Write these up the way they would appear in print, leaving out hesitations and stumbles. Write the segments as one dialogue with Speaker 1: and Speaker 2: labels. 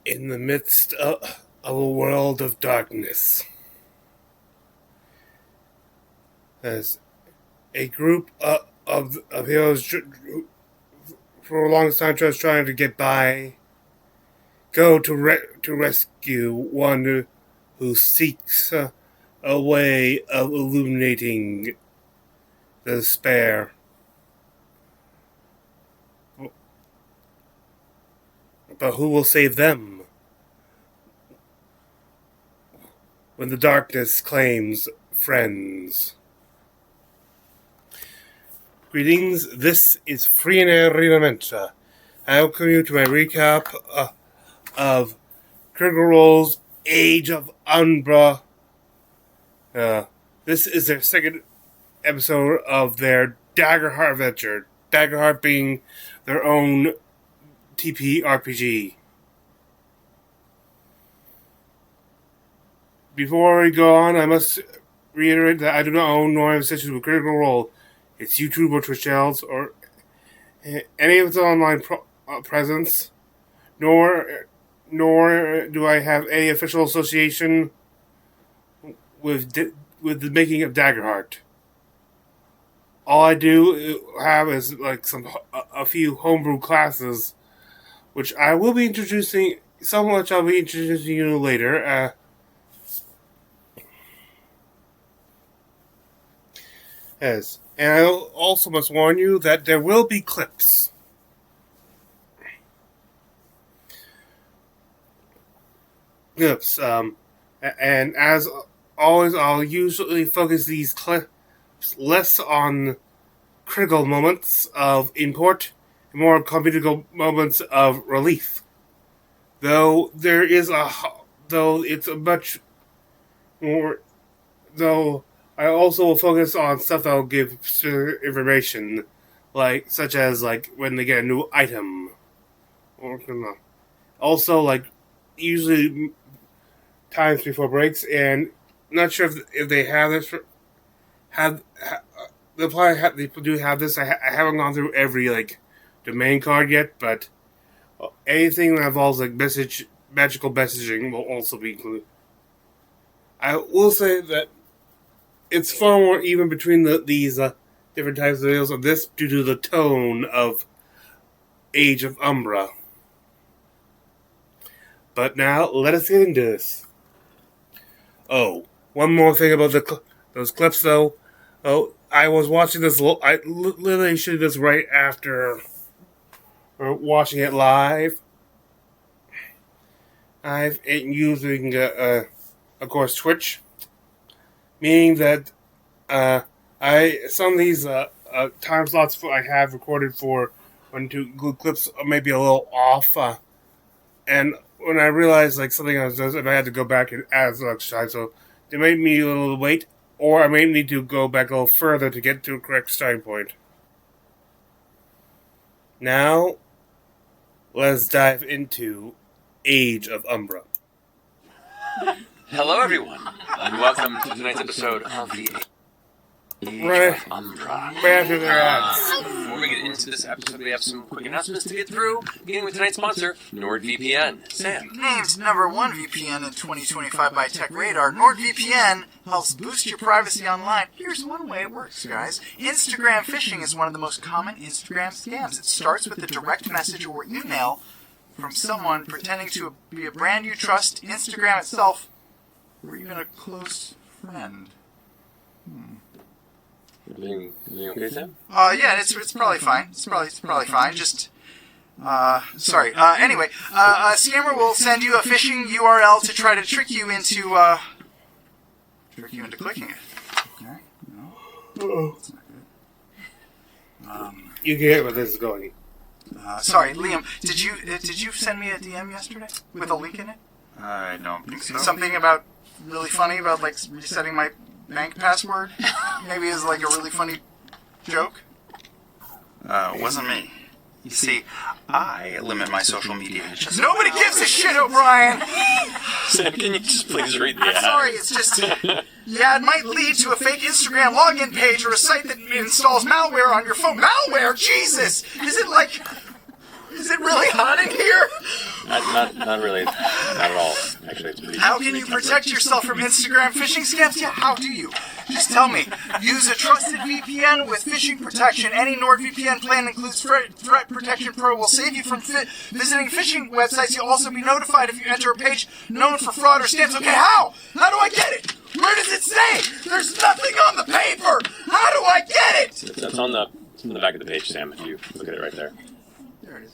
Speaker 1: In the midst of a world of darkness, as a group of heroes for a long time just trying to get by, go to rescue one who seeks a way of illuminating the despair. But who will save them when the darkness claims friends? Greetings, this is Free and Rinamenta. I welcome you to my recap of Critical Role's Age of Umbra. This is their second episode of their Daggerheart adventure. Daggerheart being their own TPRPG. Before we go on, I must reiterate that I do not own nor have sessions with Critical Role, its YouTube or Twitch channels, or any of its online presence, nor do I have any official association with the making of Daggerheart. All I do have is like a few homebrew classes, which I will be introducing. Some of which I'll be introducing you later. And I also must warn you that there will be clips. And as always, I'll usually focus these clips less on critical moments of import and more on comedical moments of relief. Though I also will focus on stuff that will give information, such as when they get a new item, or also usually times before breaks. And not sure if they have this. They do have this. I haven't gone through every domain card yet, but anything that involves magical messaging will also be included. I will say that it's far more even between these different types of videos of this due to the tone of Age of Umbra. But now, let us get into this. Oh, one more thing about those clips, though. Oh, I was watching this. I literally shooting this right after watching it live. I've been using, of course, Twitch, meaning that some of these time slots I have recorded for when to include clips may be a little off, and when I realized something I was doing, I had to go back and add some extra time, so they made me a little wait, or I may need to go back a little further to get to a correct starting point. Now, let's dive into Age of Umbra.
Speaker 2: Hello, everyone, and welcome to tonight's episode of the Age of Umbra.
Speaker 1: Right after their ads.
Speaker 2: Before we get into this episode, we have some quick announcements to get through, beginning with tonight's sponsor, NordVPN. Sam.
Speaker 3: Named number one VPN in 2025 by TechRadar, NordVPN helps boost your privacy online. Here's one way it works, guys. Instagram phishing is one of the most common Instagram scams. It starts with a direct message or email from someone pretending to be a brand you trust, Instagram itself, or even a close friend.
Speaker 2: You okay, Sam?
Speaker 3: Yeah, it's probably fine. It's probably fine. Just, sorry. Anyway, a scammer will send you a phishing URL to try to trick you into clicking it. Okay. No. That's not good.
Speaker 1: You get where this is going.
Speaker 3: Sorry, Liam. Did you send me a DM yesterday with a link in it?
Speaker 4: I don't think so.
Speaker 3: Something about really funny about resetting my bank password? Maybe it's a really funny joke?
Speaker 4: Wasn't me. You see, I limit my social media.
Speaker 3: Nobody gives a shit, O'Brien!
Speaker 2: Sam, can you just please read the ad?
Speaker 3: I'm sorry, it's just... Yeah, it might lead to a fake Instagram login page or a site that installs malware on your phone. Malware? Jesus! Is it really hot in here?
Speaker 2: Not really. Not at all. Actually, it's pretty.
Speaker 3: How can you protect yourself from Instagram phishing scams? Yeah, how do you? Just tell me. Use a trusted VPN with phishing protection. Any NordVPN plan includes Threat Protection Pro will save you from visiting phishing websites. You'll also be notified if you enter a page known for fraud or scams. Okay, how? How do I get it? Where does it say? There's nothing on the paper. How do I get it?
Speaker 2: It's on the back of the page, Sam. If you look at it right there.
Speaker 3: There it is.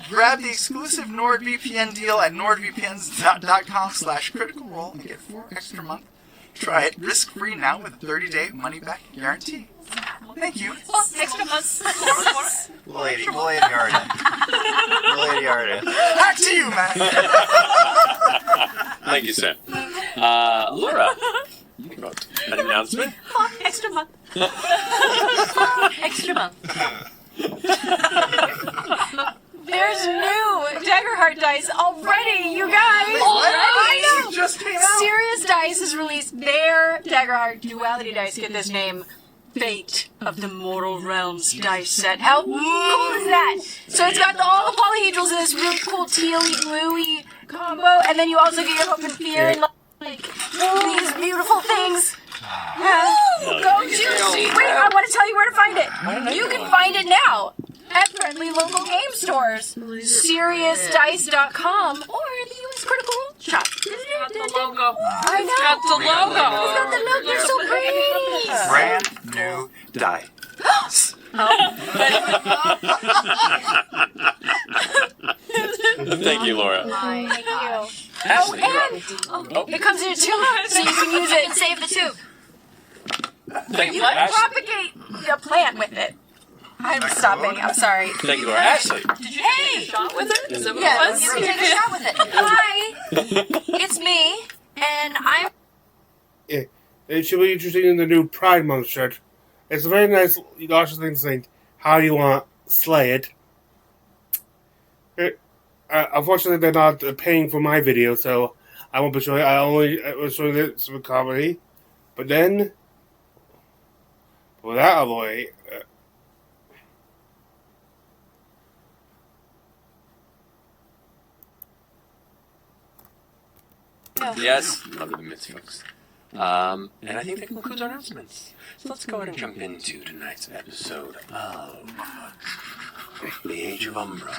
Speaker 3: Grab the exclusive NordVPN deal at nordvpns.com/criticalrole and get 4 extra months. Try it risk-free now with a 30-day money-back guarantee. Thank you.
Speaker 5: Oh, extra months.
Speaker 4: Lady Arden. Lady Arden.
Speaker 3: Back to you, man.
Speaker 2: Thank you, Sam. Laura, you can vote. An announcement?
Speaker 5: Oh, extra month. Extra month. There's new Daggerheart dice already, you guys! I know!
Speaker 3: It just came out.
Speaker 5: Serious Dice has released their Daggerheart Duality dice. Get this name. Fate of the Mortal Realms dice set. How cool is that? So it's got all the polyhedrals in this really cool tealy, bluey combo, and then you also get your hope and fear and like these beautiful things. Go to... Wait, I want to tell you where to find it. You can find it now at friendly local game stores, SeriousDice.com, or the U.S. Critical Role Shop.
Speaker 6: It's got the logo.
Speaker 5: I know.
Speaker 6: It's got the logo.
Speaker 5: It's got the logo. They're so pretty.
Speaker 4: Brand new die.
Speaker 2: Thank you, Laura.
Speaker 5: Thank you.
Speaker 2: Ashley,
Speaker 5: It comes in a tube, so you can use it and save the tube.
Speaker 2: thank you,
Speaker 5: You can
Speaker 2: Ashley.
Speaker 5: propagate the plant with it. I'm stopping. I'm sorry.
Speaker 2: Thank you, Laura. Ashley.
Speaker 6: Did you take a shot with it? Is that what
Speaker 5: Yeah,
Speaker 6: it was?
Speaker 5: you can take a shot with it. Hi, it's me, and I'm...
Speaker 1: It should be interesting in the new Pride Month shirt. It's a very nice, lots of things saying, how do you want to slay it? Unfortunately, they're not paying for my video, so I won't be showing. I was showing it some comedy, but then, without a boy,
Speaker 2: Yes, love the myths, folks. And I think that concludes our announcements. So let's go ahead and jump into tonight's episode of The Age of Umbra.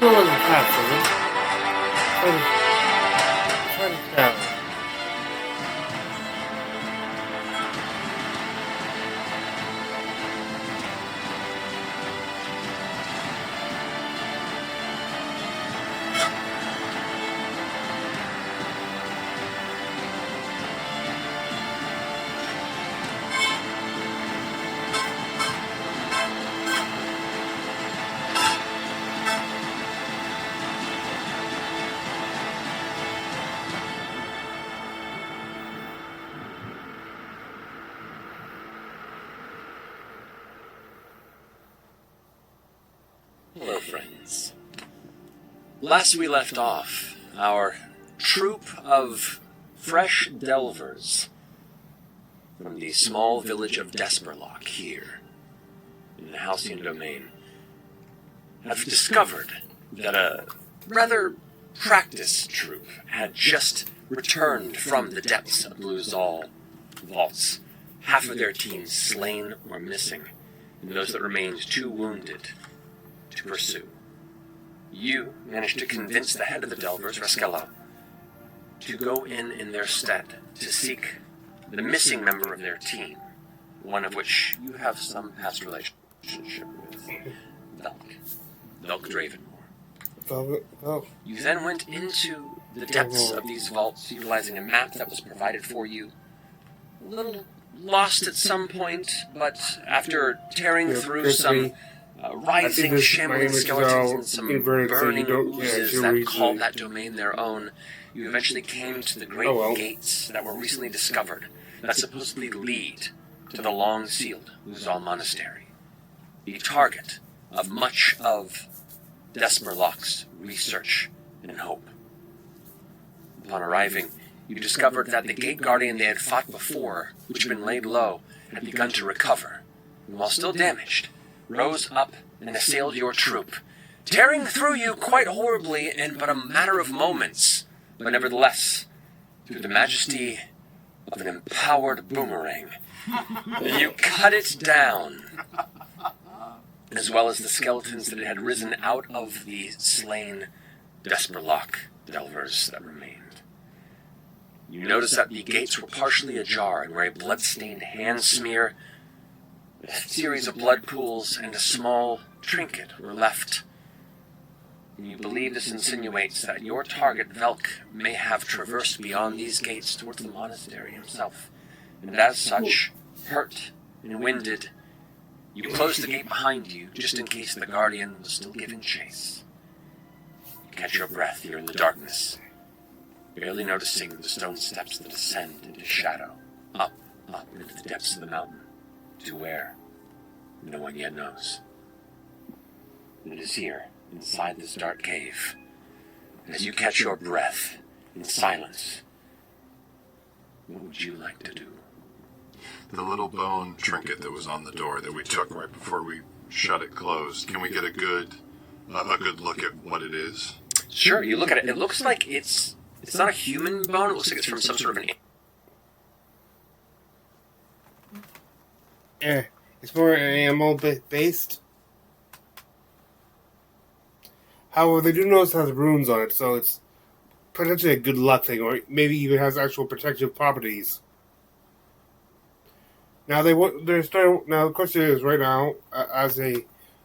Speaker 1: what was the past, is it? Try to tell.
Speaker 2: Hello, friends. Last we left off, our troop of fresh delvers from the small village of Desperlock here in the Halcyon Domain have discovered that a rather practiced troop had just returned from the depths of Blue Zal vaults, half of their team slain or missing, and those that remained too wounded to pursue. You managed to convince the head of the Delvers, Rascella, to go in their stead to seek the missing member of their team, one of which you have some past relationship with, Velk Dravenmore.
Speaker 1: Oh.
Speaker 2: You then went into the depths of these vaults, utilizing a map that was provided for you. A little lost at some point, but after tearing through some rising, shambling skeletons and some burning oozes that called that domain their own, you eventually came to the great gates that were recently discovered that supposedly lead to the long-sealed Uzal Monastery, the target of much of Desperlock's research and hope. Upon arriving, you discovered that the gate guardian they had fought before, which had been laid low, had begun to recover, and while still damaged, rose up and assailed your troop, tearing through you quite horribly in but a matter of moments, but nevertheless, through the majesty of an empowered boomerang, you cut it down, as well as the skeletons that had risen out of the slain Desperlock delvers that remained. You notice that the gates were partially ajar and where a blood-stained hand smear, a series of blood pools, and a small trinket were left. And you believe this insinuates that your target, Velk, may have traversed beyond these gates towards the monastery himself, and as such, hurt and winded, you closed the gate behind you just in case the guardian was still giving chase. You catch your breath here in the darkness, barely noticing the stone steps that descend into shadow, up into the depths of the mountain, to where no one yet knows. And it is here, inside this dark cave, and as you catch your breath in silence, what would you like to do?
Speaker 7: The little bone trinket that was on the door that we took right before we shut it closed, can we get a good look at what it is?
Speaker 2: Sure, you look at it. It looks like it's not a human bone. It looks like it's from some sort of an...
Speaker 1: Yeah, it's more animal-based. However, they do notice it has runes on it, so it's potentially a good luck thing, or maybe even has actual protective properties. Now they're starting. Now the question is, right now,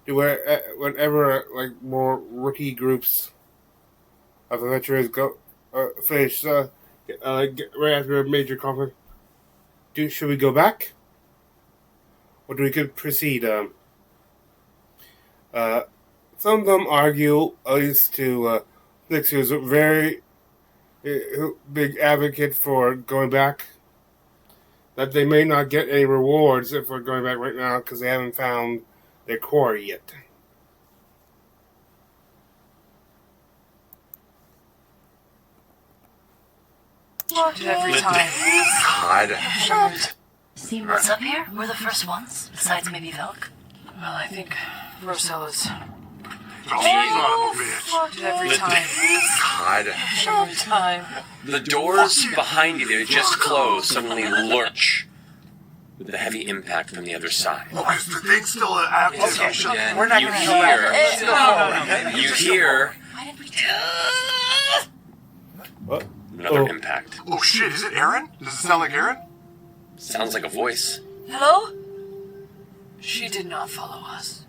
Speaker 1: whenever like more rookie groups of adventurers go finish right after a major conflict, should we go back, or do we could proceed? Some of them argue, at least to Nix, who's a very big advocate for going back, that they may not get any rewards if we're going back right now because they haven't found their quarry yet.
Speaker 3: Every time.
Speaker 7: God.
Speaker 6: See what's up here? We're the first ones, besides maybe Velk.
Speaker 5: Well, I think Rosella's
Speaker 3: Every time.
Speaker 7: God.
Speaker 5: every time.
Speaker 2: The doors behind you that had just closed suddenly lurch with the heavy impact from the other side.
Speaker 7: Oh, is the thing still active?
Speaker 3: Okay, we're not
Speaker 2: You
Speaker 3: going to go back.
Speaker 2: hear... You hear
Speaker 6: Why didn't we
Speaker 1: What?
Speaker 2: another impact.
Speaker 7: Oh shit, is it Aaron? Does it sound like Aaron?
Speaker 2: Sounds like a voice.
Speaker 6: Hello?
Speaker 5: She did not follow us.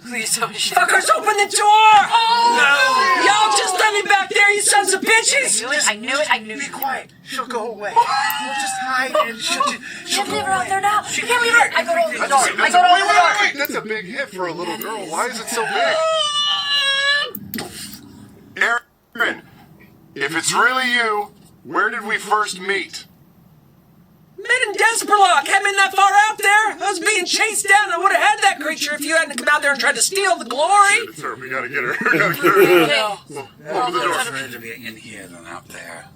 Speaker 5: Please tell me she
Speaker 8: Fuckers, open the door! Oh! No! Y'all just let me back there, you sons of bitches!
Speaker 6: I knew it.
Speaker 3: Be quiet. She'll go away. We'll just hide and she'll
Speaker 6: Can't
Speaker 3: go
Speaker 6: leave her out
Speaker 3: away.
Speaker 6: there now. Can't leave her. I go to open the door.
Speaker 7: Wait,
Speaker 6: I go to open the door.
Speaker 7: wait, that's a big hit for a little girl. Why is it so big? Aaron, if it's really you, where did we first meet?
Speaker 8: Met in Desperlock, hadn't been that far out there. I was being chased down. I would have had that creature if you hadn't come out there and tried to steal the glory.
Speaker 7: Sir, we gotta get her. We gotta get her.
Speaker 6: Okay.
Speaker 7: Open the door.
Speaker 4: Better to be in here than out there.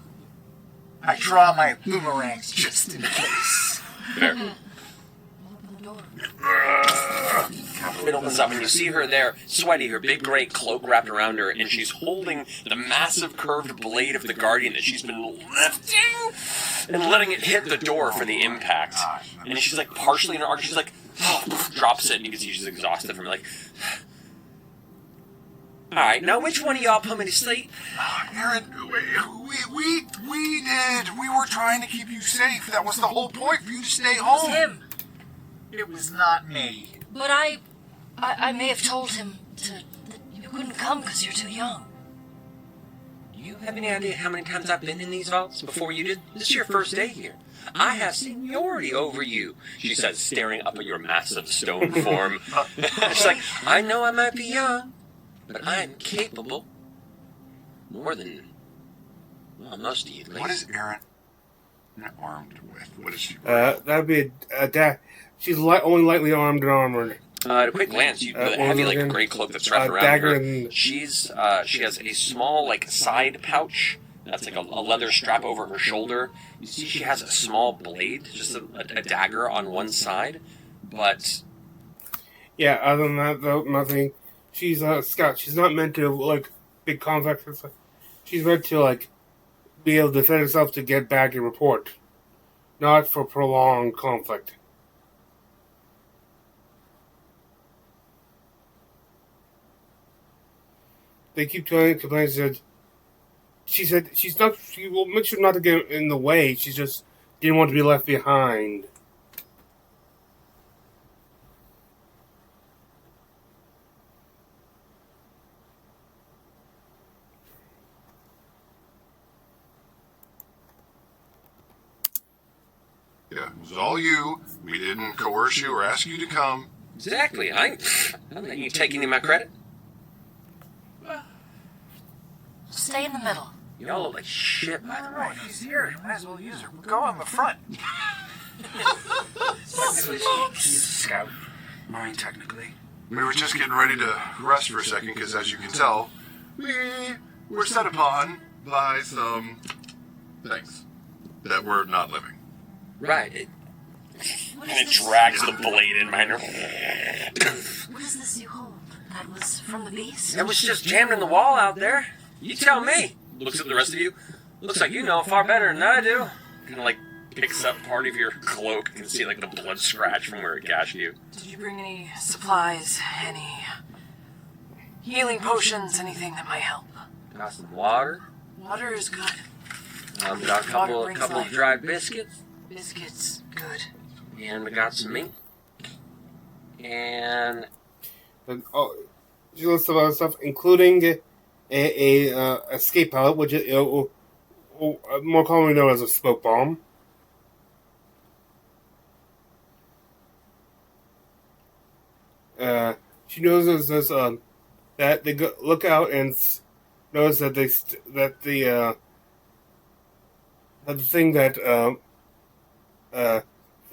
Speaker 3: I draw my boomerangs just in case.
Speaker 2: It opens up and you see her there, sweaty, her big gray cloak wrapped around her, and she's holding the massive curved blade of the Guardian that she's been lifting and letting it hit the door for the impact. And she's like partially in her arc, she's like, drops it, and you can see she's exhausted from it, like... Alright, now which one of y'all put me to sleep?
Speaker 7: Aaron, we did. We were trying to keep you safe. That was the whole point, for you to stay home.
Speaker 6: Him.
Speaker 3: It was not me.
Speaker 6: But I may have told him that you couldn't come because you're too young.
Speaker 2: you have any idea how many times I've been in these vaults before you did? This is your first day here. I have seniority over you, she says, staring up at your massive stone form. She's like, I know I might be young, but I am capable. More than, well, most of you, at least.
Speaker 7: What is Erin armed with? What is she?
Speaker 1: That'd be she's only lightly armed and armored.
Speaker 2: At a quick glance, you the heavy, like, gray cloak that's wrapped around
Speaker 1: dagger
Speaker 2: her.
Speaker 1: and...
Speaker 2: She has a small, like, side pouch. That's like a leather strap over her shoulder. You see she has a small blade, just a dagger on one side, but...
Speaker 1: Yeah, other than that, though, nothing. She's a scout. She's not meant to, like, big conflict and stuff. She's meant to, like, be able to defend herself to get back and report. Not for prolonged conflict. They keep complaining. She said she will make sure not to get in the way. She just didn't want to be left behind.
Speaker 7: Yeah, it was all you. We didn't coerce you or ask you to come.
Speaker 2: Exactly. I'm letting you take any of my credit.
Speaker 6: Stay in the middle.
Speaker 2: Y'all look like shit, by the way.
Speaker 3: Right, he's here. You might as well use her. We'll go on the front.
Speaker 4: She's a scout. Mine, technically.
Speaker 7: We were just getting ready to rest for a second because, as you can tell, we were set upon by some things that were not living.
Speaker 2: Right. It
Speaker 6: What
Speaker 2: kind of
Speaker 6: is this?
Speaker 2: drags the blade in my
Speaker 6: What is this you hold? That was from the beast?
Speaker 2: It was just jammed in the wall out there. You tell me. Looks at the rest of you. Looks like you know far better than I do. Kind of like picks up part of your cloak. You can see like the blood scratch from where it gashed you.
Speaker 5: Did you bring any supplies? Any healing potions? Anything that might help?
Speaker 2: Got some water.
Speaker 5: Water is good.
Speaker 2: Got a couple of dry biscuits.
Speaker 5: Biscuits, good.
Speaker 2: And we got some meat. And
Speaker 1: She lists a lot of stuff, including a escape pellet, which is more commonly known as a smoke bomb. She knows there's that they look out and notice that the thing that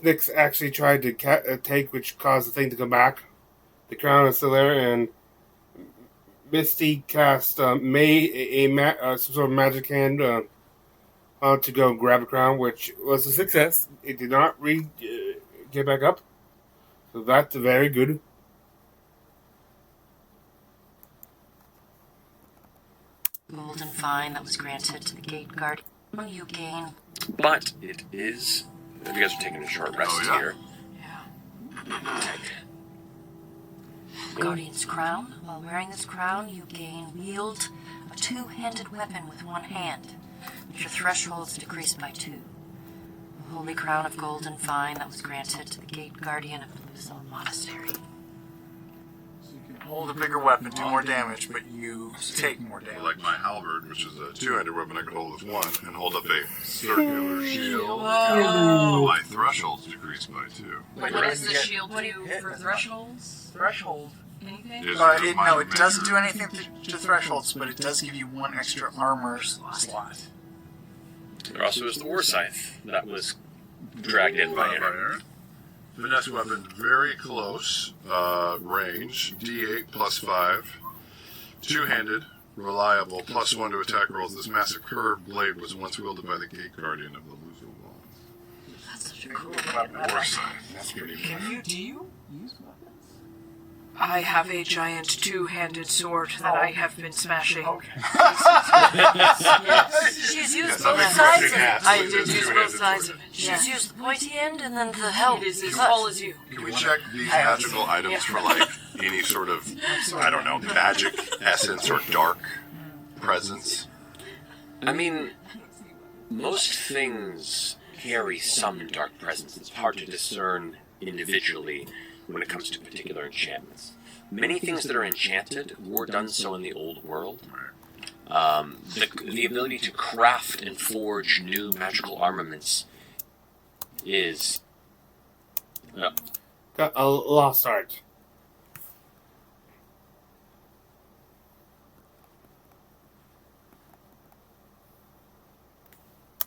Speaker 1: Nyx actually tried to take, which caused the thing to come back. The crown is still there, and Misty cast some sort of magic hand to go grab the crown, which was a success. It did not get back up, so that's very good.
Speaker 6: Golden fine that was granted to the gate guard. You gain.
Speaker 2: but it is. If you guys are taking a short rest here.
Speaker 6: Guardian's crown. While wearing this crown, you gain wield a two-handed weapon with one hand, which your threshold is decreased by 2. The holy crown of golden fine that was granted to the gate guardian of the Monastery.
Speaker 3: Hold a bigger weapon, do more damage, but you take more damage.
Speaker 7: Like my halberd, which is a two-handed weapon I could hold with one, and hold up a circular shield. My threshold's decreased by 2.
Speaker 5: Wait, what does the shield do for thresholds?
Speaker 3: Threshold.
Speaker 5: Anything?
Speaker 3: It doesn't do anything to thresholds, but it does give you 1 extra armor slot.
Speaker 2: There also is the war scythe that was dragged in by Aaron.
Speaker 7: Finesse weapon, very close range, D8 plus 5. Two-handed, reliable, plus 1 to attack rolls. This massive curved blade was once wielded by the gate guardian of the Luzo Walls.
Speaker 6: That's such a cool
Speaker 3: weapon.
Speaker 7: War scythe. That's pretty fun.
Speaker 3: Do you use weapons?
Speaker 5: I have a giant two-handed sword that I have been smashing.
Speaker 3: Okay.
Speaker 6: She's used
Speaker 7: Yes,
Speaker 6: both
Speaker 7: I'm
Speaker 6: sides of
Speaker 7: expecting
Speaker 6: it.
Speaker 7: hats
Speaker 5: I
Speaker 7: with
Speaker 5: did
Speaker 7: the
Speaker 5: use
Speaker 7: two-handed
Speaker 5: both sides
Speaker 7: sword.
Speaker 5: of it.
Speaker 6: She's used the pointy end and then the hilt.
Speaker 5: It is as tall as you.
Speaker 7: Can we check these magical items for, like, any sort of, I don't know, magic essence or dark presence?
Speaker 2: I mean, most things carry some dark presence. It's hard to discern individually when it comes to particular enchantments. Many things that are enchanted were done so in the old world, The ability to craft and forge new magical armaments is...
Speaker 1: Got a lost art.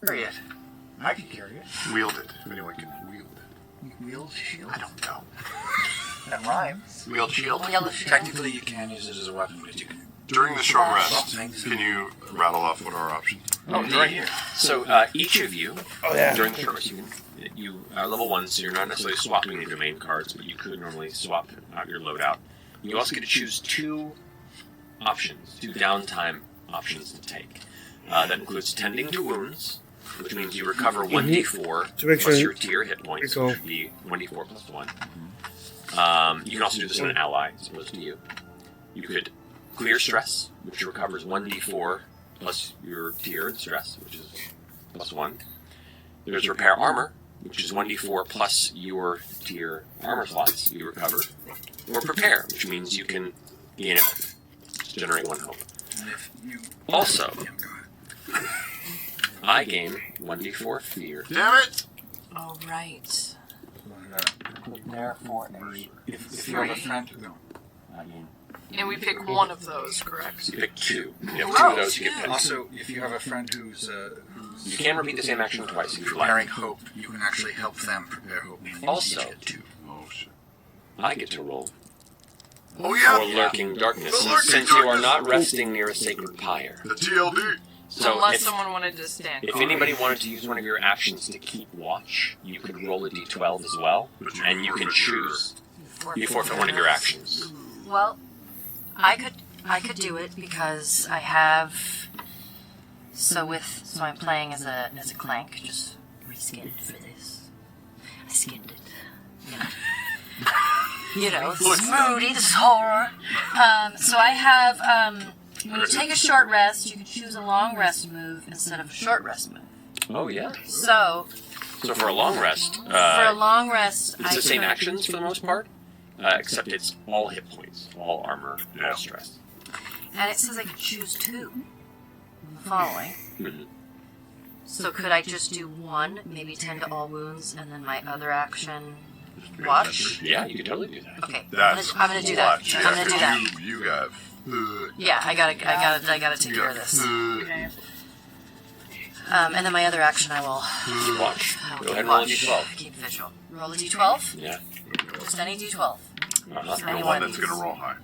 Speaker 3: Carry it. I can carry it.
Speaker 7: Wield it. If anyone can wield it.
Speaker 3: Wield shield?
Speaker 4: I don't know.
Speaker 3: That rhymes.
Speaker 4: Wield shield.
Speaker 9: Technically, you can use it as a weapon, but you can.
Speaker 7: During the short rest, can you rattle off what are our options?
Speaker 2: Oh, it's right here. So each of you, during the short rest, you are level 1, so you're not necessarily swapping your domain cards, but you could normally swap out your loadout. You also get to choose 2 options, 2 downtime options to take. That includes tending to wounds, which means you recover 1d4 plus your tier hit points, which would be 1d4 plus 1. You can also do this on an ally, as opposed to you. You could clear stress, which recovers 1d4 plus your tier stress, which is plus 1. There's repair armor, which is 1d4 plus your tier armor slots you recover. Or prepare, which means you can gain it to generate 1 hope. Also, I gain 1d4 fear.
Speaker 7: Damn it!
Speaker 6: All right.
Speaker 9: Therefore, if you have a friend who
Speaker 2: I gain.
Speaker 10: And we pick one of those, correct?
Speaker 2: So you pick 2. You have 2 of those you get picked.
Speaker 9: also, if you have a friend who's
Speaker 2: You can repeat the same action twice if you
Speaker 4: Preparing
Speaker 2: like.
Speaker 4: hope. You can actually help them prepare hope.
Speaker 2: Also,
Speaker 7: Oh, shit.
Speaker 2: I get to roll
Speaker 7: Oh,
Speaker 2: for
Speaker 7: yeah!
Speaker 2: lurking darkness,
Speaker 7: The lurking
Speaker 2: since you are
Speaker 7: darkness.
Speaker 2: not resting near a sacred pyre.
Speaker 7: The TLD!
Speaker 2: So
Speaker 10: Unless
Speaker 2: if,
Speaker 10: someone wanted to stand.
Speaker 2: if anybody wanted to use one of your actions to keep watch, you could roll a d12 as well, and you can choose. You forfeit one of your actions.
Speaker 6: Well, I could do it because I have. So I'm playing as a clank. Just reskinned for this. I skinned it. You know, this is moody. This is horror. So I have. When you take a short rest, you can choose a long rest move instead of a short rest move.
Speaker 2: Oh yeah.
Speaker 6: So
Speaker 2: for a long rest,
Speaker 6: for a long rest,
Speaker 2: it's the same actions for the most part, except it's all hit points, all armor, all stress.
Speaker 6: And it says I can choose 2. The following.
Speaker 2: Mhm.
Speaker 6: So could I just do 1, maybe tend to all wounds, and then my other action watch?
Speaker 2: Yeah, you could totally do that.
Speaker 6: Okay,
Speaker 7: That's
Speaker 6: I'm gonna do that.
Speaker 7: clutch.
Speaker 6: I'm gonna do that.
Speaker 7: You got...
Speaker 6: Yeah, I gotta take care of this. And then my other action, I will
Speaker 2: Keep watch.
Speaker 6: I will
Speaker 2: Go ahead and
Speaker 6: keep
Speaker 2: roll a
Speaker 6: watch.
Speaker 2: d12.
Speaker 6: Keep vigil. Roll a d12.
Speaker 2: Yeah.
Speaker 6: Just any d12.
Speaker 2: Uh-huh.
Speaker 7: The
Speaker 6: Anyone.
Speaker 7: one that's going to roll high.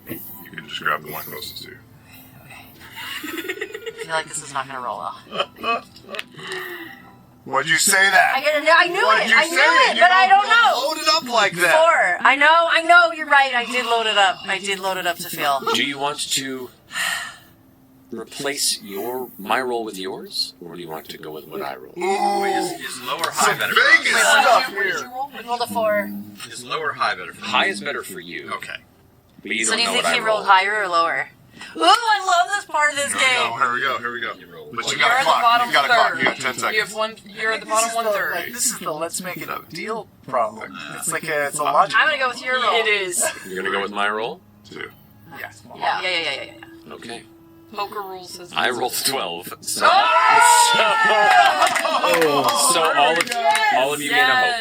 Speaker 7: You can just grab the one closest to you.
Speaker 6: I feel like this is not gonna roll well.
Speaker 7: Why'd you say that?
Speaker 6: I knew
Speaker 7: Why'd
Speaker 6: it.
Speaker 7: you
Speaker 6: I
Speaker 7: say
Speaker 6: knew
Speaker 7: it?
Speaker 6: it,
Speaker 7: You
Speaker 6: but I don't
Speaker 7: don't
Speaker 6: know.
Speaker 7: load it up like that.
Speaker 6: 4. I know. You're right. I did load it up. I did load it up to feel.
Speaker 2: Do you want to replace my roll with yours, or do you want to go with what I roll?
Speaker 7: Ooh,
Speaker 9: is low or high better?
Speaker 7: Vegas stuff here.
Speaker 6: We rolled a 4.
Speaker 9: Is low or high better?
Speaker 2: High is better for you.
Speaker 9: Okay.
Speaker 2: But you
Speaker 6: So
Speaker 2: don't
Speaker 6: do you
Speaker 2: know
Speaker 6: think
Speaker 2: what
Speaker 6: he
Speaker 2: I
Speaker 6: rolled higher or lower? Ooh, I love this part of this game.
Speaker 7: Here we go. But you
Speaker 10: You're
Speaker 7: got
Speaker 10: at
Speaker 7: a
Speaker 10: the
Speaker 7: clock.
Speaker 10: bottom
Speaker 7: You got a clock.
Speaker 10: third.
Speaker 7: You got 10 seconds.
Speaker 10: You have one. You're at the bottom one third.
Speaker 3: This is the let's make it a deal problem. It's like it's a logic.
Speaker 6: I'm gonna go with your roll.
Speaker 10: It is.
Speaker 2: You're gonna go with my roll?
Speaker 7: 2.
Speaker 6: Yeah.
Speaker 2: Okay.
Speaker 10: Poker rules says.
Speaker 2: I rolled 12. So,
Speaker 6: Oh!
Speaker 2: so all of you gain a hope.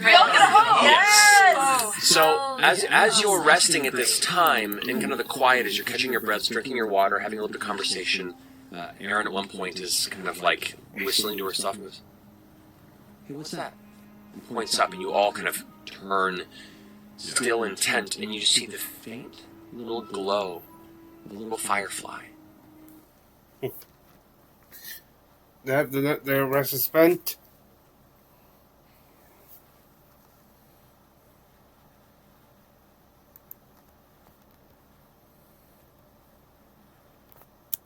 Speaker 6: We all get a hope. Yes.
Speaker 2: So as you're resting at this time, in kind of the quiet, as you're catching your breaths, drinking your water, having a little bit of conversation, Erin at one point is kind of like whistling to herself and goes, "Hey, what's that?" And points up, and you all kind of turn still intent, and you just see the faint little glow of a little firefly.
Speaker 1: Their rest is spent.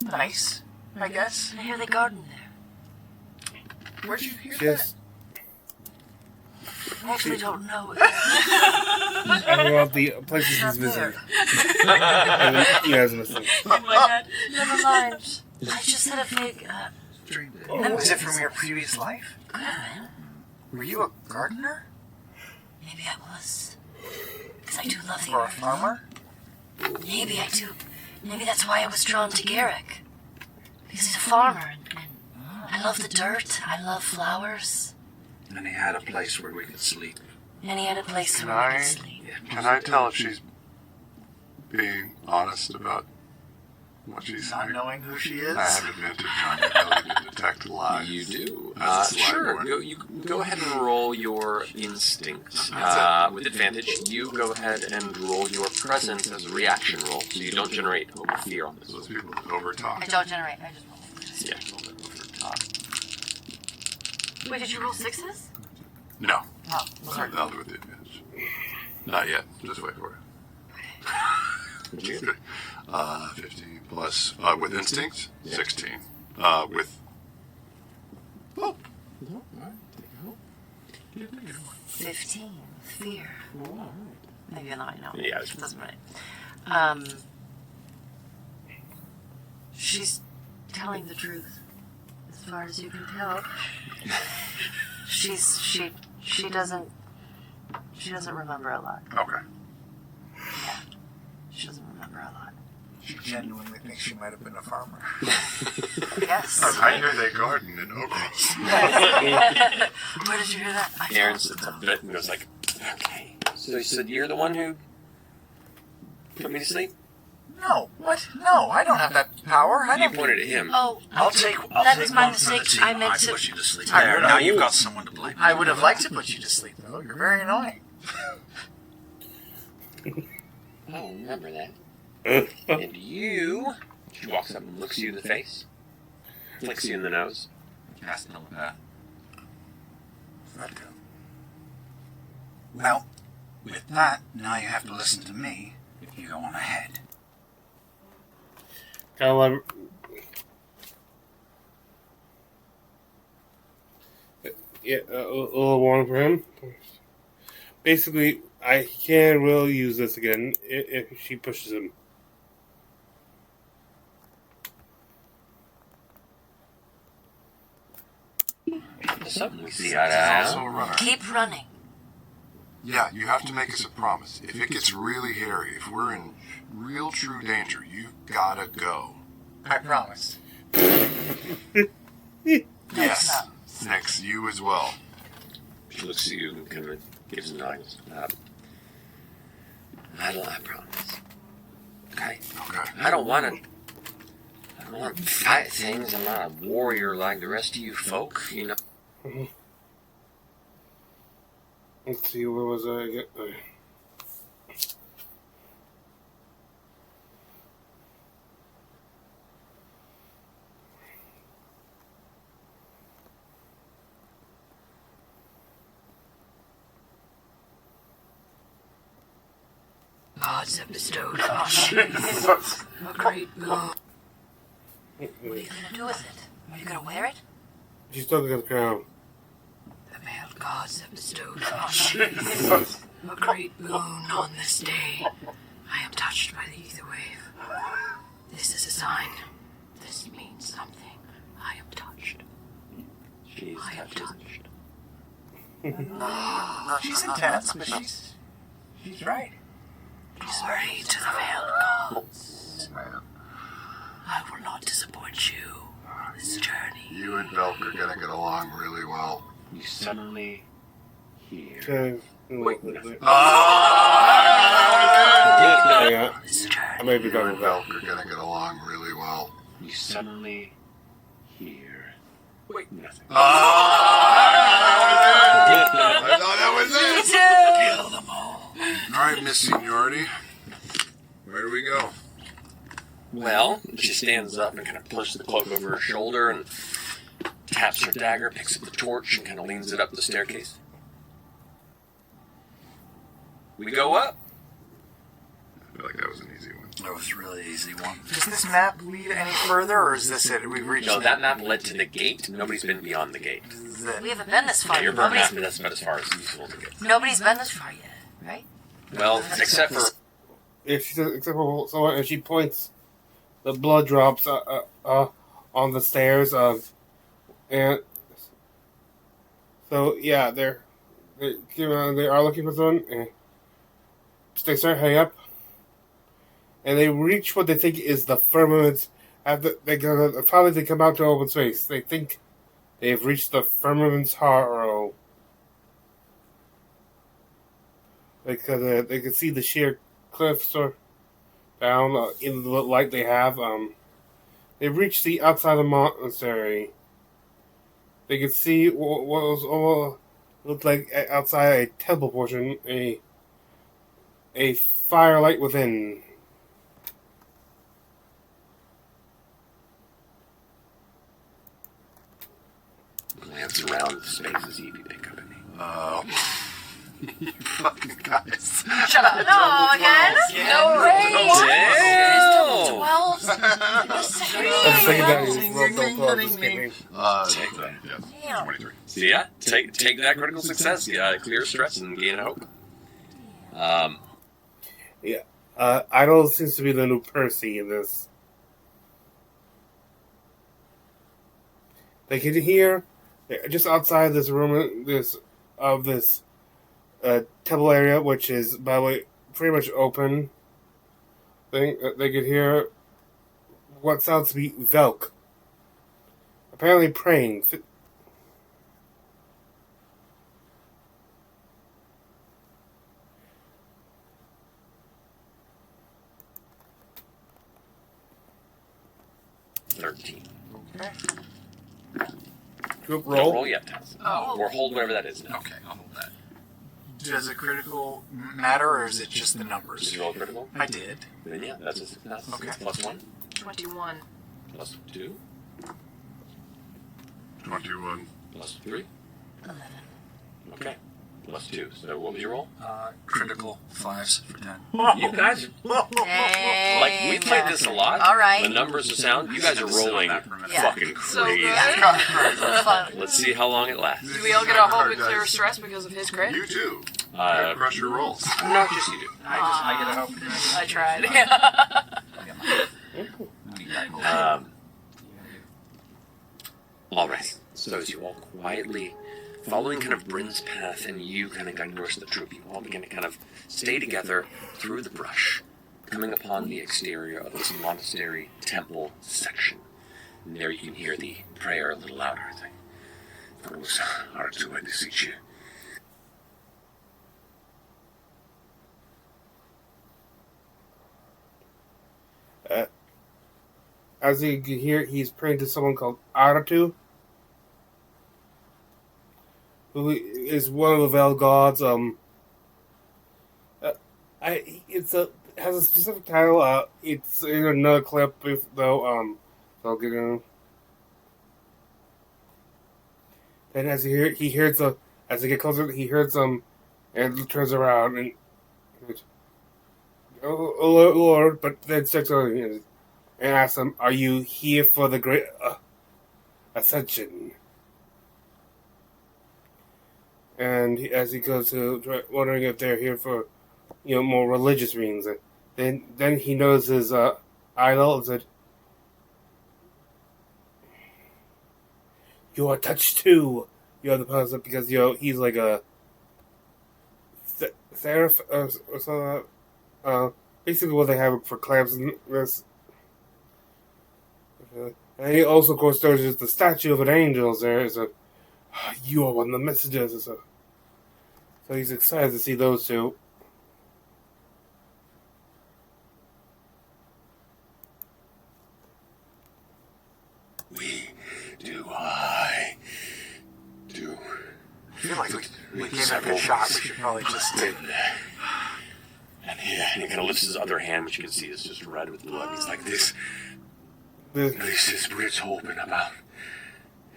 Speaker 3: Nice, I guess.
Speaker 6: I hear they garden there.
Speaker 3: Where'd you hear
Speaker 1: Yes.
Speaker 6: I actually don't know.
Speaker 1: I love the places he's visited. You guys missing.
Speaker 6: In my head. Never mind. I just had a big.
Speaker 3: Was it from your previous life?
Speaker 6: Could have been.
Speaker 3: Were you a gardener
Speaker 6: Maybe I was. Because I do love the
Speaker 3: or a
Speaker 6: earth.
Speaker 3: farmer?
Speaker 6: Maybe I do. Maybe that's why I was drawn to Garrick. Because he's a farmer, and I love the dirt, I love flowers.
Speaker 9: And he had a place where we could sleep.
Speaker 6: And he had a place
Speaker 7: Can
Speaker 6: where we
Speaker 7: I-
Speaker 6: could sleep.
Speaker 7: Can I tell if she's being honest about what she's
Speaker 3: Not
Speaker 7: saying?
Speaker 3: knowing who she is.
Speaker 7: I have advantage on the ability to detect lies.
Speaker 2: You do.
Speaker 7: As a
Speaker 2: Sure.
Speaker 7: Slimeborn.
Speaker 2: You go ahead and roll your instinct with advantage. You go ahead and roll your presence as a reaction roll, so you don't generate hope or fear on this.
Speaker 7: Those people that overtalk.
Speaker 6: I don't generate, I just roll.
Speaker 2: Yeah, roll that over top.
Speaker 6: Wait, did you roll 6s?
Speaker 7: No.
Speaker 6: Oh,
Speaker 7: Sorry, I'll do with the advantage. Not yet. Just wait for it.
Speaker 2: What'd you get?
Speaker 7: 15 plus, with instinct, 16. With,
Speaker 6: 15. Fear. Maybe not, no.
Speaker 2: Yeah,
Speaker 6: It doesn't matter. She's telling the truth, as far as you can tell. She doesn't remember a lot.
Speaker 7: okay.
Speaker 6: Yeah, she doesn't remember a lot.
Speaker 3: She genuinely thinks she might have been a farmer.
Speaker 6: Yes.
Speaker 7: I hear they garden in Oakland.
Speaker 6: Where did you hear that? I
Speaker 2: Aaron
Speaker 6: don't
Speaker 2: sits
Speaker 6: know.
Speaker 2: up a bit and goes like, okay. So you said you're the one who put me to sleep?
Speaker 3: No, what? No, I don't have that power. I
Speaker 2: You
Speaker 3: don't.
Speaker 2: pointed at him.
Speaker 6: Oh,
Speaker 9: I'll take
Speaker 6: that was my
Speaker 9: one for the
Speaker 6: mistake.
Speaker 9: team.
Speaker 6: I meant to.
Speaker 9: push you to sleep.
Speaker 3: I
Speaker 9: There,
Speaker 3: would-
Speaker 9: now you've got someone to blame.
Speaker 3: I would have liked to put you to sleep, though. You're very annoying.
Speaker 2: I don't remember that. And you... She walks up and looks you in the face. Flicks you in the nose.
Speaker 9: Cast telepath.
Speaker 3: Vodka.
Speaker 9: Well, with that, now you have to listen to me if you go on ahead.
Speaker 1: Yeah, a little warning for him. Basically, I can will use this again if she pushes him.
Speaker 2: Something we see eye to
Speaker 7: Also
Speaker 2: eye.
Speaker 7: a runner.
Speaker 6: Keep running.
Speaker 7: Yeah, you have to make us a promise. If it gets really hairy, if we're in real true danger, you've gotta go.
Speaker 3: I promise.
Speaker 7: Yes. Next, you as well.
Speaker 2: She looks at you and kind of gives a nod. I promise. Okay?
Speaker 7: Okay.
Speaker 2: I don't want to fight things. I'm not a warrior like the rest of you folk, you know.
Speaker 1: Let's see, where was I again?
Speaker 6: Gods have bestowed on you a great boon. What are you going to do with it? Are you going to wear it?
Speaker 1: She's still got the crown.
Speaker 6: The male gods have bestowed on you a great boon on this day. I am touched by the ether wave. This is a sign. This means something. I am touched.
Speaker 2: She's
Speaker 6: I am
Speaker 2: touched.
Speaker 6: touched.
Speaker 3: She's intense, but she's right.
Speaker 6: Glory to the veiled gods.
Speaker 7: Man,
Speaker 6: I will not disappoint you on this journey.
Speaker 7: you and Velk are gonna get along really well.
Speaker 2: You suddenly hear.
Speaker 1: Okay.
Speaker 2: Wait, nothing.
Speaker 1: Yeah,
Speaker 6: This journey.
Speaker 1: I may be
Speaker 7: You
Speaker 1: done
Speaker 7: and
Speaker 1: with that.
Speaker 7: Velk are gonna get along really well.
Speaker 2: You suddenly hear. Wait, nothing.
Speaker 7: I thought that was it.
Speaker 6: Kill them all.
Speaker 7: All right, Miss Seniority. Where do we go?
Speaker 2: Well, she stands up and kind of pushes the cloak over her shoulder and taps her dagger, picks up the torch, and kind of leans it up the staircase. We go up.
Speaker 7: I feel like that was an easy one.
Speaker 9: That was a really easy one.
Speaker 3: Does this map lead any further, or is this it? We've reached
Speaker 2: No, that map led to the gate. Nobody's been beyond the gate.
Speaker 3: This is it.
Speaker 6: We haven't been this far.
Speaker 2: Yeah, your burn
Speaker 6: Nobody's,
Speaker 2: map, that's about as far as useful to get.
Speaker 6: nobody's been this far yet, right?
Speaker 2: Well, except for
Speaker 1: Yeah, she says, except for someone, and she points the blood drops on the stairs and so yeah, they are looking for someone. And they start heading up, and they reach what they think is the firmament. After finally they come out to open space. They think they've reached the firmament's harrow. They can see the sheer cliffs or down in the light they have. They've reached the outside of the monastery. They can see what was looked like outside a temple portion, a firelight within.
Speaker 2: Glance around the spaces you pick up any.
Speaker 4: Oh. You fucking guys.
Speaker 6: Shut up. No, again? No range.
Speaker 2: Damn!
Speaker 6: 12.
Speaker 1: Second time you rolled no 12, just kidding.
Speaker 2: Take that.
Speaker 7: Yes.
Speaker 6: Damn.
Speaker 7: 23.
Speaker 2: So yeah, take that critical success. You gotta clear stress and gain a hope.
Speaker 1: Idol seems to be the new Percy in this. They can hear just outside this room, this temple area, which is, by the way, pretty much open. They could hear what sounds to be Velk. Apparently praying.
Speaker 2: $13.
Speaker 3: Okay.
Speaker 1: Group
Speaker 2: Don't
Speaker 1: roll.
Speaker 2: roll yet, Townsend. Or hold whatever that is now.
Speaker 4: Okay, I'll hold that.
Speaker 3: Does a critical matter, or is it just the
Speaker 2: Did
Speaker 3: numbers?
Speaker 2: you roll critical?
Speaker 3: I did.
Speaker 2: Then yeah, that's a success.
Speaker 3: Okay.
Speaker 2: It's plus 1,
Speaker 10: 21.
Speaker 2: plus 2,
Speaker 7: 21.
Speaker 2: plus 3. 11. Okay. Plus 2. So what was your roll?
Speaker 4: Critical 5s for 10.
Speaker 2: You guys,
Speaker 6: Dang.
Speaker 2: like, we played this a lot.
Speaker 6: All right.
Speaker 2: The numbers are sound. You guys are rolling
Speaker 6: Yeah.
Speaker 2: fucking
Speaker 10: So
Speaker 2: crazy.
Speaker 10: good.
Speaker 6: Fun.
Speaker 2: Let's see how long it lasts.
Speaker 10: Do we all get a hope and clear stress because of his crit?
Speaker 7: You too.
Speaker 2: Uh,
Speaker 7: Crush your rolls.
Speaker 2: not just you do.
Speaker 4: I get a hope.
Speaker 10: I tried.
Speaker 2: All right. So as you all quietly, following kind of Bryn's path, and you kind of guiding the rest of the troop, you all begin to kind of stay together through the brush, coming upon the exterior of this monastery temple section. And there you can hear the prayer a little louder. It's like, "For it was hard to beseech you."
Speaker 1: As you can hear, he's praying to someone called Aratu, who is one of the Vel gods. Has a specific title. It's in another clip, though. So I'll get in. Then as he hears the, as they get closer, he hears them, and turns around and, oh Lord, but then starts going and asks them, "Are you here for the great ascension?" And as he goes to wondering if they're here for, more religious reasons, then he notices idol and said, "You are touched too. You are the person because he's like a seraph or something. Basically, what they have for clamps and this." And he also, of course, notices the statue of an angel there. You are one of the messengers. So he's excited to see those two.
Speaker 7: I
Speaker 3: feel like we gave it a good shot. We should probably just do.
Speaker 2: And he kind of lifts his other hand, which you can see is just red with blood. He's like, this is Brit's hoping about.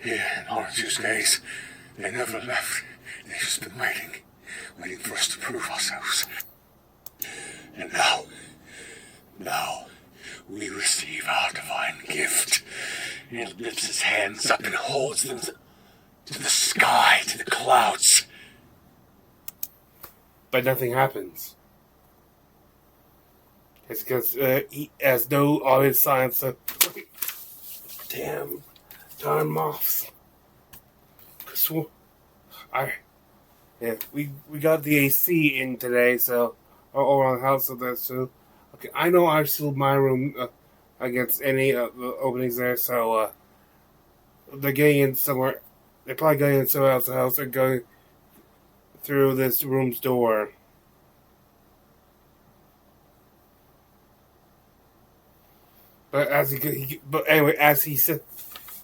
Speaker 2: Here in Artu's days, they never left. They've just been waiting for us to prove ourselves. And now, we receive our divine gift. And he lifts his hands up and holds them to the sky, to the clouds.
Speaker 1: But nothing happens. It's because he has no obvious signs of darn moths. We got the AC in today, so all around the house, so that's true. Okay, I know I've sealed my room against any of the openings there, so they're getting in somewhere. They're probably going in somewhere else's house and going through this room's door. But but anyway, as he said,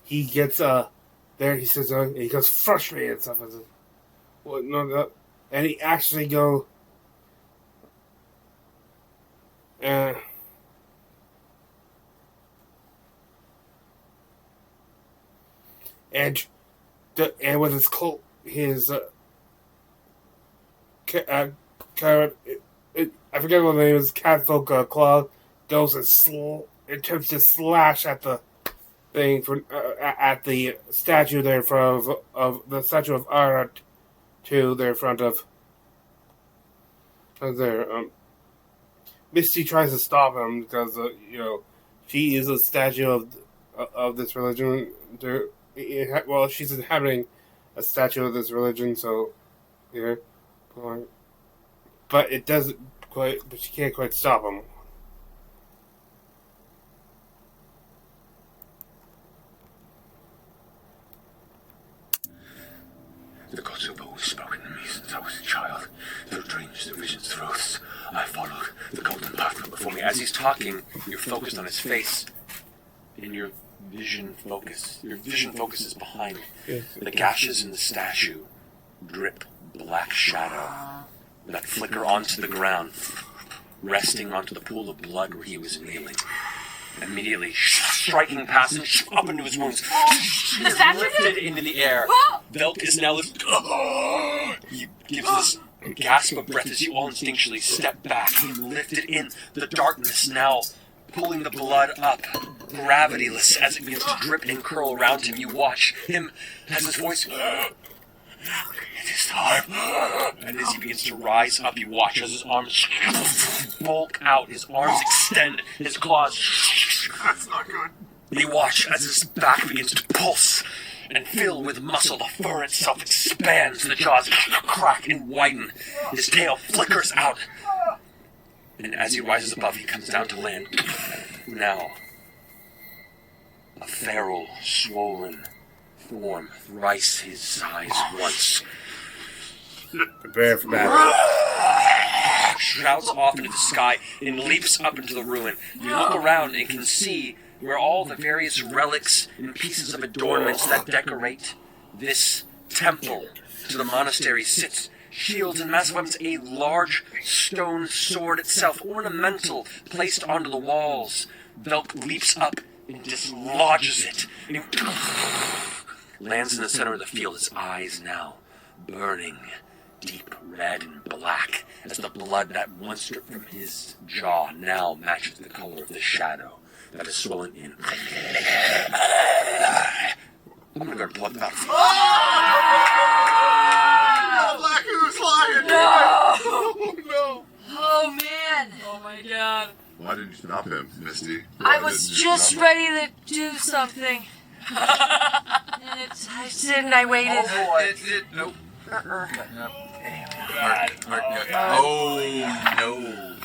Speaker 1: he gets there. He says he goes frustrated and stuff. Well, no, and he actually go. And with his cult, his I forget what the name is. Catfolk claw goes and attempts to slash at the thing at the statue there in front of the statue of Art to their front of there. Misty tries to stop him because she is a statue of this religion. Well, she's inhabiting a statue of this religion, so yeah. But it doesn't quite. But she can't quite stop him.
Speaker 2: The gods have always spoken to me since I was a child. Through dreams, through visions, through oaths. I followed the golden path before me. As he's talking, you're focused on his face. In your vision focus. Your vision focuses behind. Yes. The gashes in the statue drip black shadow that flicker onto the ground, resting onto the pool of blood where he was kneeling. Immediately striking past him, up into his wounds.
Speaker 5: The statue
Speaker 2: Lifted into the air. Velk is now lifted. He gives this gasp of breath as you all instinctually step back. He lifted in the darkness now, pulling the blood up, gravityless as it begins to drip and curl around him. You watch him as his voice. It is time. And as he begins to rise up, you watch as his arms bulk out, his arms extend, his claws.
Speaker 7: That's not good.
Speaker 2: You watch as his back begins to pulse and fill with muscle. The fur itself expands, the jaws crack and widen. His tail flickers out. And as he rises above, he comes down to land. Now, a feral, swollen form, thrice his size once.
Speaker 1: Prepare for battle.
Speaker 2: Shouts off into the sky and leaps up into the ruin. You look around and can see where all the various relics and pieces of adornments that decorate this temple to the monastery sits. Shields and massive weapons, a large stone sword itself, ornamental, placed onto the walls. Velk leaps up and dislodges it. And he lands in the center of the field, his eyes now burning deep red and black as the blood that once dripped from his jaw now matches the color of the shadow that is swollen in. I'm gonna go bloodbath.
Speaker 7: No, Black Ooze lying!
Speaker 5: No!
Speaker 7: Oh, no!
Speaker 5: Oh man!
Speaker 10: Oh my god.
Speaker 7: Why didn't you stop him, Misty?
Speaker 5: I was just ready to do something. And I didn't. I waited.
Speaker 3: Oh boy. Nope. Oh no.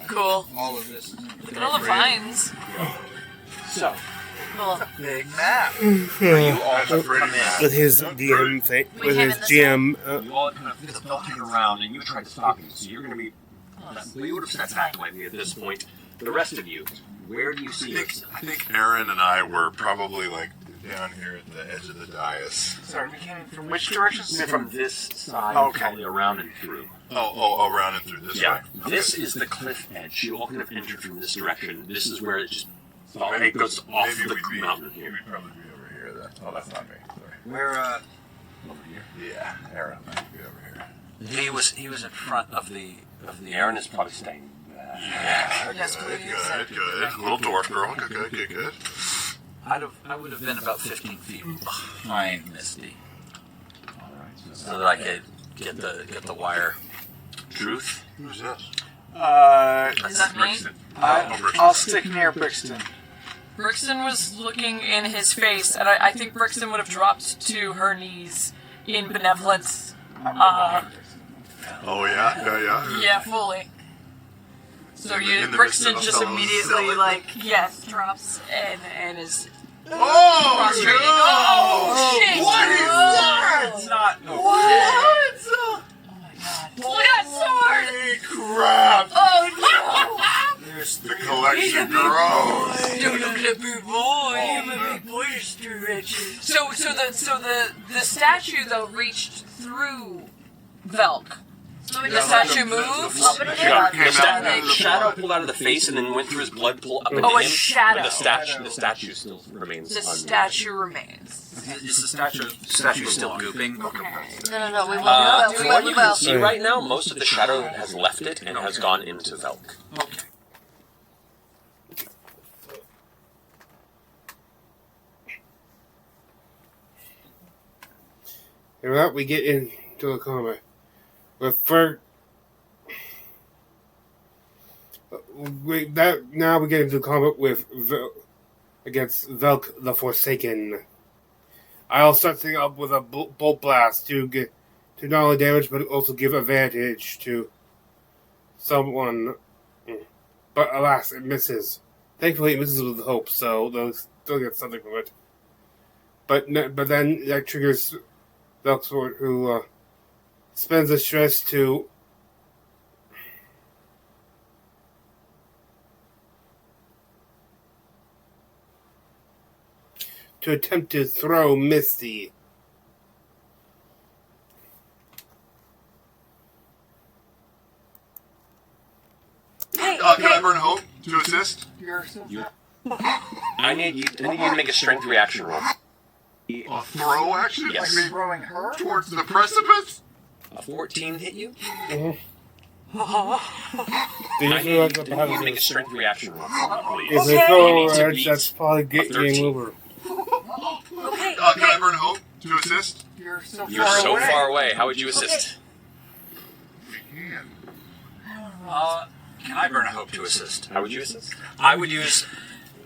Speaker 10: Cool.
Speaker 3: All of this.
Speaker 10: Look at all the vines.
Speaker 2: So,
Speaker 5: Cool.
Speaker 3: Big map. You all come in.
Speaker 1: With his DM thing,
Speaker 5: We
Speaker 1: with
Speaker 5: came
Speaker 1: his
Speaker 5: in this
Speaker 1: GM.
Speaker 2: you all kind of filtering around and you tried to stop him, so you're going to be. Well, you would have stepped back away at this point. The rest of you, where do you see yourself?
Speaker 7: I think Aaron and I were probably like down here at the edge of the dais.
Speaker 3: Sorry, we came in from which direction?
Speaker 2: From this side,
Speaker 3: Okay.
Speaker 2: probably around and through.
Speaker 7: Oh, around and through this way. Okay.
Speaker 2: This is the cliff edge. You all kind of entered from this direction. This is where it just it goes off
Speaker 7: Maybe
Speaker 2: the
Speaker 7: we'd
Speaker 2: mountain here.
Speaker 7: We'd probably be over here then. Oh, that's not me. Sorry.
Speaker 3: Where,
Speaker 2: Over here.
Speaker 7: Yeah, Aaron might be over here.
Speaker 2: He was in front of the Aaron is probably staying back.
Speaker 3: Yes,
Speaker 7: Good. Little dwarf girl. Good.
Speaker 3: I would have been about 15 feet behind Misty.
Speaker 2: Alright. So that I could get the wire. Truth?
Speaker 7: Who's this?
Speaker 10: Is that me?
Speaker 3: I'll stick near Brixton.
Speaker 10: Brixton was looking in his face, and I think Brixton would have dropped to her knees in benevolence.
Speaker 7: Oh, yeah?
Speaker 10: Yeah, fully. So
Speaker 7: in the
Speaker 10: Brixton
Speaker 7: midst of
Speaker 10: just
Speaker 7: fellows.
Speaker 10: immediately drops and is
Speaker 7: Oh,
Speaker 10: prostrated.
Speaker 7: no!
Speaker 10: Oh shit!
Speaker 7: What is that?
Speaker 4: It's not okay.
Speaker 3: What?
Speaker 10: Oh my god! Pull that sword!
Speaker 7: Holy crap!
Speaker 10: Oh no!
Speaker 4: There's
Speaker 7: The collection grows.
Speaker 10: Don't look at me, boy. I'm a big boy, stretches. So the statue though reached through Velk. The statue moved.
Speaker 2: The shadow pulled out of the face and then went through his blood, pulled up into
Speaker 10: Oh, a
Speaker 2: him.
Speaker 10: shadow.
Speaker 2: But the statue still remains.
Speaker 10: The statue remains.
Speaker 4: Is the statue still gooping?
Speaker 6: No, we will.
Speaker 2: From what you can see right now, most of the shadow has left it and has gone into Velk.
Speaker 4: Okay.
Speaker 1: And with that, we get into the combat. But first, now we get into the combat with against Velk the Forsaken. I'll start things up with a bolt blast to not only damage but also give advantage to someone. But alas, it misses. Thankfully, it misses with hope, so they'll still get something from it. But then that triggers Velk, who spends the stress to attempt to throw Misty.
Speaker 5: Hey,
Speaker 7: Can I burn hope to assist?
Speaker 2: I need you to make a strength reaction roll.
Speaker 7: A throw action?
Speaker 2: Yes.
Speaker 7: Like me throwing her towards the precipice?
Speaker 2: A 14 hit you?
Speaker 1: Mm-hmm.
Speaker 2: I need you to make a strength reaction roll, please.
Speaker 1: If they throw her, that's probably game over.
Speaker 5: Okay.
Speaker 7: Can I burn hope to assist?
Speaker 2: You're so far away. How would you assist?
Speaker 4: Can I burn a hope to assist?
Speaker 2: How would you assist?
Speaker 4: I would use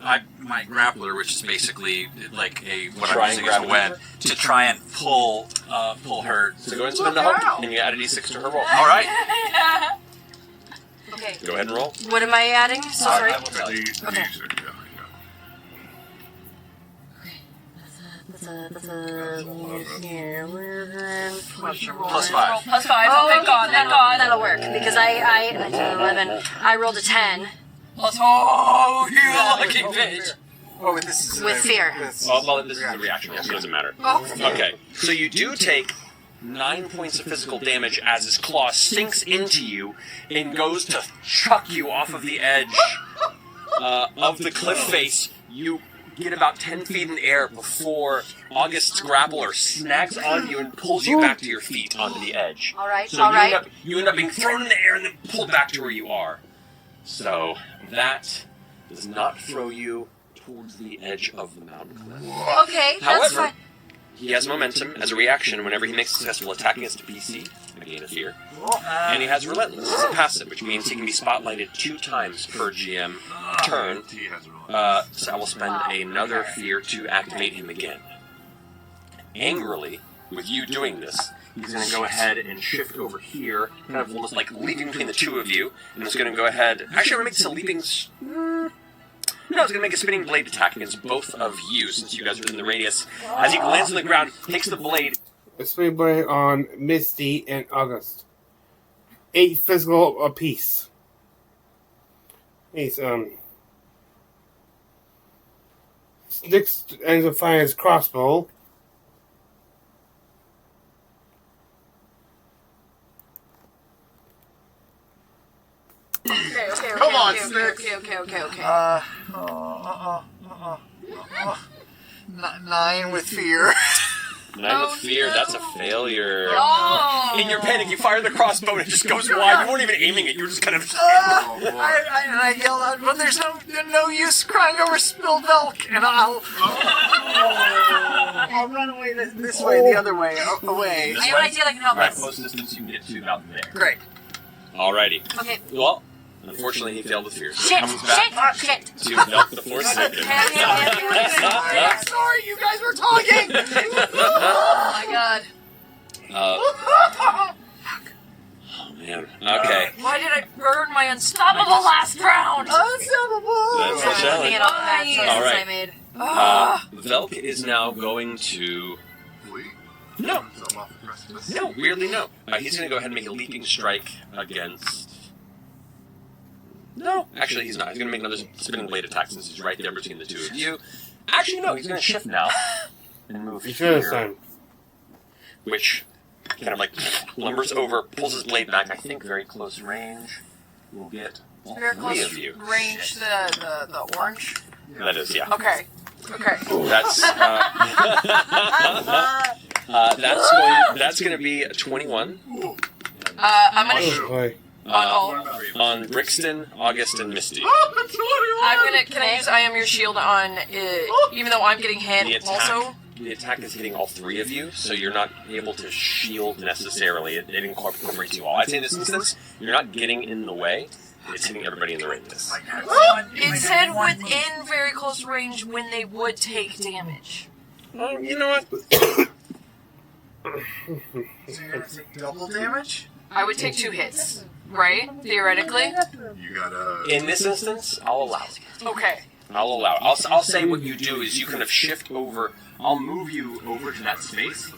Speaker 4: my grappler, which is basically like what
Speaker 2: Try
Speaker 4: I'm
Speaker 2: and
Speaker 4: using as a
Speaker 2: grab
Speaker 4: web,
Speaker 2: her.
Speaker 4: to try and pull her.
Speaker 2: So go ahead and spend the hope, and you add a d6 to her roll.
Speaker 4: All right.
Speaker 6: Okay.
Speaker 2: Go ahead and roll.
Speaker 6: What am I adding? Sorry.
Speaker 7: I will tell you.
Speaker 6: Okay.
Speaker 4: Plus 5.
Speaker 10: Plus 5.
Speaker 6: Oh,
Speaker 10: thank God. Thank God.
Speaker 6: That'll work because I 11. I rolled a 10
Speaker 10: Plus, oh, you lucky bitch.
Speaker 3: Oh, wait, this is
Speaker 6: with fear.
Speaker 2: Well, this is a reaction roll, so it doesn't matter. Okay, so you do take 9 points of physical damage as his claw sinks into you and goes to chuck you off of the edge of the cliff face. You get about 10 feet in the air before August's grappler snags on you and pulls you back to your feet onto the edge.
Speaker 6: All right.
Speaker 2: So
Speaker 6: All right.
Speaker 2: you end up being thrown in the air and then pulled back to where you are. So that does not throw you towards the edge of the mountain cliff.
Speaker 6: Okay. That's
Speaker 2: However,
Speaker 6: fine.
Speaker 2: he has momentum as a reaction whenever he makes a successful attack against a PC, a gain of fear. And he has Relentless as a passive, which means he can be spotlighted 2 times per GM turn. So I will spend another fear to activate him again. Angrily, with you doing this, he's going to go ahead and shift over here, kind of almost like leaping between the two of you, and he's going to go ahead... Actually, I'm going to make this a leaping... No, it's going to make a spinning blade attack against both of you, since you guys are in the radius. As he lands on the ground, takes the blade...
Speaker 1: A spring blade on Misty and August. 8 physical apiece. He's, next ends up firing his crossbow.
Speaker 10: Okay.
Speaker 7: Come on,
Speaker 10: okay,
Speaker 7: Sticks.
Speaker 10: Okay.
Speaker 3: 9 with fear.
Speaker 2: 9 with fear, that's a failure.
Speaker 10: Oh.
Speaker 2: In your panic, you fire the crossbow and it just goes wide. You weren't even aiming it, you were just kind of...
Speaker 3: I yell out, but there's no use crying over spilled milk, and I'll run away this way, the other way, away.
Speaker 6: I have an idea that can help
Speaker 2: Right,
Speaker 6: us.
Speaker 2: close distance, you can get to about there.
Speaker 3: Great.
Speaker 2: Alrighty.
Speaker 6: Okay.
Speaker 2: Well, unfortunately, he failed with fear. So
Speaker 6: Shit.
Speaker 2: he comes back
Speaker 6: Shit.
Speaker 2: to Velk the Forsaken.
Speaker 3: I'm sorry, you guys were talking.
Speaker 6: Oh my god.
Speaker 2: Oh man. Okay.
Speaker 10: Why did I burn my unstoppable last round.
Speaker 3: Unstoppable!
Speaker 2: That's the challenge.
Speaker 6: Thinking of the bad choices
Speaker 2: All right.
Speaker 6: I made.
Speaker 2: Velk is now going to...
Speaker 7: Flee?
Speaker 2: No.
Speaker 7: Jump off the precipice?
Speaker 2: No, weirdly no. He's going to go ahead and make a leaping strike against... No, actually he's not. He's going to make another spinning blade attack since he's right there between the two of you. Actually, no, he's going to shift now and move
Speaker 1: You should have
Speaker 2: here,
Speaker 1: time.
Speaker 2: which kind of like lumbers over, pulls his blade back. I think very close range. We'll get all
Speaker 10: Very
Speaker 2: three
Speaker 10: close
Speaker 2: of you.
Speaker 10: range to the orange.
Speaker 2: That is, yeah.
Speaker 10: Okay. Okay.
Speaker 2: That's going to be a 21
Speaker 10: I'm gonna.
Speaker 1: Oh, boy.
Speaker 2: on Brixton, August, and Misty.
Speaker 10: I'm gonna. Can I use I Am Your Shield on? Even though I'm getting hit, also.
Speaker 2: The attack is hitting all three of you, so you're not able to shield necessarily. It incorporates you all. I'd say in this instance, you're not getting in the way. It's hitting everybody in the radius.
Speaker 10: It said within very close range when they would take damage.
Speaker 2: Well, you know what?
Speaker 3: So you're gonna take double damage?
Speaker 10: I would take 2 hits, right? Theoretically.
Speaker 7: You gotta...
Speaker 2: In this instance, I'll allow it.
Speaker 10: Okay.
Speaker 2: I'll allow it. I'll say what you do is you kind of shift over. I'll move you over to that space.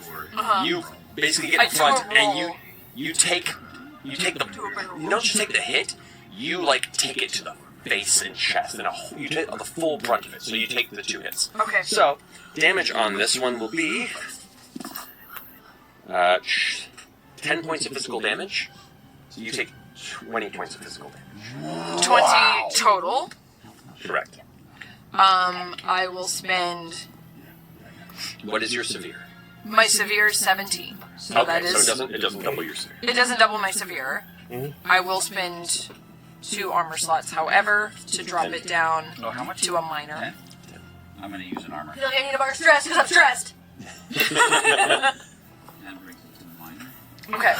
Speaker 2: You basically get in front and you take the. You don't just take the hit. You like take it to the face and chest, and you take the full brunt of it. So you take the 2 hits.
Speaker 10: Okay.
Speaker 2: So damage on this one will be 10 points of physical damage. So you take 20 points of physical damage.
Speaker 10: 20 total.
Speaker 2: Correct.
Speaker 10: I will spend
Speaker 2: What is your severe?
Speaker 10: my severe 17. So that is.
Speaker 2: So it doesn't double your severe.
Speaker 10: It doesn't double my severe. I will spend 2 armor slots, however, to drop it down
Speaker 9: Oh, how much?
Speaker 10: to a minor.
Speaker 9: 10? I'm going to use an armor.
Speaker 10: I feel like I need a bar of stress because I'm stressed.
Speaker 9: That brings it to the minor.
Speaker 10: Okay.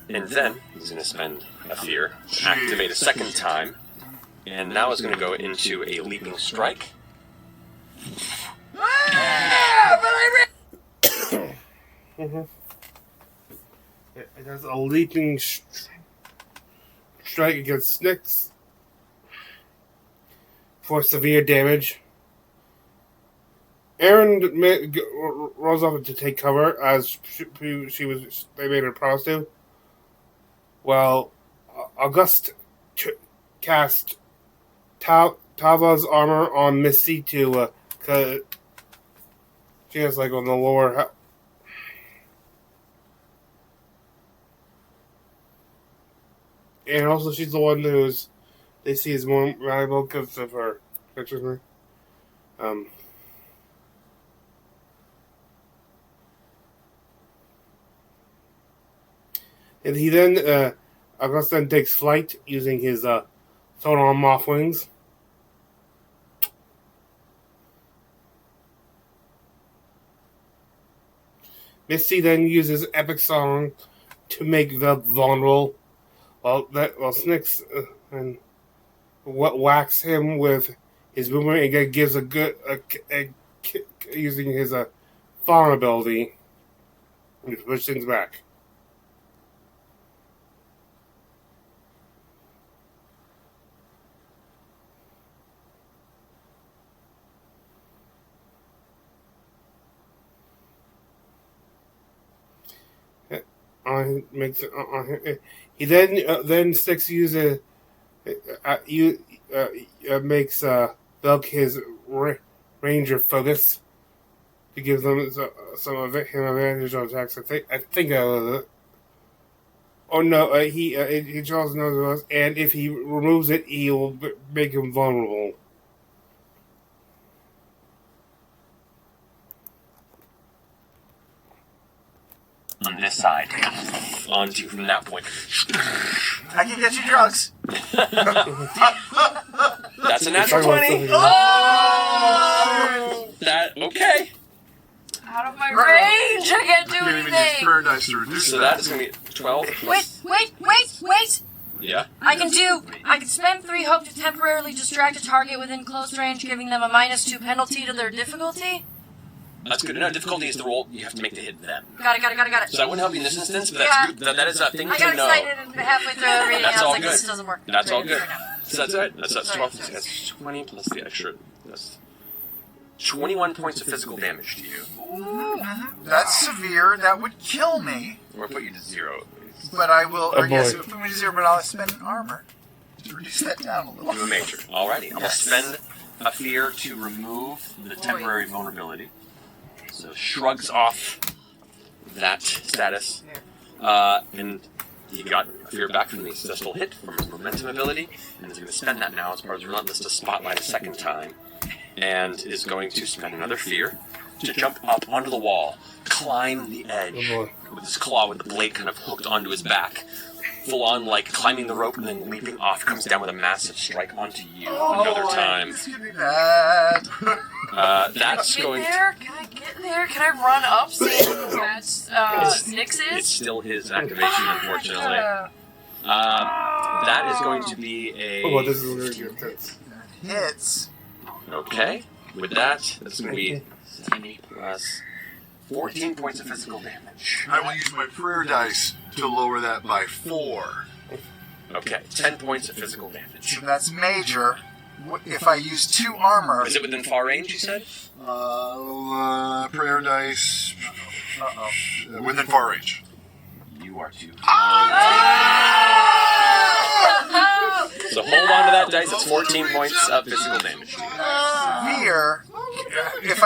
Speaker 2: And then he's going to spend a fear, activate a second time, and now is going to go into a leaping strike.
Speaker 1: It has a leaping strike against Snicks for severe damage. Aaron rolls off to take cover as they made her promise to. Well, August cast Tava's armor on Misty to cause she has like on the lower. And also, she's the one who's they see is more valuable because of her pictures. And he then, August then takes flight using his thrown on moth wings. Misty then uses Epic Song to make Velk vulnerable. While Snicks and whacks him with his boomerang and gives a good using his farm ability to push things back. He then Sticks uses makes Velk his ranger focus to give them some of him advantage on attacks. I think oh no, he draws nose, and if he removes it, he will make him vulnerable.
Speaker 2: On this side. Onto from that point.
Speaker 3: I can get you drugs.
Speaker 2: That's a natural 20. Oh! That, okay.
Speaker 10: Out of my range, I can't do
Speaker 7: You can't even use
Speaker 10: anything.
Speaker 7: paradise to reduce
Speaker 2: So
Speaker 7: that.
Speaker 2: that is going to be 12.
Speaker 6: Wait!
Speaker 2: Yeah.
Speaker 6: I can spend 3 hope to temporarily distract a target within close range, giving them a -2 penalty to their difficulty.
Speaker 2: That's good to know. Difficulty is the roll you have to make to hit them.
Speaker 5: Got it.
Speaker 2: So I wouldn't help you in this instance, but that's good. That is a thing
Speaker 5: I
Speaker 2: to
Speaker 5: got
Speaker 2: know.
Speaker 5: excited and halfway through reading
Speaker 2: That's
Speaker 5: I was
Speaker 2: all
Speaker 5: like,
Speaker 2: good.
Speaker 5: this doesn't work.
Speaker 2: That's all good.
Speaker 5: Right now.
Speaker 2: So that's it. That's 12. That's 20 plus the extra. That's 21 points of physical damage to you.
Speaker 3: Ooh, that's severe. That would kill me.
Speaker 2: Or put you to 0 at least.
Speaker 3: But I will. Or yes,
Speaker 1: boy.
Speaker 3: it would put me to 0, but I'll spend armor to reduce that down a little.
Speaker 2: Do a major. Alrighty. I'm going to spend a fear to remove the temporary vulnerability. So shrugs off that status. And he got a fear back from the successful hit from his momentum ability. And is going to spend that now as part of his relentless to spotlight a second time. And is going to spend another fear to jump up onto the wall, climb the edge with his claw with the blade kind of hooked onto his back. Full on, like, climbing the rope and then leaping off, comes down with a massive strike onto you another time.
Speaker 3: This could be bad.
Speaker 2: That's
Speaker 10: Get
Speaker 2: going
Speaker 10: there? Can I get there? Can I run up? See who that's Nyx
Speaker 2: It's
Speaker 10: is?
Speaker 2: still his activation, unfortunately. That is going to be a...
Speaker 1: Oh, this is really good. That's...
Speaker 3: Hits.
Speaker 2: Okay. With that, that's going to be 10 plus 14 points of physical damage.
Speaker 7: I will use my prayer dice to lower that by 4.
Speaker 2: Okay, 10 points of physical damage.
Speaker 3: So that's major. If I use 2 armor.
Speaker 2: Is it within far range, you said?
Speaker 7: Prayer dice. Within far range.
Speaker 2: You are too. So hold on to that dice. It's 14 points of physical damage.
Speaker 3: Severe. If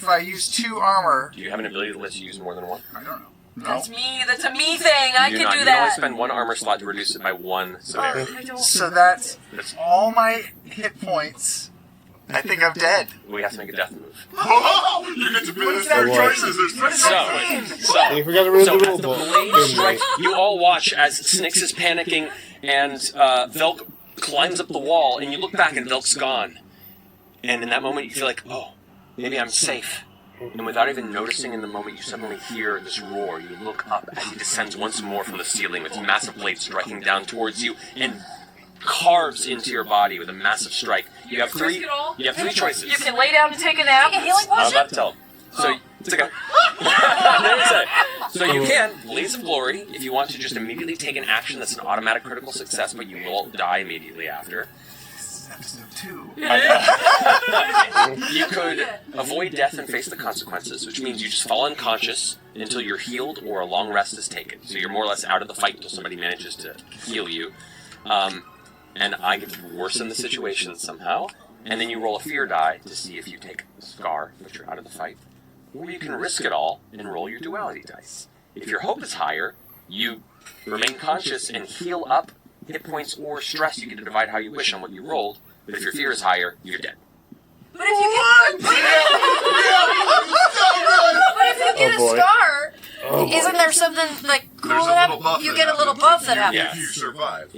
Speaker 3: I use 2 armor.
Speaker 2: Do you have an ability that lets you use more than 1?
Speaker 3: I don't know. No.
Speaker 10: That's me. That's a me thing. I can do
Speaker 2: You can only
Speaker 10: that.
Speaker 2: spend 1 armor slot to reduce it by 1 severity.
Speaker 3: So that's all my hit points. I think I'm dead.
Speaker 2: We have to make a death move.
Speaker 7: Oh, you get to finish their choices.
Speaker 1: You forgot to read the rule
Speaker 2: as the
Speaker 1: book.
Speaker 2: blade strikes, you all watch as Snix is panicking and Velk climbs up the wall, and you look back and Velk's gone. And in that moment, you feel like, oh, maybe I'm safe. And without even noticing in the moment, you suddenly hear this roar. You look up as he descends once more from the ceiling with his massive blade striking down towards you and carves into your body with a massive strike. You have three choices.
Speaker 10: You can lay down and take a nap.
Speaker 5: Take a healing
Speaker 2: I'm
Speaker 5: potion?
Speaker 2: about to tell him. So, it's okay. So you can, Blaze of Glory, if you want to just immediately take an action that's an automatic critical success, but you will die immediately after.
Speaker 3: Episode 2.
Speaker 2: You could avoid death and face the consequences, which means you just fall unconscious until you're healed or a long rest is taken. So you're more or less out of the fight until somebody manages to heal you. And I get to worsen the situation somehow. And then you roll a fear die to see if you take a scar, but you're out of the fight. Or you can risk it all and roll your duality dice. If your hope is higher, you remain conscious and heal up hit points or stress. You get to divide how you wish on what you rolled. But if your fear is higher, you're dead.
Speaker 5: But if you get a scar, isn't there something like cool
Speaker 7: There's a
Speaker 5: that
Speaker 7: little buff
Speaker 5: you
Speaker 7: that
Speaker 5: get a little
Speaker 7: happens
Speaker 5: buff that happens?
Speaker 2: Yeah.
Speaker 7: if you survive.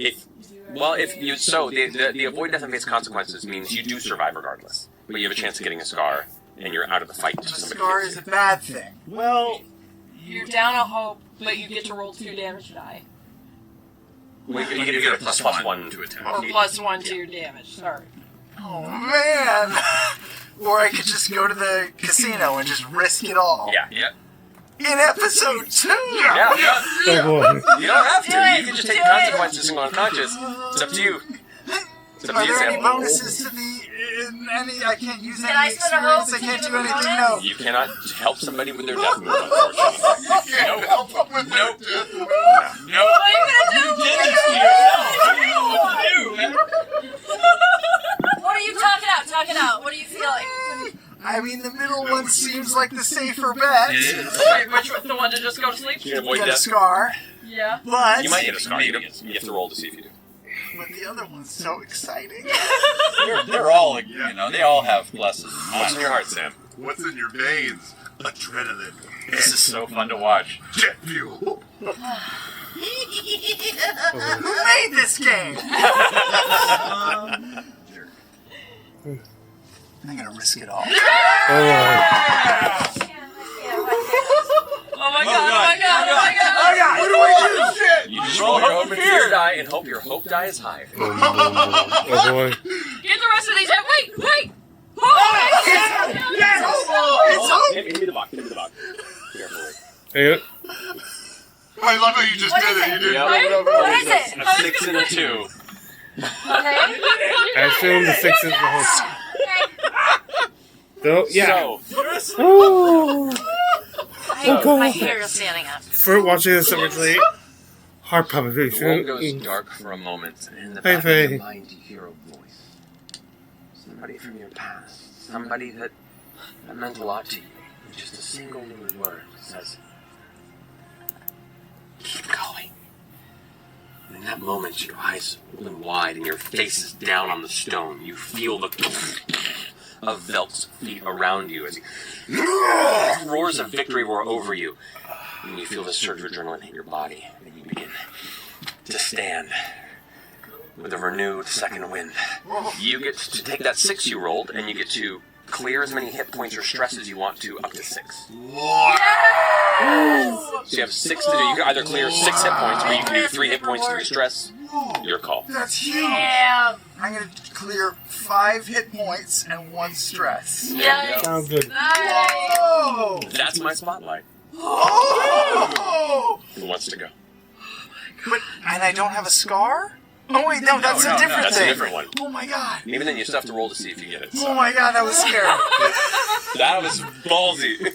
Speaker 2: The avoid death and face consequences means you do survive regardless. But you have a chance of getting a scar, and you're out of the fight.
Speaker 3: A scar is a bad thing.
Speaker 10: Well, you're down a hope, but you get to roll 2 damage die.
Speaker 2: You get a plus one to attack.
Speaker 10: Or +1 to your damage. Sorry.
Speaker 3: Oh man! Or I could just go to the casino and just risk it all.
Speaker 2: Yeah.
Speaker 3: In episode 2!
Speaker 2: Yeah.
Speaker 1: Oh boy.
Speaker 2: You don't have to. You can just take the consequences and go unconscious. It's up to you. It's up to
Speaker 3: Are
Speaker 2: you,
Speaker 3: there any
Speaker 2: Sam.
Speaker 3: bonuses to the... I can't use
Speaker 5: Can I
Speaker 3: any
Speaker 5: spend a hope
Speaker 3: experience, I
Speaker 5: to
Speaker 3: can't
Speaker 5: give
Speaker 3: do
Speaker 5: them a
Speaker 3: anything,
Speaker 5: bonus?
Speaker 3: no.
Speaker 2: You cannot help somebody with their death move, unfortunately.
Speaker 7: Can't help them with
Speaker 2: Nope.
Speaker 7: their death.
Speaker 2: Nope.
Speaker 5: What are you gonna do?
Speaker 2: You did this to yourself. What do you want to do, man?
Speaker 5: What are you talking out? Talk it out. What are you feeling?
Speaker 3: I mean, the middle one seems like the safer bet.
Speaker 10: Wait, which one? The one to just go to sleep?
Speaker 2: You can
Speaker 3: You
Speaker 2: avoid
Speaker 3: get a
Speaker 2: death.
Speaker 3: scar,
Speaker 10: Yeah.
Speaker 3: but...
Speaker 2: You might get a scar. You have to roll to see if you do.
Speaker 3: But the other one's so exciting.
Speaker 11: They're all, they all have pluses.
Speaker 2: What's in your heart, Sam?
Speaker 7: What's in your veins? Adrenaline.
Speaker 11: This is so fun to watch.
Speaker 7: Jet fuel.
Speaker 3: Who made this game? I'm gonna risk it all.
Speaker 10: Oh my god.
Speaker 3: What do I do? Shit!
Speaker 2: You just roll your hope and fear die and hope your hope die is higher.
Speaker 1: Oh boy.
Speaker 10: Get the rest of these out. Wait!
Speaker 3: Yes!
Speaker 10: Oh,
Speaker 3: It's
Speaker 1: Yeah.
Speaker 7: I love how you just
Speaker 5: What
Speaker 7: did
Speaker 5: is
Speaker 7: it. You
Speaker 5: it?
Speaker 7: did
Speaker 5: What is it?
Speaker 2: A 6 and a 2.
Speaker 5: Okay.
Speaker 1: I assume the 6 is the whole. So, yeah.
Speaker 2: So,
Speaker 6: My hair is standing up.
Speaker 1: For watching this originally, heart
Speaker 2: the world
Speaker 1: palpitation.
Speaker 2: goes dark for a moment, and in the
Speaker 1: Hey,
Speaker 2: back of your
Speaker 1: Faye.
Speaker 2: mind you hear a voice. Somebody from your past. Somebody that meant a lot to you. And just a single little word says, keep going. And in that moment, your eyes open wide and your face is down on the stone. You feel the of Velk's feet around you as he roars of victory roar over you. And you feel the surge of adrenaline hit your body, and you begin to stand with a renewed second wind. You get to take that 6 you rolled, and you get to clear as many hit points or stress as you want to, up to 6. So you have 6 to do. You can either clear 6 hit points, or you can do 3 hit points, 3 stress. Your call.
Speaker 3: That's huge.
Speaker 5: Damn.
Speaker 3: I'm going to clear 5 hit points and 1 stress.
Speaker 5: Yes.
Speaker 1: Sounds good.
Speaker 3: Whoa!
Speaker 2: That's my spotlight.
Speaker 3: Oh!
Speaker 2: Who wants to go?
Speaker 3: But, and I don't have a scar? Oh wait, no, that's a different
Speaker 2: That's
Speaker 3: thing.
Speaker 2: a different one.
Speaker 3: Oh my god.
Speaker 2: Even then, you still have to roll to see if you get it.
Speaker 3: Oh
Speaker 2: So.
Speaker 3: my god, that was scary.
Speaker 2: That was ballsy.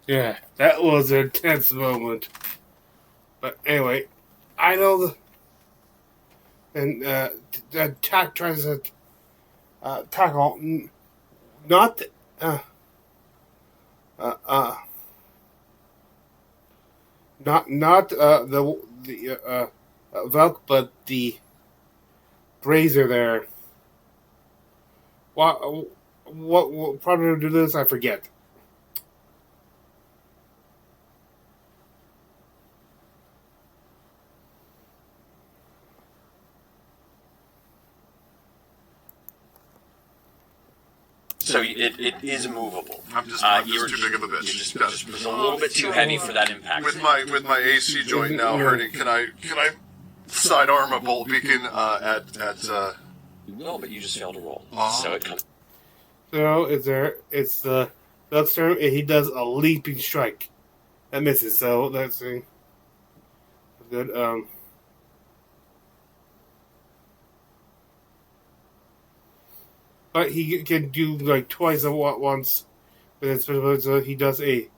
Speaker 1: Yeah, that was an intense moment. But anyway, I know the. And the attack tries to tackle. Not. Not the Valk, but the brazier there. What probably do this? I forget.
Speaker 2: So it is movable.
Speaker 7: I'm just
Speaker 2: you're
Speaker 7: too big of a bitch.
Speaker 2: Just a little bit too heavy for that impact.
Speaker 7: With my AC joint now hurting, can I sidearm a bolt beacon at
Speaker 2: You will, but you just failed to roll.
Speaker 7: Oh.
Speaker 2: So it comes.
Speaker 1: So it's the Valk's turn, and he does a leaping strike. That misses, so that's good. But he can do like twice at once with his special, so he does a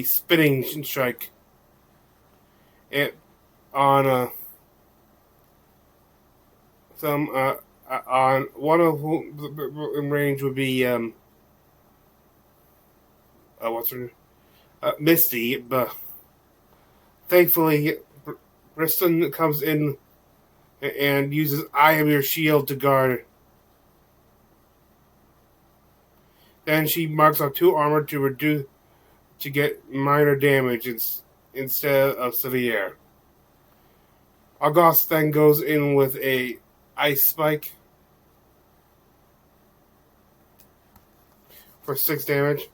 Speaker 1: spinning strike. And on on one of whom in range would be what's her name? Misty, but thankfully Briston comes in and uses I Am Your Shield to guard. Then she marks off 2 armor to get minor damage instead of severe. August then goes in with a ice spike for 6 damage.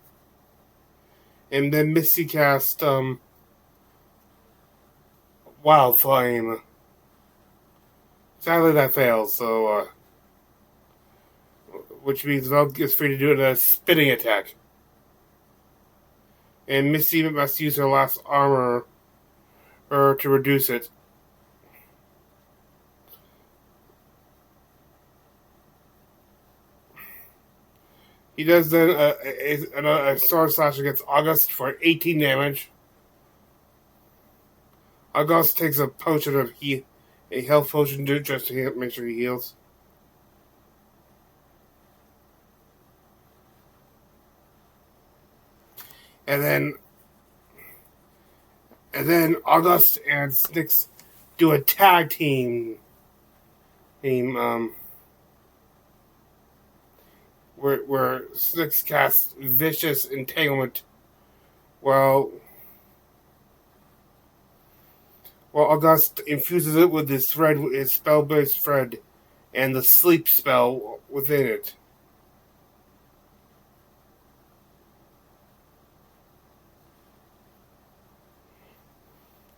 Speaker 1: And then Misty cast Wild Flame. Sadly that fails, so which means Valk is free to do a spinning attack. And Misty must use her last armor to reduce it. He does then a sword slash against August for 18 damage. August takes a potion of a health potion just to make sure he heals. And then August and Styx do a tag team where Styx casts Vicious Entanglement while August infuses it with his spell-based thread and the sleep spell within it.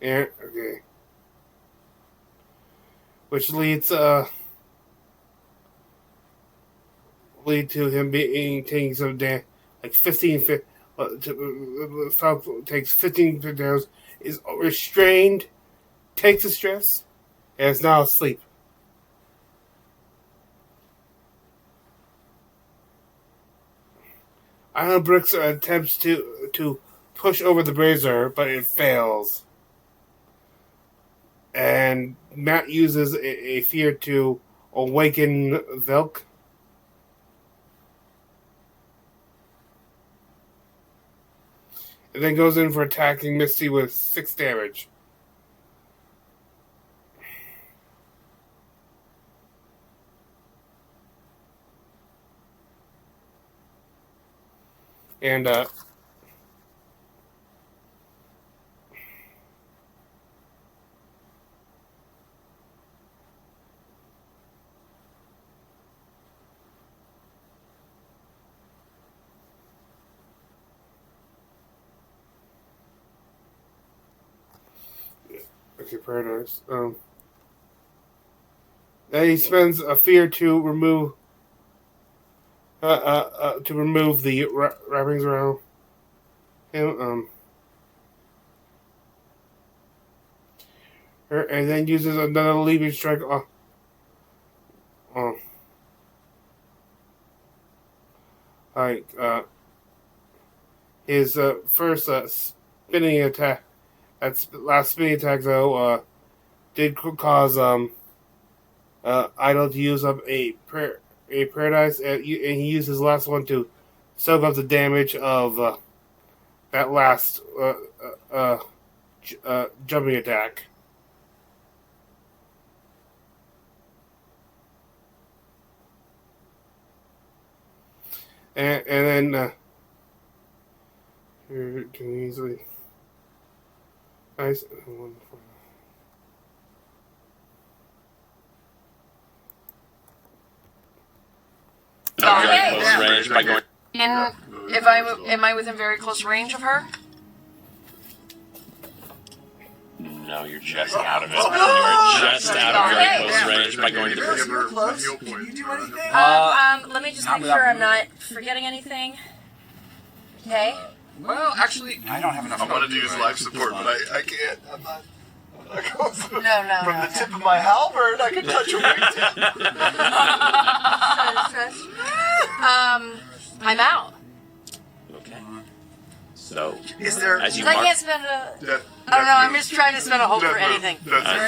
Speaker 1: And, okay. Which leads lead to him taking some like 15. Falco takes 15 damage, is restrained, takes the stress, and is now asleep. Island Bricks attempts to push over the brazier, but it fails. And Matt uses a fear to awaken Velk. And then goes in for attacking Misty with 6 damage. And okay, Paradise. Then he spends a fear to remove the wrappings around him. And then uses another leaping strike. His first spinning attack. That last spinning attack, though, did cause Idol to use up a Paradise, and he used his last one to soak up the damage of that last jumping attack. And then can easily nice.
Speaker 2: Very close range by going.
Speaker 10: Am I within very close range of her?
Speaker 2: No, you're just out of it. You're just out of very close range by going to the
Speaker 3: Chris, you're close. Can you do anything?
Speaker 5: Let me just make sure I'm not forgetting anything. Okay.
Speaker 8: Well, actually,
Speaker 3: I don't have enough.
Speaker 7: I wanted to use life support, but I can't. I'm not close enough.
Speaker 5: No.
Speaker 3: From the tip of my halberd, I can touch a wingtip.
Speaker 5: I'm out.
Speaker 2: Okay. So,
Speaker 3: Is there?
Speaker 2: as you
Speaker 5: I
Speaker 2: mark,
Speaker 5: can't spend a. I don't know. I'm just trying to spend a hope for anything.
Speaker 2: of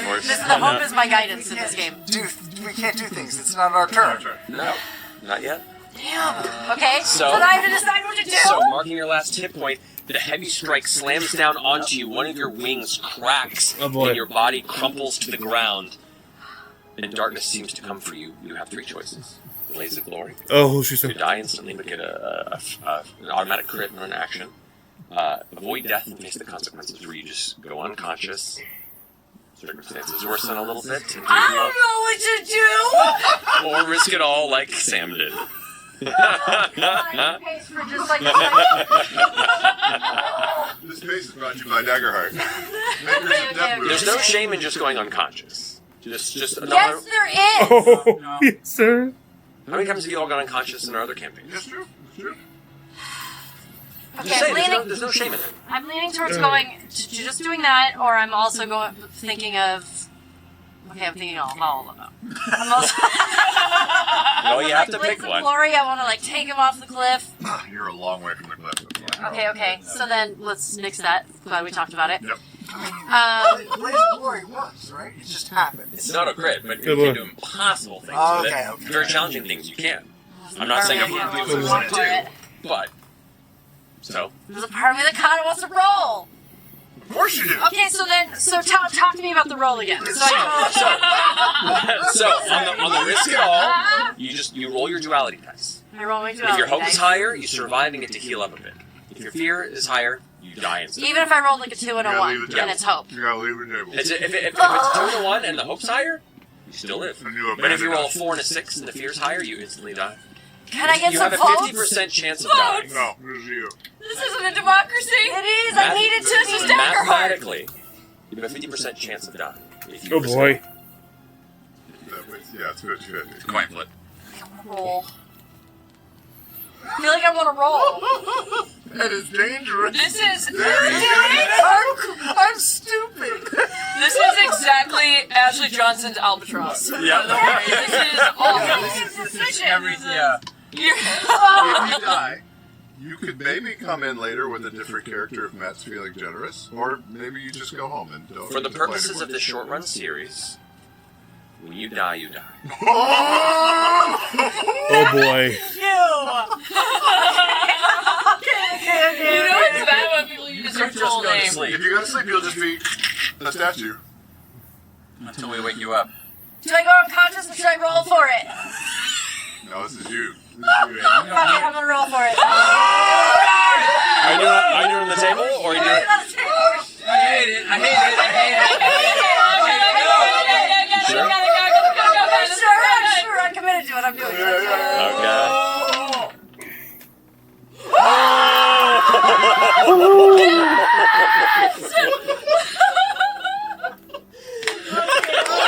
Speaker 2: course,
Speaker 5: The hope is my guidance in this game.
Speaker 3: We can't do things. It's not our turn.
Speaker 2: no, not yet.
Speaker 5: Damn. Okay.
Speaker 2: So-
Speaker 5: then I have to decide what to do.
Speaker 2: So, marking your last hit point, the heavy strike slams down onto you. One of your wings cracks,
Speaker 1: Oh, boy.
Speaker 2: and your body crumples to the ground. And darkness seems to come for you. You have 3 choices: Blaze of Glory.
Speaker 1: Oh, she
Speaker 2: You
Speaker 1: said.
Speaker 2: die instantly, but get an automatic crit and an action. Avoid death and face the consequences, where you just go unconscious. Circumstances worsen a little bit. And
Speaker 5: I don't know what to do.
Speaker 2: or risk it all like Sam did.
Speaker 5: Pays for just like
Speaker 7: This pace is brought to you by Daggerheart.
Speaker 2: There's no shame in just going unconscious. Just another.
Speaker 5: Yes, there is.
Speaker 1: Oh, yes, sir.
Speaker 2: How many times have you all gone unconscious in our other campaigns?
Speaker 7: That's true. That's true.
Speaker 5: Okay,
Speaker 2: Just say,
Speaker 5: I'm
Speaker 2: there's no shame in it.
Speaker 5: I'm leaning towards going to just doing that, or I'm also thinking of. Okay, I'm thinking of all of them. I'm also.
Speaker 2: No, you have to
Speaker 5: Blaze
Speaker 2: pick
Speaker 5: of
Speaker 2: one.
Speaker 5: Glory, I want to like take him off the cliff.
Speaker 7: You're a long way from the cliff.
Speaker 5: Okay. So then let's nix that. Glad we talked about it.
Speaker 7: Yep.
Speaker 3: Blaze of Glory works, right? It just happens.
Speaker 2: It's not a crit, but you
Speaker 1: Good
Speaker 2: can
Speaker 1: one.
Speaker 2: do impossible things
Speaker 3: Oh,
Speaker 2: with
Speaker 3: okay,
Speaker 2: it.
Speaker 3: okay.
Speaker 2: Very challenging things you can. I'm not saying
Speaker 5: Yeah,
Speaker 2: everyone do what you want to do, but so
Speaker 5: There's a part of me that kind of wants to roll.
Speaker 7: Of course you do.
Speaker 5: Okay, so talk to me about the roll again. So
Speaker 2: on the risk it all, you roll your duality dice.
Speaker 5: I roll my
Speaker 2: If your
Speaker 5: duality
Speaker 2: hope
Speaker 5: dice.
Speaker 2: is higher, you survive and get to heal up a bit. If your fear is higher, you die instantly.
Speaker 5: Even if I rolled like a 2 and a
Speaker 7: You gotta
Speaker 5: 1,
Speaker 7: leave the
Speaker 5: and it's hope.
Speaker 7: You gotta leave the table.
Speaker 2: If it's 2 to 1 and the hope's higher, you still live.
Speaker 7: And you
Speaker 2: But if you
Speaker 7: abandon
Speaker 2: roll a
Speaker 7: us.
Speaker 2: 4 and a 6 and the fear's higher, you instantly die.
Speaker 5: Can I get
Speaker 2: You
Speaker 5: some
Speaker 2: have a
Speaker 5: votes?
Speaker 2: 50% chance of dying.
Speaker 7: No, this is you.
Speaker 10: This isn't a democracy.
Speaker 5: It is. I needed to use Daggerheart.
Speaker 2: Mathematically, you have a 50% chance of dying. If you
Speaker 1: Oh
Speaker 2: risk
Speaker 1: boy.
Speaker 2: it.
Speaker 7: Yeah, it's good.
Speaker 11: Coin flip.
Speaker 5: Roll. I feel like I want to roll.
Speaker 7: That is dangerous.
Speaker 10: This is...
Speaker 3: I'm stupid.
Speaker 10: This is exactly Ashley Johnson's Albatross.
Speaker 11: Yeah.
Speaker 10: This is awful.
Speaker 11: Yeah.
Speaker 7: If you die, you could maybe come in later with a different character if Matt's feeling generous, or maybe you just go home and don't.
Speaker 2: For the
Speaker 7: need to play
Speaker 2: purposes
Speaker 7: anymore.
Speaker 2: of this short run series, when you die, you die.
Speaker 1: Oh boy.
Speaker 10: You know it's bad when people use your
Speaker 2: Just
Speaker 10: full
Speaker 2: go to
Speaker 10: name.
Speaker 2: sleep.
Speaker 7: If you go to sleep, you'll just be a statue.
Speaker 11: Until we wake you up.
Speaker 5: Do I go unconscious or should I roll for it?
Speaker 7: No, this is you.
Speaker 5: Fuck it, I'm gonna roll for it.
Speaker 2: Are you doing it on the table, or are you doing it?
Speaker 11: I hate it.
Speaker 2: Sure.
Speaker 5: Sure, I'm committed to it. I'm doing it.
Speaker 2: Okay.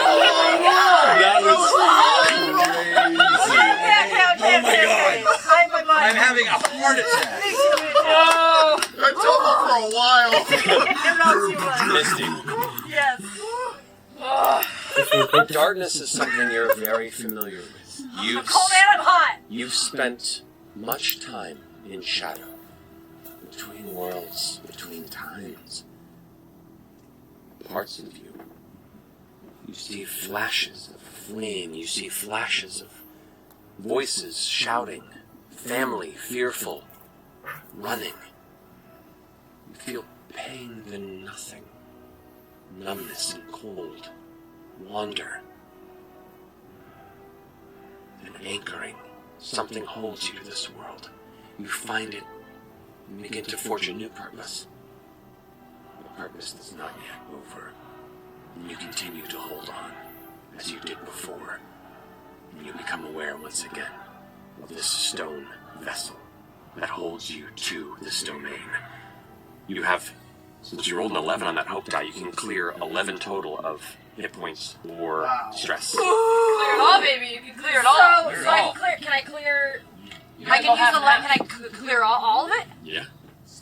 Speaker 2: That was
Speaker 11: I'm having a heart attack.
Speaker 7: I told them for a while.
Speaker 2: Misty. Darkness is something you're very familiar with.
Speaker 5: I'm cold and I'm hot.
Speaker 2: You've spent much time in shadow, between worlds, between times. Parts of you. You see flashes of flame, you see flashes of voices shouting, family fearful, running. You feel pain and nothing, numbness and cold, wander. And anchoring, something holds you to this world. You find it and begin to forge a new purpose. A purpose that's not yet over. And you continue to hold on, as you did before. And you become aware once again of this stone vessel that holds you to this domain. You have, since you rolled an 11 on that hope die, you can clear 11 total of hit points or stress.
Speaker 10: Clear it all, baby. You can clear it all.
Speaker 5: So I can clear. Can I clear?
Speaker 10: You
Speaker 5: I can
Speaker 10: go
Speaker 5: use
Speaker 10: half
Speaker 5: the
Speaker 10: and
Speaker 5: left.
Speaker 10: half.
Speaker 5: Can I clear all of it?
Speaker 2: Yeah.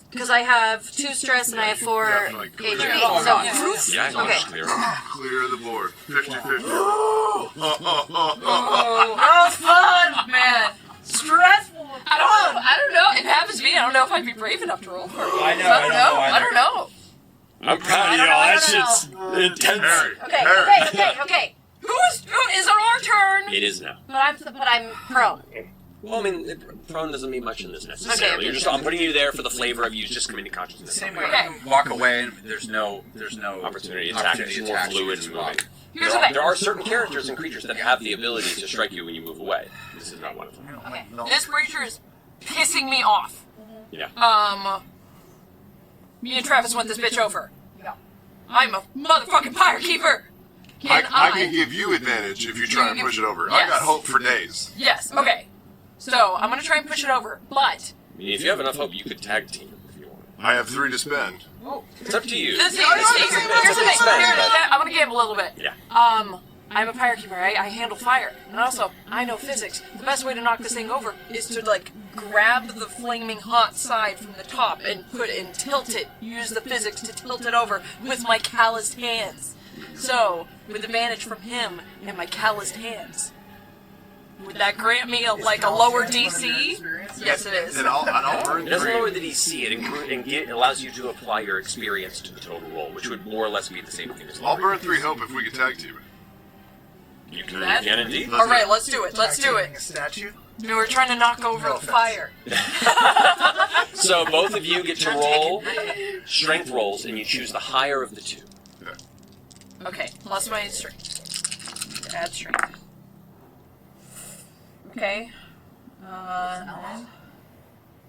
Speaker 5: Because I have 2 stress and I have 4
Speaker 7: definitely clear
Speaker 5: HP.
Speaker 7: it.
Speaker 5: So
Speaker 2: Yeah, you
Speaker 5: okay.
Speaker 2: can clear it.
Speaker 7: Clear the board. 50-50.
Speaker 10: Oh, fun, man. Stressful. I don't know. It happens to me. I don't know if I'd be brave enough to roll for it.
Speaker 11: I know.
Speaker 10: I don't know.
Speaker 2: I'm proud of y'all. That shit's intense.
Speaker 7: Harry.
Speaker 5: Okay.
Speaker 10: Who is it our turn?
Speaker 2: It is now.
Speaker 5: But I'm prone.
Speaker 2: Well, I mean, prone doesn't mean much in this necessarily.
Speaker 5: Okay.
Speaker 2: You're just, I'm putting you there for the flavor of you just coming to consciousness.
Speaker 11: Same way
Speaker 10: Okay.
Speaker 11: you walk away and there's no
Speaker 2: Opportunity to attack. It's more fluid and moving.
Speaker 10: Here's the thing.
Speaker 2: There are certain characters and creatures that have the ability to strike you when you move away. This is not one of them.
Speaker 5: Okay.
Speaker 10: This creature is pissing me off.
Speaker 2: Yeah.
Speaker 10: Me and Travis went this bitch over.
Speaker 5: Yeah.
Speaker 10: I'm a motherfucking fire keeper.
Speaker 7: I can give you advantage if you try and push it over. I
Speaker 10: Yes.
Speaker 7: got hope for days.
Speaker 10: Yes. Okay. So I'm gonna try and push it over, but
Speaker 2: I mean, if you have enough hope, you could tag team if you want.
Speaker 7: I have 3 to spend.
Speaker 2: It's up to you.
Speaker 10: here's the thing. I want to gamble a little bit.
Speaker 2: Yeah.
Speaker 10: I'm a fire keeper. I handle fire, and also I know physics. The best way to knock this thing over is to grab the flaming hot side from the top and tilt it. Use the physics to tilt it over with my calloused hands. So, with advantage from him and my calloused hands, would that grant me a lower DC? Yes, it is.
Speaker 7: And I'll burn
Speaker 2: It doesn't
Speaker 7: 3.
Speaker 2: lower the DC. It allows you to apply your experience to the total roll, which would more or less be the same thing as
Speaker 7: I'll burn 3 hope if we can tag team it.
Speaker 2: You can indeed.
Speaker 10: All right, let's do it. Let's do it.
Speaker 3: A statue?
Speaker 10: No, we're trying to knock over the fire.
Speaker 2: So both of you get to roll strength rolls, and you choose the higher of the 2.
Speaker 10: Okay, plus my strength. Add strength. Okay.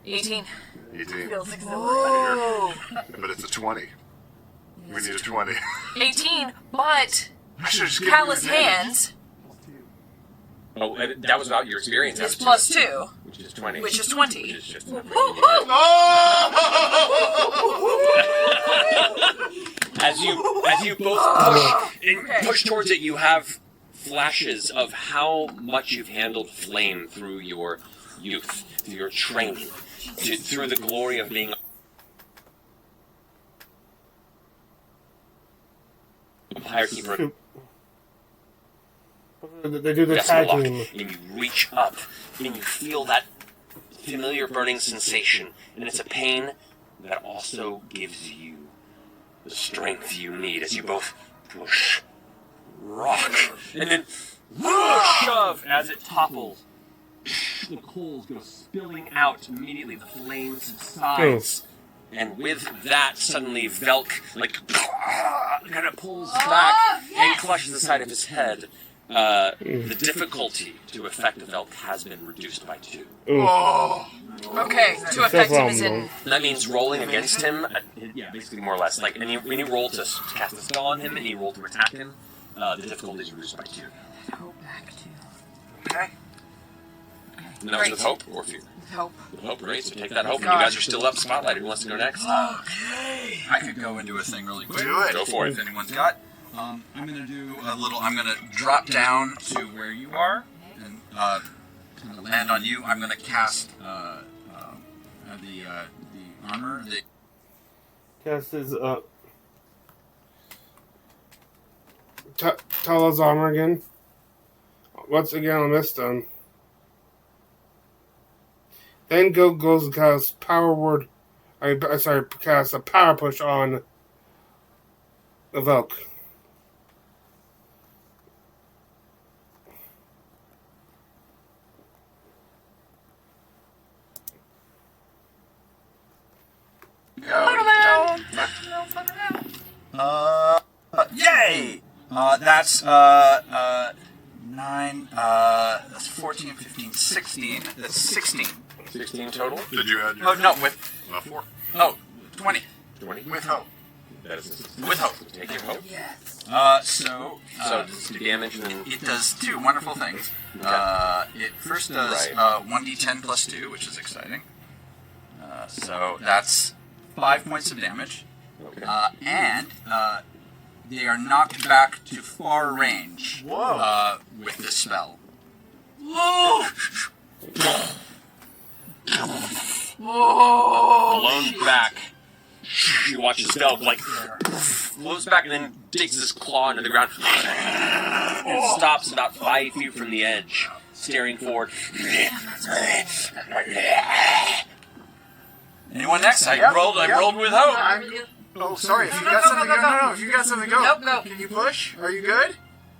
Speaker 10: 18.
Speaker 7: 18.
Speaker 5: Feels like
Speaker 7: But it's a 20. We need a 20.
Speaker 10: 18, but
Speaker 7: I should just give you
Speaker 10: callous
Speaker 7: advantage.
Speaker 10: hands
Speaker 2: Oh, and that was about your experience.
Speaker 10: is plus 2,
Speaker 2: Which is 20.
Speaker 10: which is 20.
Speaker 2: Which is just
Speaker 7: Oh!
Speaker 2: As you both push towards it, you have flashes of how much you've handled flame through your youth, through your training, through the glory of being a Firekeeper.
Speaker 1: They do the tag team.
Speaker 2: And you reach up, and you feel that familiar burning sensation, and it's a pain that also gives you the strength you need as you both push, rock, and then shove as it topples. The coals go spilling out immediately. The flames subsides. And with that, suddenly Velk, kind of pulls back and clutches the side of his head. The difficulty to affect Velk has been reduced by 2.
Speaker 10: Oh. Okay, to affect him is in...
Speaker 2: That means rolling against him, basically more or less. Like, when you roll to cast a spell on him and you roll to attack him, the difficulty is reduced by 2.
Speaker 6: Go back to...
Speaker 3: Okay.
Speaker 2: And that was with hope or fear?
Speaker 10: With hope.
Speaker 2: With hope, great. So take that hope, and you guys are still up. Spotlight, who wants to go next?
Speaker 4: Okay. I could go and do a thing really quick.
Speaker 3: Do it.
Speaker 2: Go for it.
Speaker 4: If anyone's got. I'm going to do a little. I'm going to drop down to where you are and kind of land on you. I'm going to cast the armor.
Speaker 1: Cast his tell his armor again. Once again, I missed him. Then goes and casts power word. Cast a power push on the Velk.
Speaker 4: Yay! That's 9. That's 14, 15, 16. That's 16.
Speaker 2: 16 total?
Speaker 7: Did you add your...
Speaker 4: Oh, no, with...
Speaker 7: 4.
Speaker 4: Oh, 20.
Speaker 2: 20?
Speaker 4: With hope.
Speaker 2: That is
Speaker 4: with hope.
Speaker 2: Take your hope.
Speaker 4: So
Speaker 2: does the damage and then...
Speaker 4: It does 2 wonderful things. It first does 1d10 plus 2, which is exciting. So that's 5 points of damage.
Speaker 2: Okay.
Speaker 4: And they are knocked back to far range with this spell.
Speaker 10: Whoa!
Speaker 2: Blown back. You watch his Velk, blows back and then digs his claw into the ground. And stops about 5 feet from the edge, staring forward.
Speaker 4: Anyone next? I rolled with hope.
Speaker 3: Oh, sorry. If you got something, no. If you got something, go.
Speaker 10: Nope, go.
Speaker 3: Can you push? Are you good?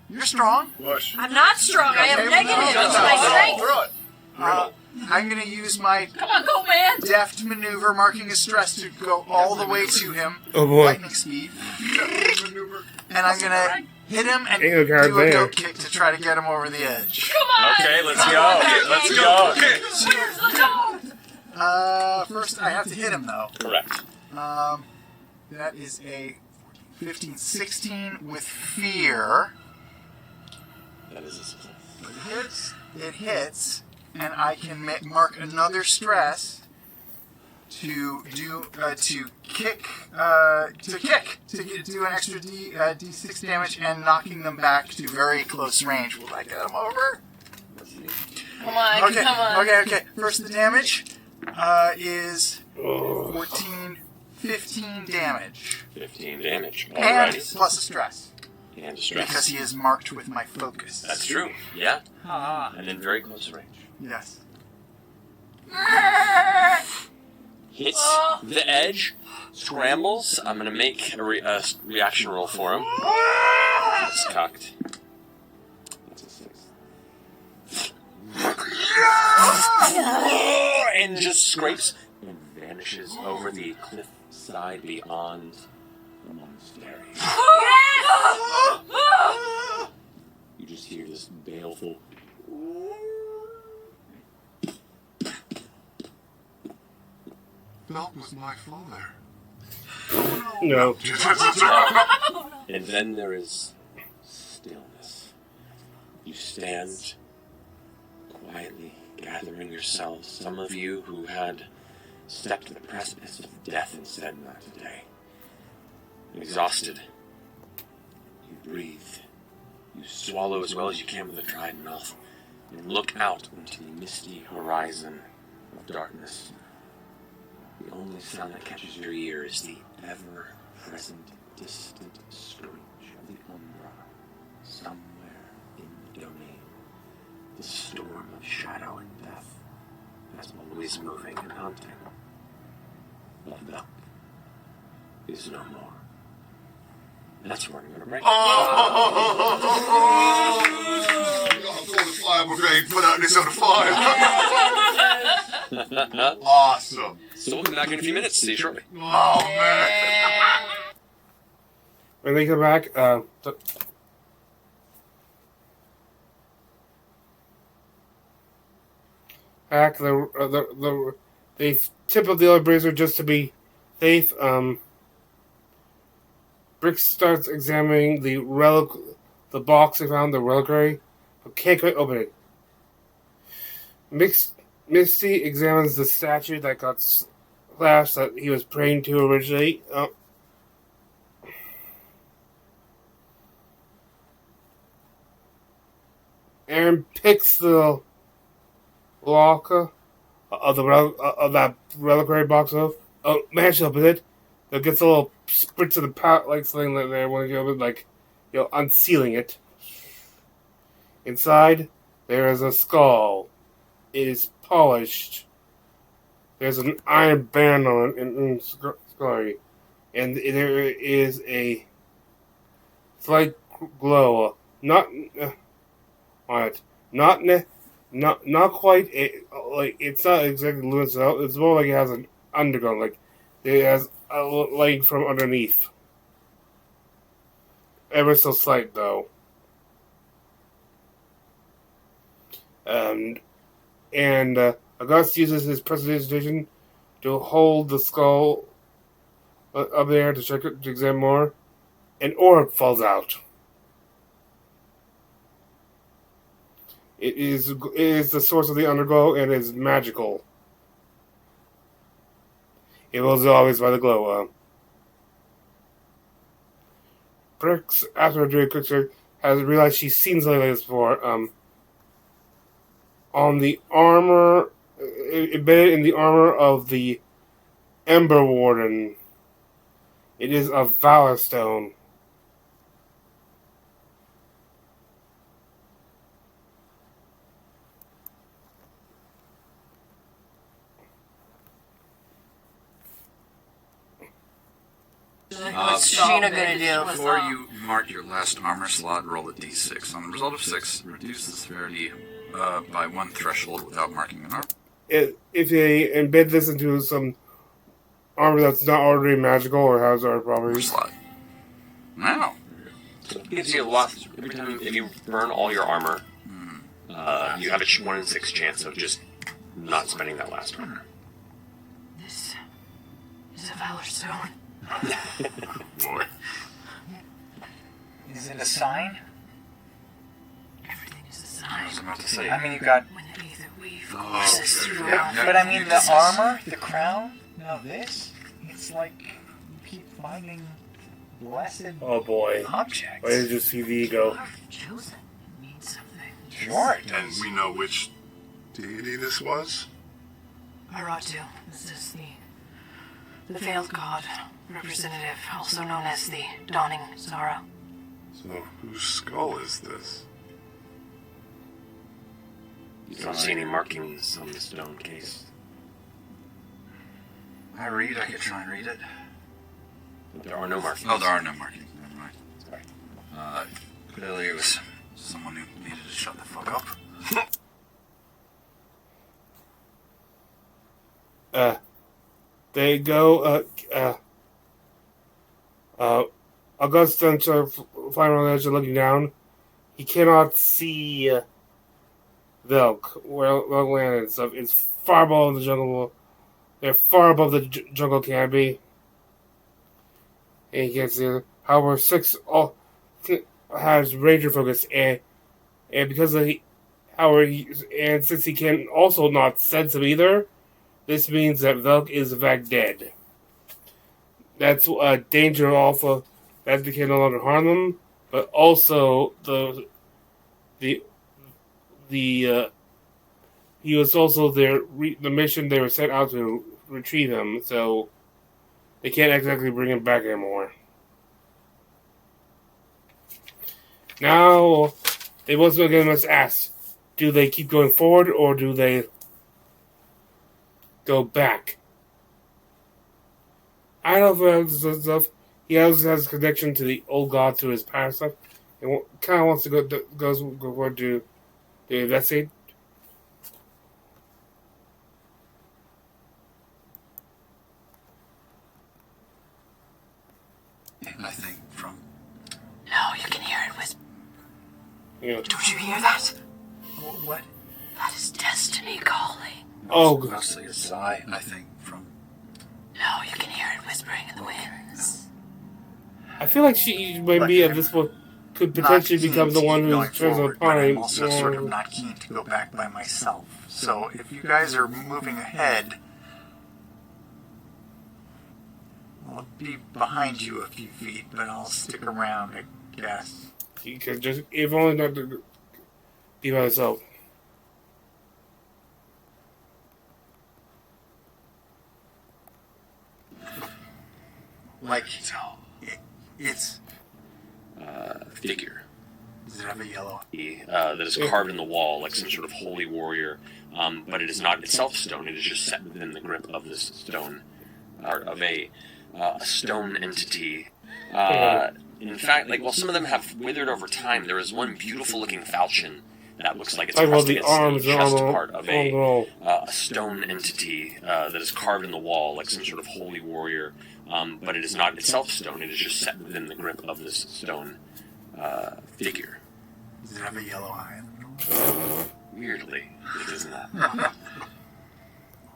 Speaker 3: You're strong.
Speaker 7: Push.
Speaker 5: I'm not strong. I have negative. It's my strength.
Speaker 7: Throw it.
Speaker 3: I'm going to use my
Speaker 10: Come on, go, man!
Speaker 3: deft maneuver, marking his stress, to go all the way to him.
Speaker 1: Oh boy.
Speaker 3: Lightning speed. And I'm going to hit him and
Speaker 1: Ain't no guard
Speaker 3: do a
Speaker 1: there.
Speaker 3: goat kick to try to get him over the edge.
Speaker 10: Come on!
Speaker 2: Okay, let's go. Let's go.
Speaker 10: Cheers, let's go!
Speaker 3: First, I have to hit him, though.
Speaker 2: Correct.
Speaker 3: That is a 15, 16 with fear.
Speaker 2: That is a success.
Speaker 3: It hits, and I can mark another stress to do to do an extra d6 damage and knocking them back to very close range. Will I get them over?
Speaker 10: Come on,
Speaker 3: Okay,
Speaker 10: come on.
Speaker 3: okay. First, the damage is 14, 15 damage.
Speaker 2: 15 damage.
Speaker 3: And
Speaker 2: Alrighty.
Speaker 3: plus a stress.
Speaker 2: And distress.
Speaker 3: Because he is marked with my focus.
Speaker 2: That's true. Yeah. And then very close range.
Speaker 3: Yes.
Speaker 2: Hits the edge, scrambles. I'm going to make a reaction roll for him. It's cocked. That's a 6. And just scrapes and vanishes over the cliff side beyond the monastery. You just hear this baleful...
Speaker 7: Velk was my father.
Speaker 1: No.
Speaker 2: And then there is stillness. You stand quietly, gathering yourselves. Some of you who had stepped to the precipice of death and said, not today. Exhausted. You breathe. You swallow as well as you can with a dry mouth. and look out into the misty horizon of darkness. The only sound that catches your ear is the ever-present, distant screech of the Umbra somewhere in the domain. The storm of shadow and death that's always moving and hunting. But Valk is no more. That's where we're going to break.
Speaker 7: Fire brigade put out this on the fire. Awesome.
Speaker 2: So we'll be back in a few minutes. See you shortly.
Speaker 7: Oh man.
Speaker 1: When they come back, they tip up the other brazier just to be safe. Brick starts examining the box they found, the reliquary, but can't quite open it. Misty examines the statue that got slashed that he was praying to originally. Aaron picks the lock of that reliquary box off. Manages to open it. It gets a little spritz of the pot, like something like there when you open, like, unsealing it. Inside, there is a skull. It is polished. There's an iron band on it in the skull, and there is a slight glow. Not on it. Not quite. It's not exactly luminous. It's more like it has an underground. Like it has a light from underneath. Ever so slight, though. And August uses his prestidigitation to hold the skull up there to check it, to examine more. An orb falls out. It is the source of the underglow and is magical. It was always by the glow. Brooks, after doing a quick search, has realized she's seen something like this before. On the armor, embedded in the armor of the Ember Warden, it is a Valor Stone.
Speaker 6: What's Sheena gonna do?
Speaker 4: Before you mark your last armor slot, roll a d6. On the result of 6, reduce the severity by 1 threshold without marking an armor.
Speaker 1: If they embed this into some armor that's not already magical or has our properties.
Speaker 4: Slot. Wow.
Speaker 2: So it gives you a lot. Every time if you burn all your armor, you have a 1 in 6 chance of just not spending that last armor.
Speaker 6: This is a Valor Stone.
Speaker 7: Boy.
Speaker 3: Is it a sign?
Speaker 6: Everything is a sign.
Speaker 4: I was about to say.
Speaker 3: I mean, you got.
Speaker 6: When the ether weave courses through
Speaker 3: But I mean, the armor, the crown. Now this, it's like you keep finding blessed
Speaker 1: Oh boy.
Speaker 3: objects.
Speaker 1: Why did you see the ego?
Speaker 6: chosen. It means something.
Speaker 3: Sure, it
Speaker 7: And
Speaker 3: does.
Speaker 7: we know which deity this was?
Speaker 6: Aratu. This is the veiled god representative, also known as the Dawning Sorrow.
Speaker 7: So whose skull is this?
Speaker 2: You don't see any markings on the stone case.
Speaker 4: I could try and read it.
Speaker 2: There are no markings.
Speaker 4: Oh, there are no markings. Never mind.
Speaker 2: Sorry.
Speaker 4: Clearly it was someone who needed to shut the fuck up.
Speaker 1: They go, Augustus final edge and looking down. He cannot see Velk, where Velk landed and stuff. It's far above the jungle. They're far above the jungle canopy. And he can't see it. However, 6 has ranger focus, and because of and since he can also not sense him either, this means that Velk is in fact dead. That's a danger also that they can no longer harm them, but also the the he was also the mission they were sent out to retrieve him, so they can't exactly bring him back anymore. Now, they once again must ask, do they keep going forward or do they go back? I don't know if that's stuff. He also has a connection to the old god through his past stuff, and kind of wants to go forward to investigate.
Speaker 9: I think from...
Speaker 6: No, you can hear it whisper.
Speaker 1: Yeah.
Speaker 6: Don't you hear that?
Speaker 9: What?
Speaker 6: That is destiny calling.
Speaker 1: Oh, God.
Speaker 9: Mostly a sigh, I think from...
Speaker 6: No, you can hear it whispering in the winds.
Speaker 1: I feel like she might be at this point could potentially become the one who's chosen upon
Speaker 3: I'm
Speaker 1: him.
Speaker 3: also sort of not keen to go back by myself. So if you guys are moving ahead, I'll be behind you a few feet, but I'll stick around, I guess.
Speaker 1: He could just, if only not to be by himself.
Speaker 3: Like, it's...
Speaker 2: Figure.
Speaker 3: Does it have a yellow?
Speaker 2: That is carved in the wall like some sort of holy warrior, but it is not itself stone. It is just set within the grip of this stone, or of a stone entity. In fact, like, while some of them have withered over time, there is one beautiful-looking falchion that looks like it's pressed against the chest part of a stone entity that is carved in the wall like some sort of holy warrior, but it is not itself stone. It is just set within the grip of this stone figure.
Speaker 3: Does it have a yellow eye?
Speaker 2: Weirdly, it does not.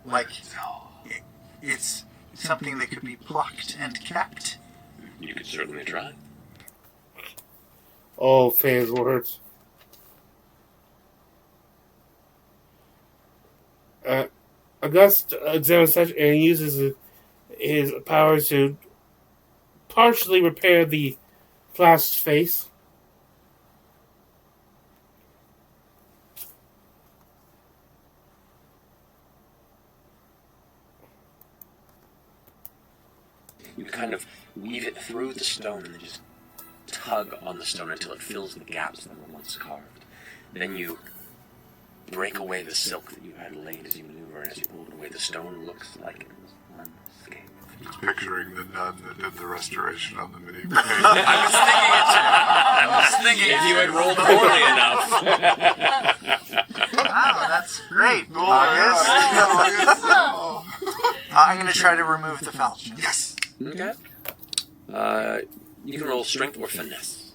Speaker 3: Like, it's something that could be plucked and kept.
Speaker 2: You could certainly try.
Speaker 1: Oh, Faye's words. August examines such and uses his powers to partially repair the flashed face.
Speaker 2: You kind of weave it through the stone and then just tug on the stone until it fills the gaps that were once carved. Then you break away the silk that you had laid as you maneuver, and as you pull it away, the stone looks like it was unscathed.
Speaker 7: He's picturing the nun that did the restoration on the medieval cave.
Speaker 2: I was thinking if you had rolled poorly enough.
Speaker 3: Wow, that's great, August. I'm going to try to remove the falchion.
Speaker 7: Yes!
Speaker 2: Okay. You can roll strength or finesse.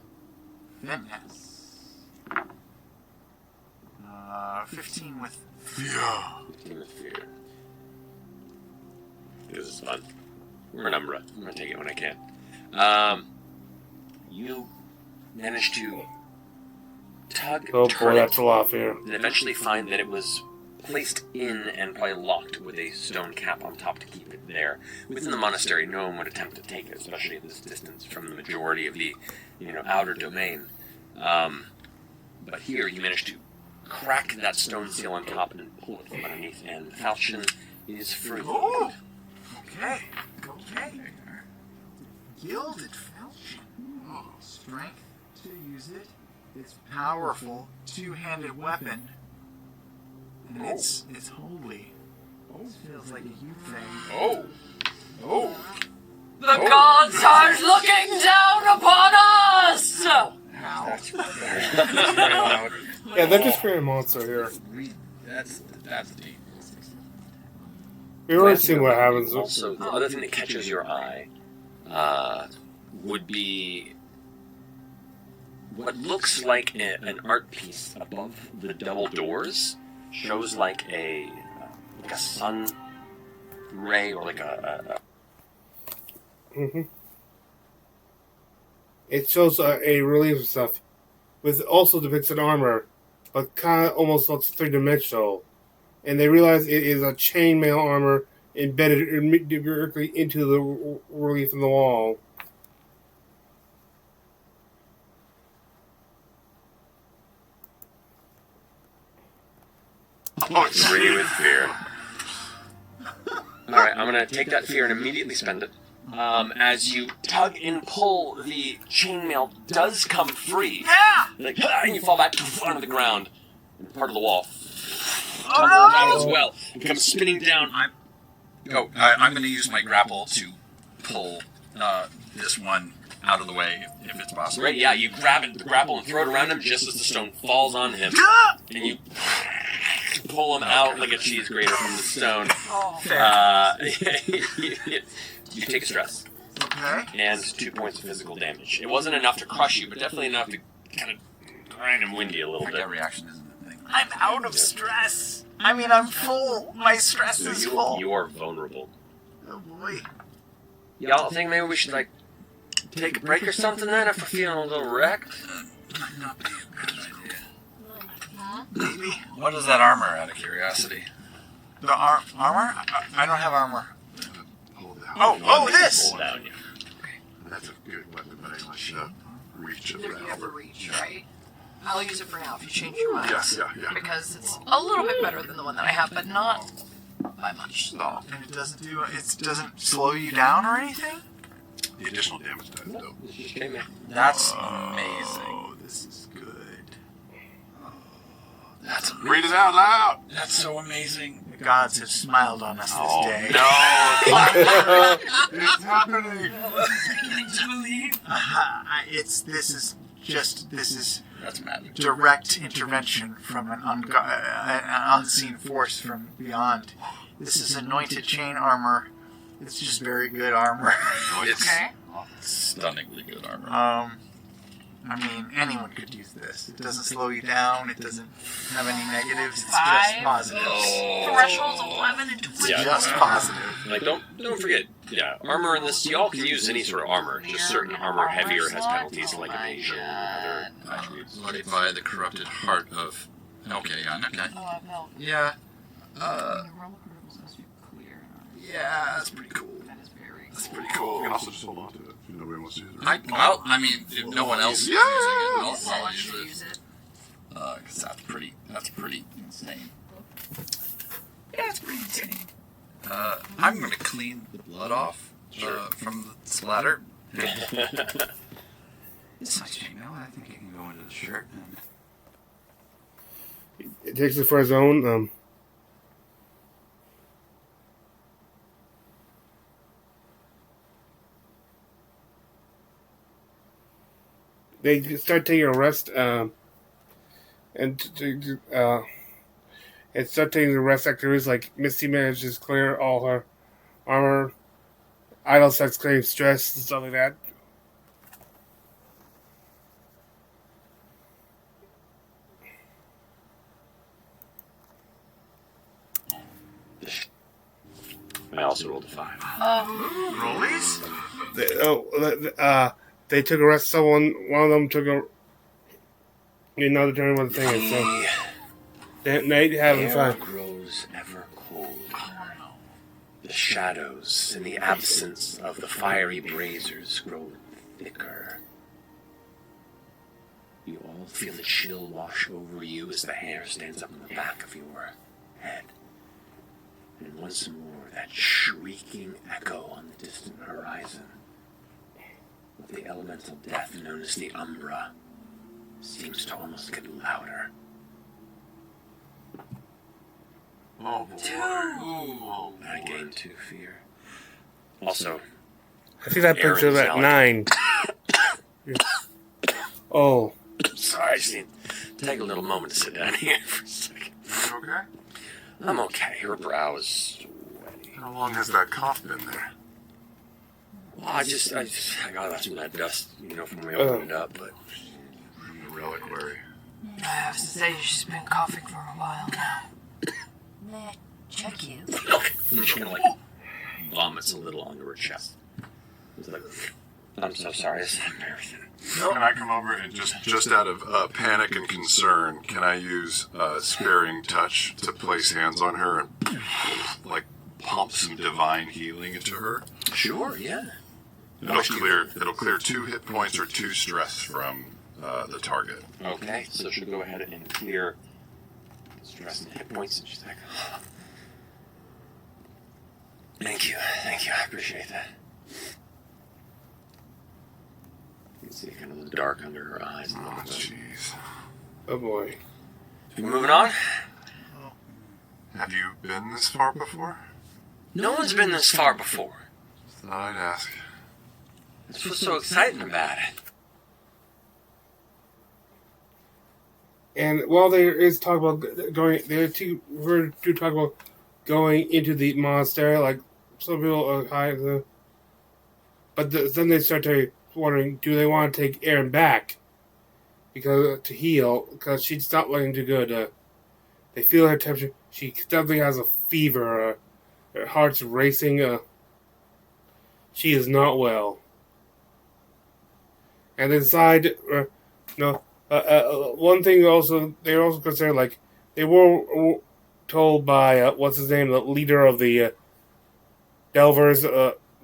Speaker 3: Finesse. 15 with...
Speaker 7: Yeah.
Speaker 2: 15 with fear. This is fun. We're an Umbra. I'm going to take it when I can. You manage to tug,
Speaker 1: Oh
Speaker 2: turn
Speaker 1: boy,
Speaker 2: it,
Speaker 1: that's a lot here.
Speaker 2: and eventually find that it was placed in and probably locked with a stone cap on top to keep it there. Within the monastery, no one would attempt to take it, especially at this distance from the majority of the, outer domain. But here, you manage to crack that stone seal on top and pull it from underneath, and the falchion is free.
Speaker 3: Oh! Okay. Gilded falchion. Oh, strength to use it. It's powerful, two-handed weapon. And it's holy. This feels like a you thing.
Speaker 6: The gods are looking down upon us!
Speaker 1: Yeah, they're just creating a monster here.
Speaker 11: That's deep.
Speaker 1: We've already seen what happens.
Speaker 2: Also, the other thing that catches your eye would be what looks like an art piece above the double doors. Shows like a sun ray or like a
Speaker 1: It shows a relief stuff, with also depicts an armor, but kind of almost looks three-dimensional. And they realize it is a chainmail armor embedded directly into the relief in the wall.
Speaker 2: 3 with fear. Alright, I'm going to take that fear and immediately spend it. As you tug and pull, the chainmail does come free. Like, and you fall back onto the ground. And part of the wall tumbles down as well. And comes spinning down.
Speaker 4: I'm going to use my grapple to pull this one out of the way, if it's possible.
Speaker 2: Right, yeah, you grab it, the grapple, and throw it around him just as the stone falls on him. And you pull him out like a cheese grater from the stone. You take a stress.
Speaker 3: Okay.
Speaker 2: And 2 points of physical damage. It wasn't enough to crush you, but definitely enough to kind of grind and wind you a little bit.
Speaker 4: That reaction isn't a thing.
Speaker 3: I'm out of stress. I mean, I'm full. My stress is full.
Speaker 2: You are vulnerable.
Speaker 3: Oh boy.
Speaker 2: Y'all think maybe we should, like, take a break or something then if we're feeling a little wrecked?
Speaker 4: Might not be a good idea.
Speaker 3: Maybe.
Speaker 4: What is that armor, out of curiosity?
Speaker 3: The armor? I don't have armor.
Speaker 7: Hold down.
Speaker 3: Oh, this!
Speaker 2: Hold down, yeah.
Speaker 7: That's a good weapon, but I want to reach it
Speaker 10: You have to
Speaker 7: around.
Speaker 10: reach, right? I'll use it for now if you change your mind.
Speaker 7: Yeah.
Speaker 10: Because it's a little bit better than the one that I have, but not by much.
Speaker 3: Oh, and it doesn't slow you down or anything?
Speaker 7: The additional damage does, though.
Speaker 2: Okay, man.
Speaker 4: That's amazing.
Speaker 3: Oh, this is good.
Speaker 4: That's amazing.
Speaker 7: Read it out loud!
Speaker 4: That's so amazing.
Speaker 3: The gods have smiled on us this day.
Speaker 7: No! It's happening!
Speaker 3: This is
Speaker 4: That's magic.
Speaker 3: direct intervention from an unseen force from beyond. This is anointed chain armor. It's just very good armor.
Speaker 4: It's
Speaker 10: Okay.
Speaker 4: stunningly good armor.
Speaker 3: I mean, anyone could use this. It doesn't slow you down. It doesn't have any negatives. It's
Speaker 10: 5.
Speaker 3: just positive.
Speaker 10: Thresholds 11 and 20.
Speaker 2: Yeah.
Speaker 3: Just positive.
Speaker 2: Like, don't forget, armor in this, y'all can use any sort of armor. Just certain armor heavier has penalties like evasion and other attributes.
Speaker 4: Modify the corrupted heart of... Okay, yeah, okay.
Speaker 10: Oh, no.
Speaker 3: Yeah.
Speaker 10: The roll criticals supposed to be clear.
Speaker 3: Yeah, that's pretty cool.
Speaker 10: That is very
Speaker 3: That's
Speaker 10: cool.
Speaker 3: pretty cool.
Speaker 7: You can also just hold on to it if nobody wants to use it.
Speaker 4: I mean, if no one else is using it, I'll
Speaker 10: Someone
Speaker 4: use
Speaker 10: should
Speaker 4: it.
Speaker 10: use it.
Speaker 4: Because that's pretty insane.
Speaker 10: Yeah, it's pretty insane.
Speaker 4: I'm going to clean the blood off from the splatter.
Speaker 9: It's nice chainmail. I think it can go into the shirt.
Speaker 1: It takes it for his own. They start taking a rest, and start taking the rest activities like Misty manages to clear all her armor. Idle starts clearing stress and stuff like that.
Speaker 2: I also rolled a 5.
Speaker 3: Rollies?
Speaker 1: They took a rest. One of them took a. You know, determine what the thing is. So they having
Speaker 2: air
Speaker 1: fun.
Speaker 2: grows ever cold. The shadows in the absence of the fiery braziers grow thicker. You all feel the chill wash over you as the hair stands up on the back of your head. And once more, that shrieking echo on the distant horizon of the elemental death known as the Umbra seems to almost get louder.
Speaker 7: Oh, boy.
Speaker 2: I gain 2 fear. Also,
Speaker 1: I think that puts it at 9. Oh.
Speaker 2: sorry, I just need to take a little moment to sit down here for a second.
Speaker 7: You okay?
Speaker 2: I'm okay. Her brow is sweaty.
Speaker 7: How long has that cough been there?
Speaker 2: Well, I got left some of that dust, from when we opened it up, but
Speaker 7: The reliquary.
Speaker 10: I have to say, she's been coughing for a while now.
Speaker 6: May I check you?
Speaker 2: okay. She kind of vomits a little onto her chest. It's like, I'm so sorry, this is embarrassing.
Speaker 7: Can I come over and just out of panic and concern, can I use sparing touch to place hands on her and pump some divine healing into her?
Speaker 2: Sure, yeah.
Speaker 7: It'll clear 2 hit points or 2 stress from the target.
Speaker 2: Okay, so she'll go ahead and clear stressing hit points, and she's like, oh, thank you, I appreciate that. You can see kind of the dark under her eyes.
Speaker 7: Oh, jeez.
Speaker 1: Oh boy.
Speaker 2: Moving on?
Speaker 7: Have you been this far before?
Speaker 2: No one's been this far before.
Speaker 7: Thought I'd ask.
Speaker 2: That's what's so exciting about it.
Speaker 1: And while there is talk about going, there do talk about going into the monastery, like some people are high, but then they start to wondering, do they want to take Erin back because to heal, because she's not looking too good. They feel her temperature. She definitely has a fever. Her heart's racing. She is not well. And they decide, one thing also, they're also concerned, like, they were told by, what's his name, the leader of the Delvers,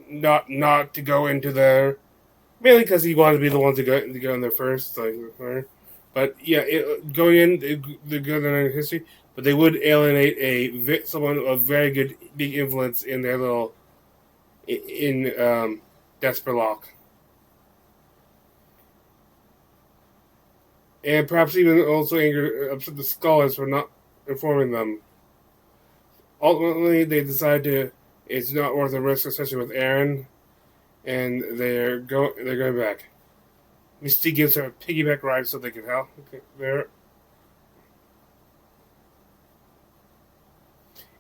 Speaker 1: not to go into there, mainly because he wanted to be the one to go in there first. But yeah, going in, they're good in their history, but they would alienate someone of very good big influence in their little Desperlock. And perhaps even also upset the scholars for not informing them. Ultimately, they decide it's not worth the risk, especially with Erin, and they're going back. Misty gives her a piggyback ride so they can help there.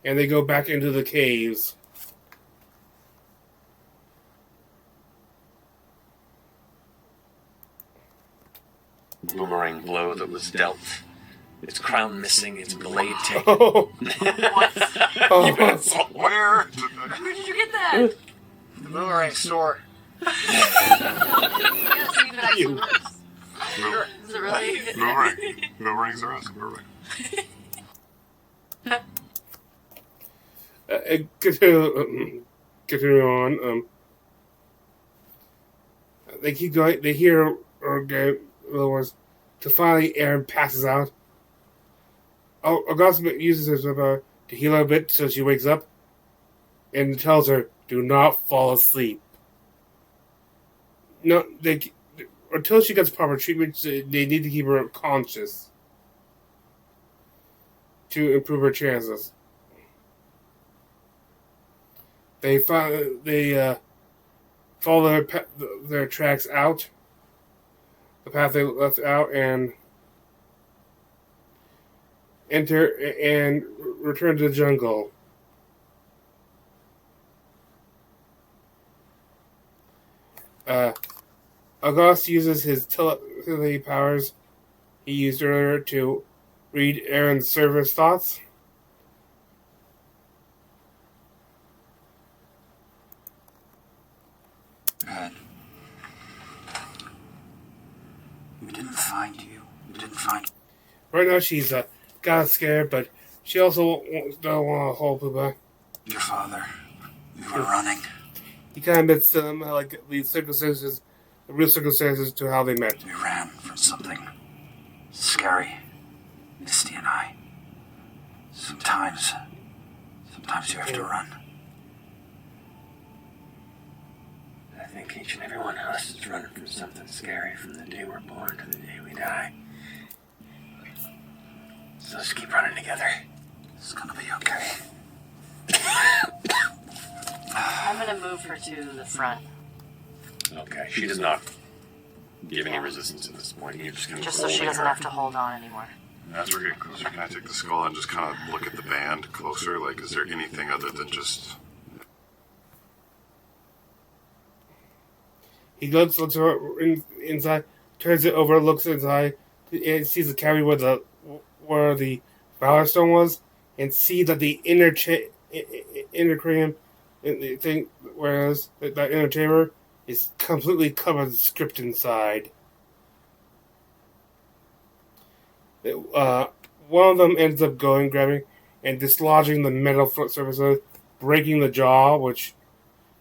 Speaker 1: And they go back into the caves.
Speaker 2: Boomerang blow that was dealt. Its crown missing, its blade taken.
Speaker 1: Oh.
Speaker 7: Where?
Speaker 10: Where did you get that?
Speaker 3: The boomerang store.
Speaker 10: Yes, even I
Speaker 1: You.
Speaker 10: Sure. Is it really?
Speaker 7: Boomerang. Boomerangs are awesome. Boomerang.
Speaker 1: Continue on. They keep going. They hear little words. So finally, Erin passes out. Augustus uses his weapon to heal her a bit so she wakes up, and tells her, "Do not fall asleep." No, until she gets proper treatment, they need to keep her conscious to improve her chances. They follow their tracks out, the path they left out, and enter and return to the jungle. August uses his telepathy powers he used earlier to read Erin's server's thoughts.
Speaker 9: Good. We didn't find you. We didn't find...
Speaker 1: Right now she's got scared, but she also don't want to hold Pupa.
Speaker 9: your father. We were running.
Speaker 1: He kind of admits to them like the circumstances, the real circumstances to how they met.
Speaker 9: We ran from something scary. Misty and I. Sometimes you have to run.
Speaker 2: I think each and every one of us is running from something scary from the day we're born to the day we die. So let's keep running together.
Speaker 9: It's gonna be okay.
Speaker 6: I'm gonna move her to the front.
Speaker 2: Okay, she does not give any resistance at this point. You're just going to
Speaker 6: Just so she doesn't have to hold on anymore.
Speaker 7: As we're getting closer, can I take the skull and just kind of look at the band closer? Like, is there anything other than just...
Speaker 1: He looks inside, turns it over, looks inside, and sees the cavity where the Valor Stone was, and see that the inner cranium, the thing, whereas that inner chamber is completely covered with script inside. One of them ends up grabbing, and dislodging the metal front surface, breaking the jaw, which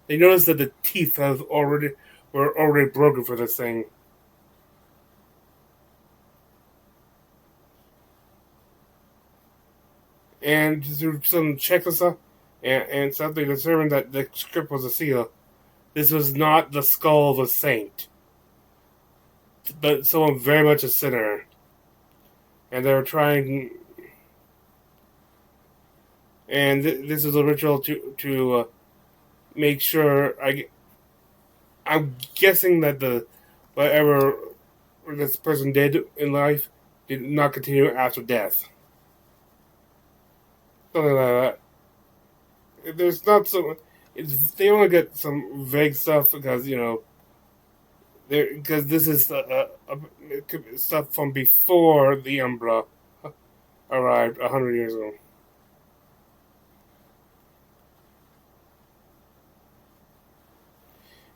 Speaker 1: they notice that the teeth were already broken for this thing. and through some checks and stuff, and stuff, they determined that the script was a seal. This was not the skull of a saint, but someone very much a sinner. And they were trying, and this is a ritual to make sure. I'm guessing that whatever this person did in life did not continue after death. Something like that. There's not so. They only get some vague stuff because because this is stuff from before the Umbra arrived 100 years ago.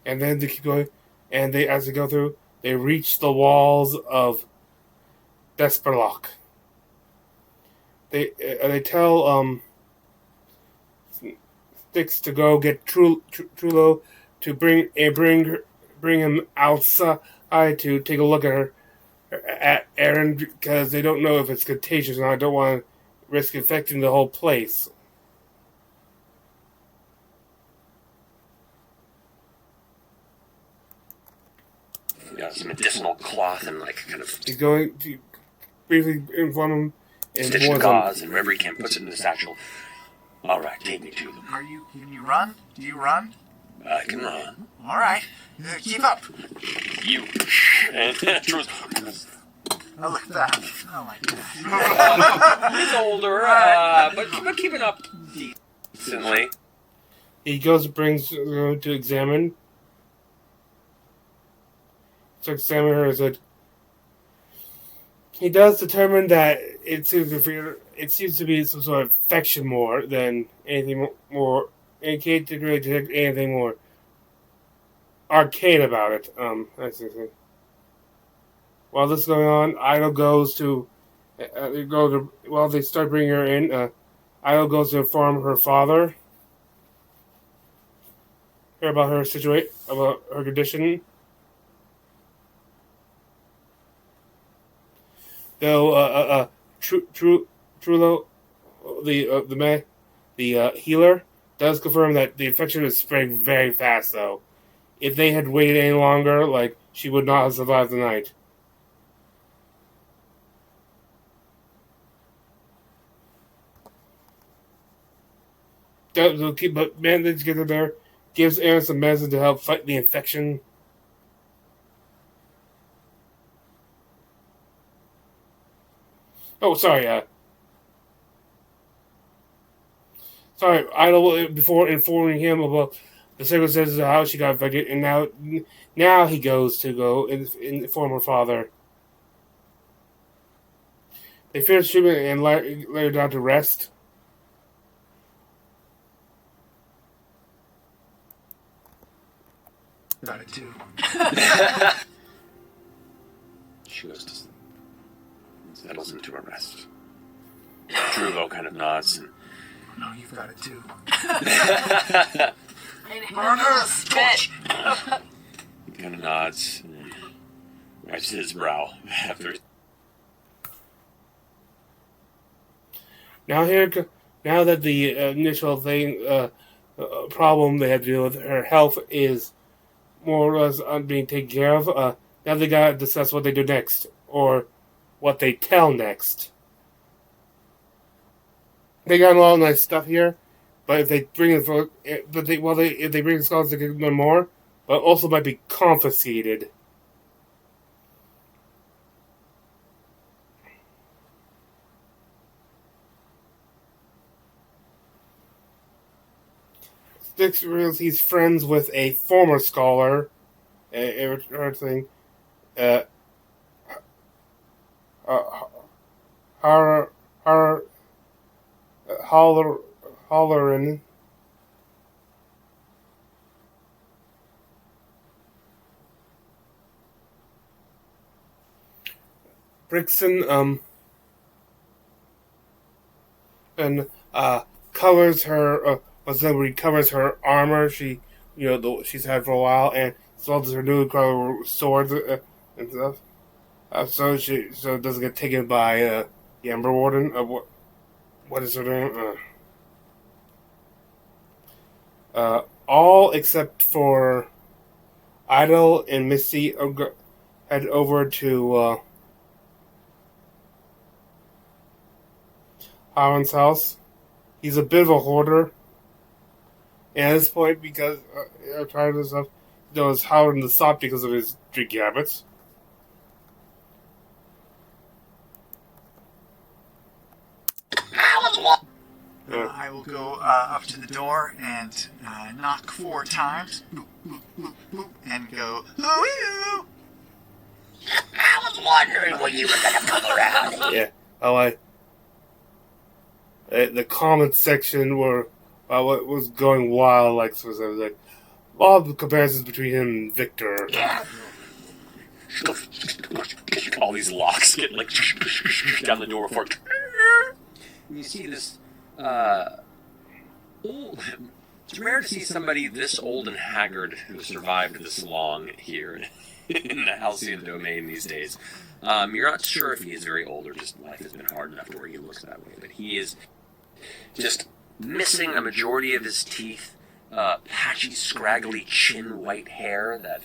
Speaker 1: And then they keep going, and as they go through, they reach the walls of Desperlock. They tell Styx to go get Trullo to bring him outside to take a look at Aaron because they don't know if it's contagious, and I don't want to risk infecting the whole place.
Speaker 2: Yeah, some medicinal cloth and kind of
Speaker 1: He's going to briefly inform him.
Speaker 2: stitch the gauze, and wherever he can, puts it in the satchel. All right, take me to them.
Speaker 3: Can you run? Do you run?
Speaker 2: I can run.
Speaker 3: All right. Keep up.
Speaker 2: You. And True's.
Speaker 3: Oh, look at that. Oh, my gosh.
Speaker 2: He's older, but keeping up decently.
Speaker 1: He goes and brings her to examine. To examine her, said he does determine that it seems to be some sort of infection more than anything more. And can't really detect anything more arcane about it. That's the thing. While this is going on, Idol goes to while they start bringing her in. Idol goes to inform her father about her situation, about her condition. Though Trullo, the healer, does confirm that the infection is spreading very fast. Though, if they had waited any longer, she would not have survived the night. But manages to get her there, gives Aaron some medicine to help fight the infection. Oh, sorry. Idol, before informing him about the circumstances of how she got infected, and now he goes to inform her father. They finish treatment and lay her down to rest.
Speaker 3: Got it too.
Speaker 2: She goes to sleep. Settles into a rest. Drugo kind of nods and...
Speaker 3: No, you've got it too.
Speaker 10: Spit.
Speaker 2: He kind of nods and wipes his brow after.
Speaker 1: Now that the initial problem they had to deal with, her health is more or less being taken care of. Now they gotta discuss what they do next, or what they tell next. They got a lot of nice stuff here, but if they bring if they bring scholars, they can learn more, but also might be confiscated. Styx reveals he's friends with a former scholar, everything, Hollerin. Brixton, and covers her. Recovers her armor. She's had for a while, and solves her newly acquired swords and stuff. So it doesn't get taken by the Ember Warden. what is her name? All except for Idle and Misty head over to Howard's house. He's a bit of a hoarder. And at this point, because trying to stuff, knows Howard to stop because of his drinking habits.
Speaker 3: I will go up to the door and knock 4 times. Boop, boop, boop, boop, and go, "Who are you?"
Speaker 12: I was wondering when you were going to come around.
Speaker 1: Yeah. The comments section were what was going wild, like, so it was like all the comparisons between him and Victor.
Speaker 12: Yeah.
Speaker 2: All these locks get like down the door before. You see this. Old. It's rare to see somebody this old and haggard who survived this long here in the Halcyon domain these days. You're not sure if he is very old or just life has been hard enough to where he looks that way, but he is just missing a majority of his teeth, patchy, scraggly chin, white hair that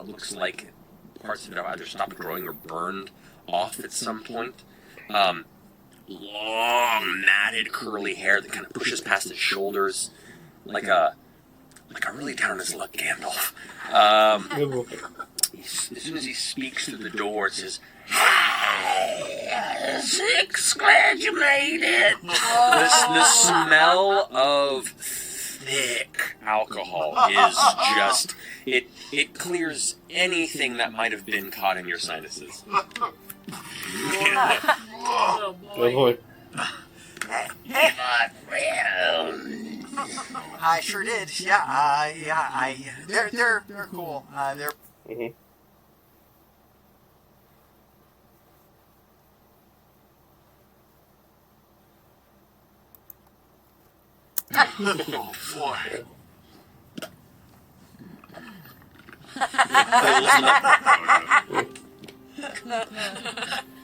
Speaker 2: looks like parts of it have either stopped growing or burned off at some point. Long, matted, curly hair that kind of pushes past his shoulders, like a really down on his luck Gandalf. As soon as he speaks through the door, it says,
Speaker 12: "Hi, Six, glad you made it."
Speaker 2: The smell of thick alcohol is just, it clears anything that might have been caught in your sinuses.
Speaker 1: Oh boy.
Speaker 12: My friend.
Speaker 3: I sure did. Yeah. They're cool. They're.
Speaker 1: Mm-hmm.
Speaker 7: Oh, boy.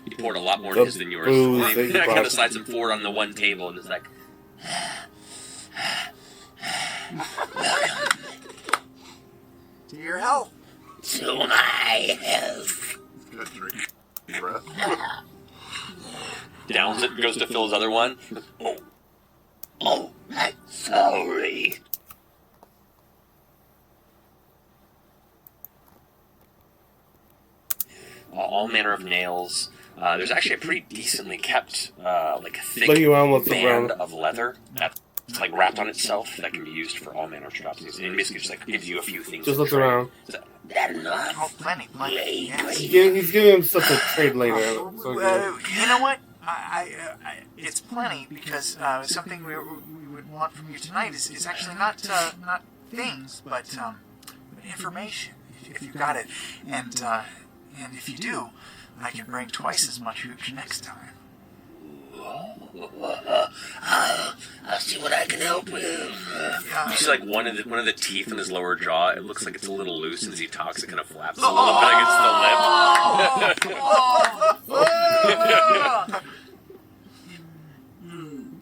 Speaker 2: He poured a lot more of his than yours. He kind of slides him forward on the one table and is like,
Speaker 3: To your health.
Speaker 12: To my health.
Speaker 7: Good drink. Breath.
Speaker 2: downs it, goes to fill his other one.
Speaker 12: Oh, I'm sorry.
Speaker 2: All manner of nails. There's actually a pretty decently kept, thick band of leather that's like wrapped on itself that can be used for all manner of jobs. And basically just like gives you a few things.
Speaker 1: Just look around.
Speaker 12: That enough?
Speaker 3: Oh, plenty. Yeah.
Speaker 1: He's giving him stuff to trade later.
Speaker 3: You know what? It's plenty because something we would want from you tonight is actually not things, but information. If you got it, and if you do, I can bring twice as much hooch next time.
Speaker 12: I'll see what I can help with.
Speaker 2: You see, like one of the teeth in his lower jaw. It looks like it's a little loose, and as he talks, it kind of flaps a little bit against the lip.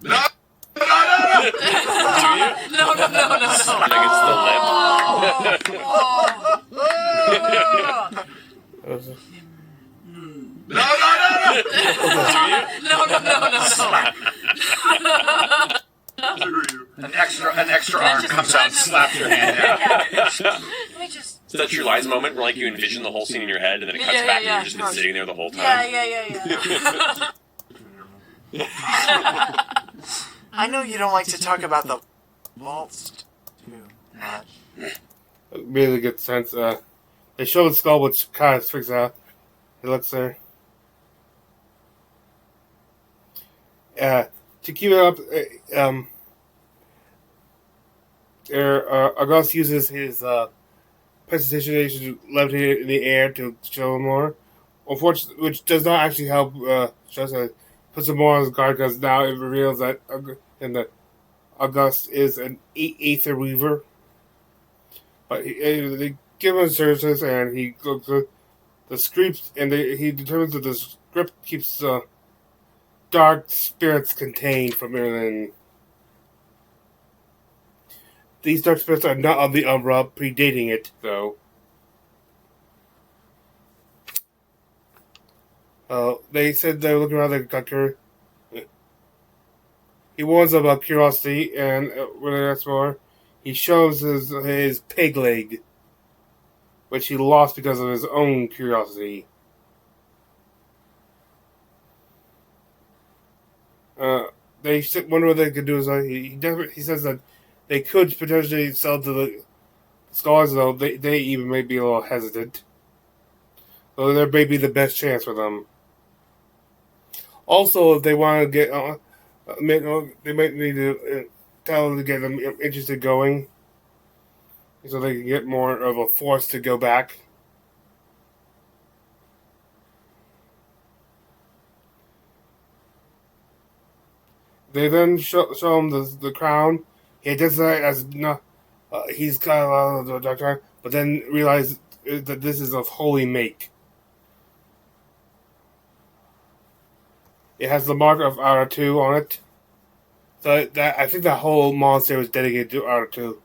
Speaker 12: No!
Speaker 2: Do you?
Speaker 10: No.
Speaker 2: Against the lip.
Speaker 4: An extra arm comes out and slaps your hand down.
Speaker 10: Let me just.
Speaker 2: So that's your lines moment where like you envision the whole scene in your head, and then it cuts back, and you've just been sitting there the whole time.
Speaker 10: Yeah.
Speaker 3: I know you don't like to talk about the vaults too much.
Speaker 1: Really good sense. They show the skull, which kind of freaks out. He looks there. To keep it up, August uses his prestidigitation to levitate it in the air to show him more. Unfortunately, which does not actually help. Just puts him more on his guard because now it reveals that August is an Aether Weaver. But they give him services, and he goes to the script, and he determines that the script keeps dark spirits contained from within. These dark spirits are not of the Umbra, predating it, though. They said they were looking around the doctor. He warns about curiosity, and when they ask more, he shows his pig leg, which he lost because of his own curiosity. They wonder what they could do. He says that they could potentially sell to the scholars, though they even may be a little hesitant. So there may be the best chance for them. Also, if they want to get, they might need to tell them to get them interested going, so they can get more of a force to go back. They then show him the crown. He identifies as not. He's got a lot of the doctor, but then realize that this is of holy make. It has the mark of R2 on it. So that I think the whole monastery was dedicated to R2.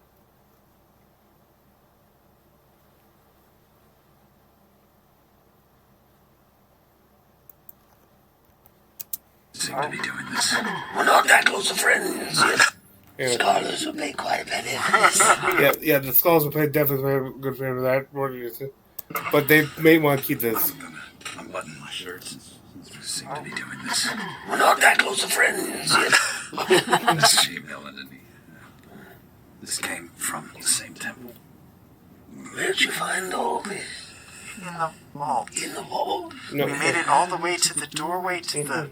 Speaker 9: Seem to be doing this.
Speaker 12: We're not that close of friends.
Speaker 1: Yeah.
Speaker 12: Scholars will pay quite a bit of this.
Speaker 1: Yeah, the scholars will play definitely a good fan of that. But they may want to keep this.
Speaker 9: I'm buttoning my shirt since we seem to be doing this.
Speaker 12: We're not that close of friends.
Speaker 9: She melted me. This came from the same temple.
Speaker 12: Where'd you find all this?
Speaker 3: In the vault.
Speaker 12: In the vault?
Speaker 1: No.
Speaker 3: We made it all the way to the doorway to the...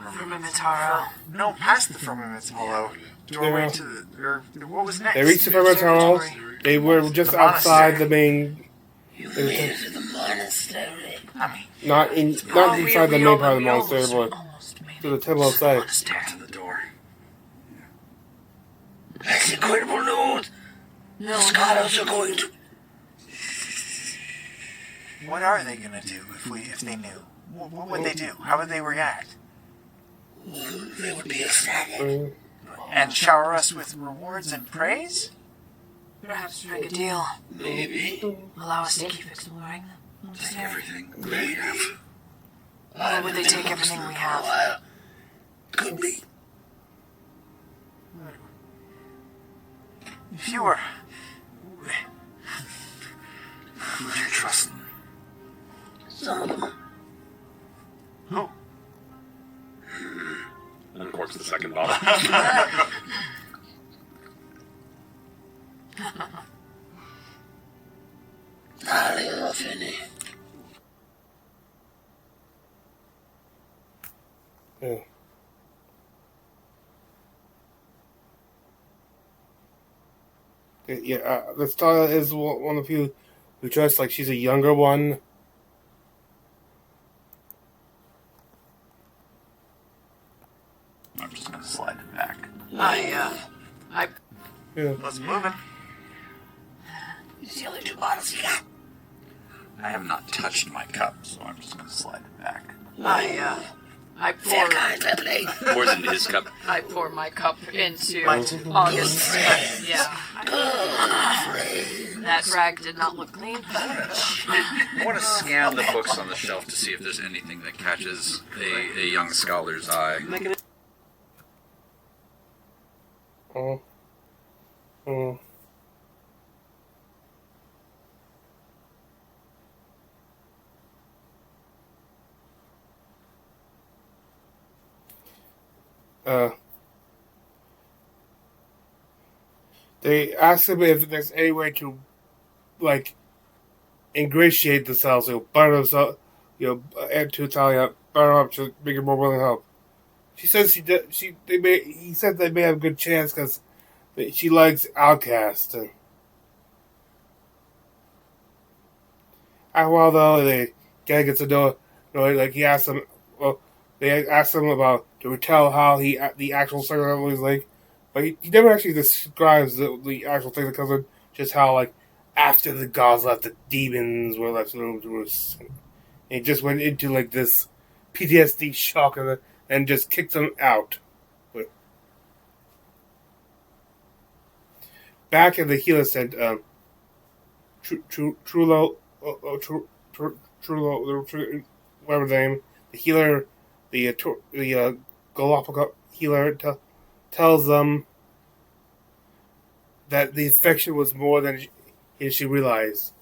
Speaker 5: Firmamentaro.
Speaker 3: No, past the Firmamentaro. Doorway to the... Or, what was next?
Speaker 1: They reached the Firmamentaro. They were just
Speaker 3: The
Speaker 1: outside
Speaker 3: monastery.
Speaker 1: the main.
Speaker 12: You made it to the monastery.
Speaker 3: I mean...
Speaker 1: Not inside the main part of the monastery, but to the temple outside.
Speaker 9: To the door.
Speaker 12: That's incredible news. The scholars are going to...
Speaker 3: What are they gonna do if they knew? What would they do? How would they react?
Speaker 12: They would be ecstatic.
Speaker 3: And shower us with rewards and praise?
Speaker 5: Perhaps strike a deal.
Speaker 12: Maybe.
Speaker 5: Allow us to keep exploring them.
Speaker 9: Take everything we
Speaker 12: Maybe.
Speaker 9: have.
Speaker 5: Or would they take everything we have?
Speaker 12: Well, could be.
Speaker 3: If you were...
Speaker 9: Who do you trust?
Speaker 12: Some of them.
Speaker 3: Who?
Speaker 2: Uncorks the second bottle.
Speaker 12: Highly enough, any.
Speaker 1: Yeah. Yeah, the star is one of you who dressed like she's a younger one.
Speaker 4: I'm just gonna slide it back.
Speaker 5: I
Speaker 1: Yeah.
Speaker 3: Let's move it.
Speaker 12: It's the only 2 bottles you got.
Speaker 4: I have not touched my cup, so I'm just gonna slide it back.
Speaker 5: I
Speaker 12: Fair
Speaker 5: pour
Speaker 12: kind, fair play.
Speaker 2: Pours into his cup.
Speaker 5: I pour my cup into
Speaker 3: Mine too.
Speaker 5: August. Yeah.
Speaker 12: Good.
Speaker 5: That rag did not look clean.
Speaker 4: I want to scan the books on the shelf to see if there's anything that catches a young scholar's eye.
Speaker 1: Oh. Oh. They asked him if there's any way to, like, ingratiate themselves, butter themselves, add to Italia, butter up to make it more willing to help. She says he said they may have a good chance because she likes Outcast. After a while, though, they gotta get to know, like, he asked them, they asked him about, to tell how the actual circle was like, but he never actually describes the actual thing that comes in, just how, like, after the gods left, the demons were left in the room. And he just went into, like, this PTSD shock and just kicks them out. Back at the healer center, Trullo, whatever the name, the healer, the Galapagos healer tells them that the infection was more than she realized.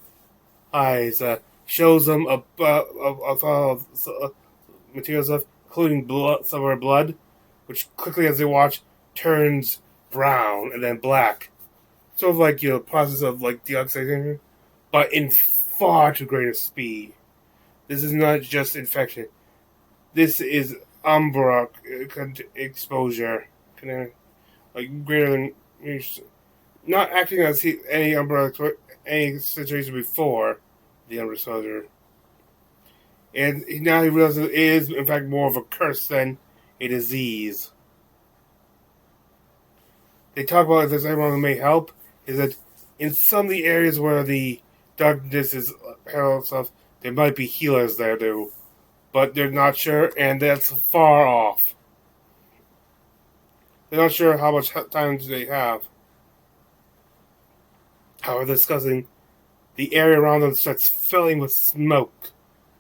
Speaker 1: Shows them a materials of, including blood, some of her blood, which quickly, as they watch, turns brown and then black. Sort of like process of like deoxidation, but in far too greater speed. This is not just infection. This is Umbra exposure, like greater than, not acting as any Umbra any situation before the Umbra exposure. And now he realizes it is in fact more of a curse than a disease. They talk about if there's anyone who may help. Is that in some of the areas where the darkness is held stuff, there might be healers there too, but they're not sure, and that's far off. They're not sure how much time they have. However, discussing, the area around them starts filling with smoke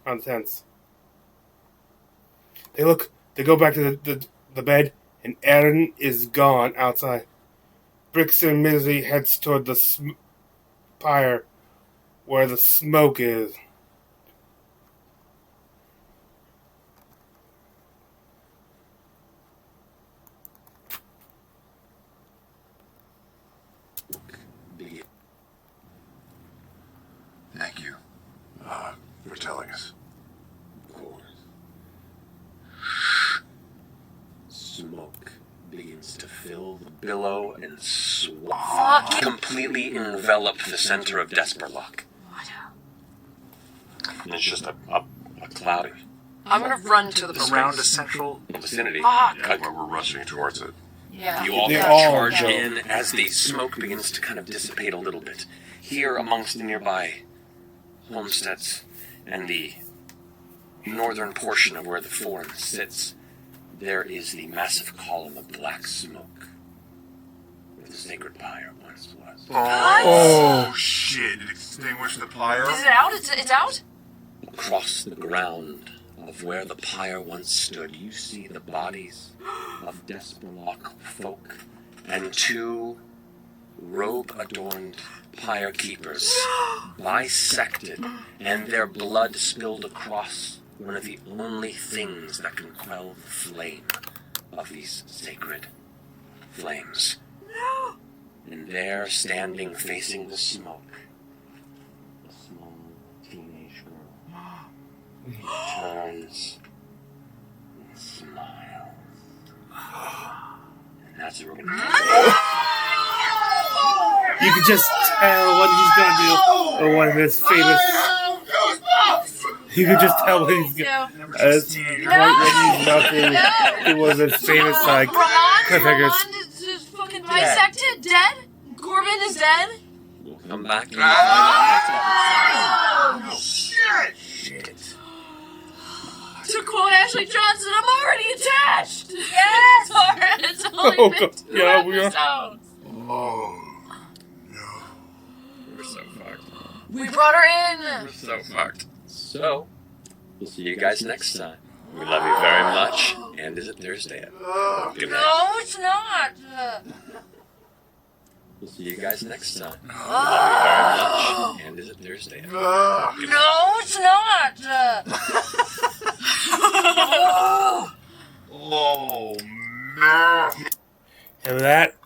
Speaker 1: on the tents. They go back to the bed, and Aaron is gone outside. Brixton immediately heads toward the pyre where the smoke is.
Speaker 7: Thank you for telling us.
Speaker 2: Of course. Smoke begins to fill the billow and completely envelop the center of Desperlock. And it's just a cloud
Speaker 10: I'm gonna run to the
Speaker 3: Around a central
Speaker 2: vicinity.
Speaker 10: Fuck.
Speaker 7: Yeah, where we're rushing towards it.
Speaker 10: Yeah.
Speaker 2: You all
Speaker 1: They
Speaker 2: kind
Speaker 1: all
Speaker 2: of charge
Speaker 1: go.
Speaker 2: in as the smoke begins to kind of dissipate a little bit. Here amongst the nearby homesteads and the northern portion of where the forum sits, there is the massive column of black smoke where the sacred pyre once was.
Speaker 7: Oh shit! It extinguished the pyre?
Speaker 10: Is it out? It's out?
Speaker 2: Across the ground of where the pyre once stood, you see the bodies of Desperlock folk and two robe-adorned pyre keepers bisected and their blood spilled across one of the only things that can quell the flame of these sacred flames. And there, standing facing the smoke, a small teenage girl turns and smiles. And that's what we're going to do.
Speaker 1: You can just tell what he's gonna do, or one of his famous. You can just tell what he's gonna. When he's about to, it was his famous cliffhangers.
Speaker 5: Roland is fucking bisected, dead. Corbin is dead.
Speaker 2: We'll come back and
Speaker 7: Shit!
Speaker 5: To quote Ashley Johnson, I'm already attached. Yes. Sorry, it's only
Speaker 1: Oh,
Speaker 5: been
Speaker 1: God.
Speaker 5: 2
Speaker 1: Yeah, we are.
Speaker 5: episodes.
Speaker 7: Oh.
Speaker 2: we're so fucked.
Speaker 5: We brought her in.
Speaker 2: We're so fucked. So, we'll see you guys next time. We love you very much. And is it Thursday yet? Good night.
Speaker 5: No, it's not.
Speaker 2: We'll see you guys next time. We love you very much. And is it Thursday yet? Good night.
Speaker 5: No, it's not.
Speaker 7: Oh, no!
Speaker 1: And with that,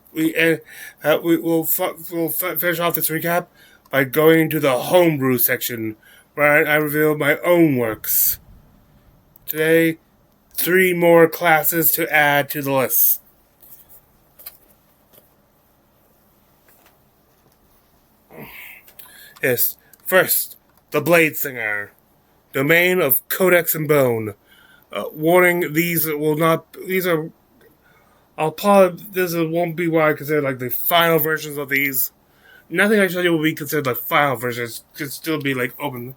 Speaker 1: we'll finish off this recap by going to the Homebrew section, where I reveal my own works. Today, 3 more classes to add to the list. Yes, first, the Blade Singer, domain of Codex and Bone. Warning: these will not. These are. I'll probably. This won't be what I consider like the final versions of these. Nothing actually will be considered like final versions. Could still be like open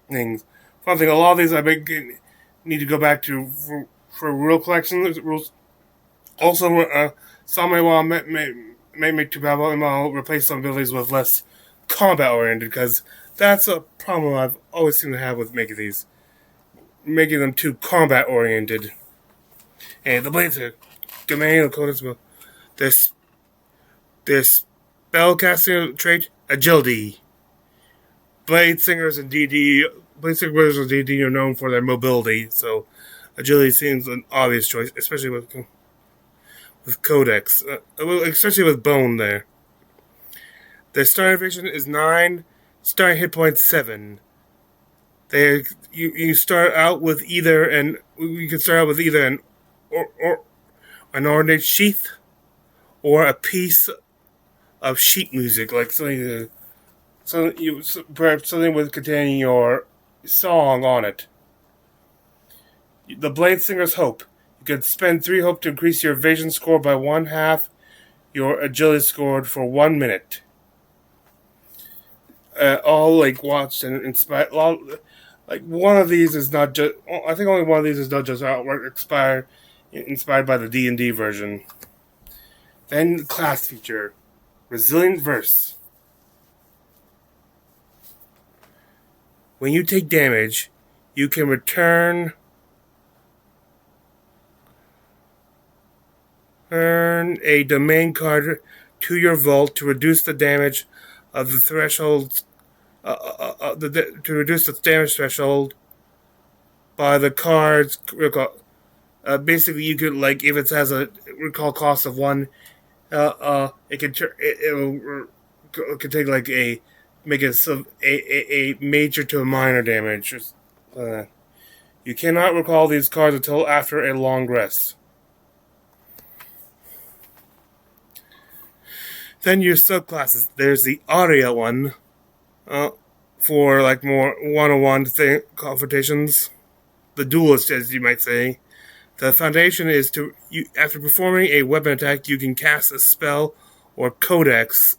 Speaker 1: things. Fun thing: a lot of these I've been need to go back to for rule collection rules. Also, some may make to battle and I'll replace some abilities with less combat oriented because that's a problem I've always seemed to have with making them too combat oriented. And the blades are domain of codex will there's spellcasting trait agility. Blade singers and DD are known for their mobility, so agility seems an obvious choice, especially with codex, especially with bone there. Their starting evasion is 9, starting hit points 7. You start out with either an ornate sheath or a piece of sheet music, like something perhaps something with containing your song on it. The Blade Singer's Hope. You can spend 3 hope to increase your evasion score by 1/2 your agility score for 1 minute. All watched and inspired. One of these is not just. I think only one of these is not just outright inspired by the D&D version. Then class feature, Resilient Verse. When you take damage, you can return a domain card to your vault to reduce the damage of the threshold. To reduce the damage threshold by the cards. Basically, you could if it has a recall cost of 1, it can take make it a major to a minor damage. You cannot recall these cards until after a long rest. Then your subclasses. There's the Aria one, for more one-on-one confrontations. The Duelist, as you might say. The foundation is after performing a weapon attack, you can cast a spell or codex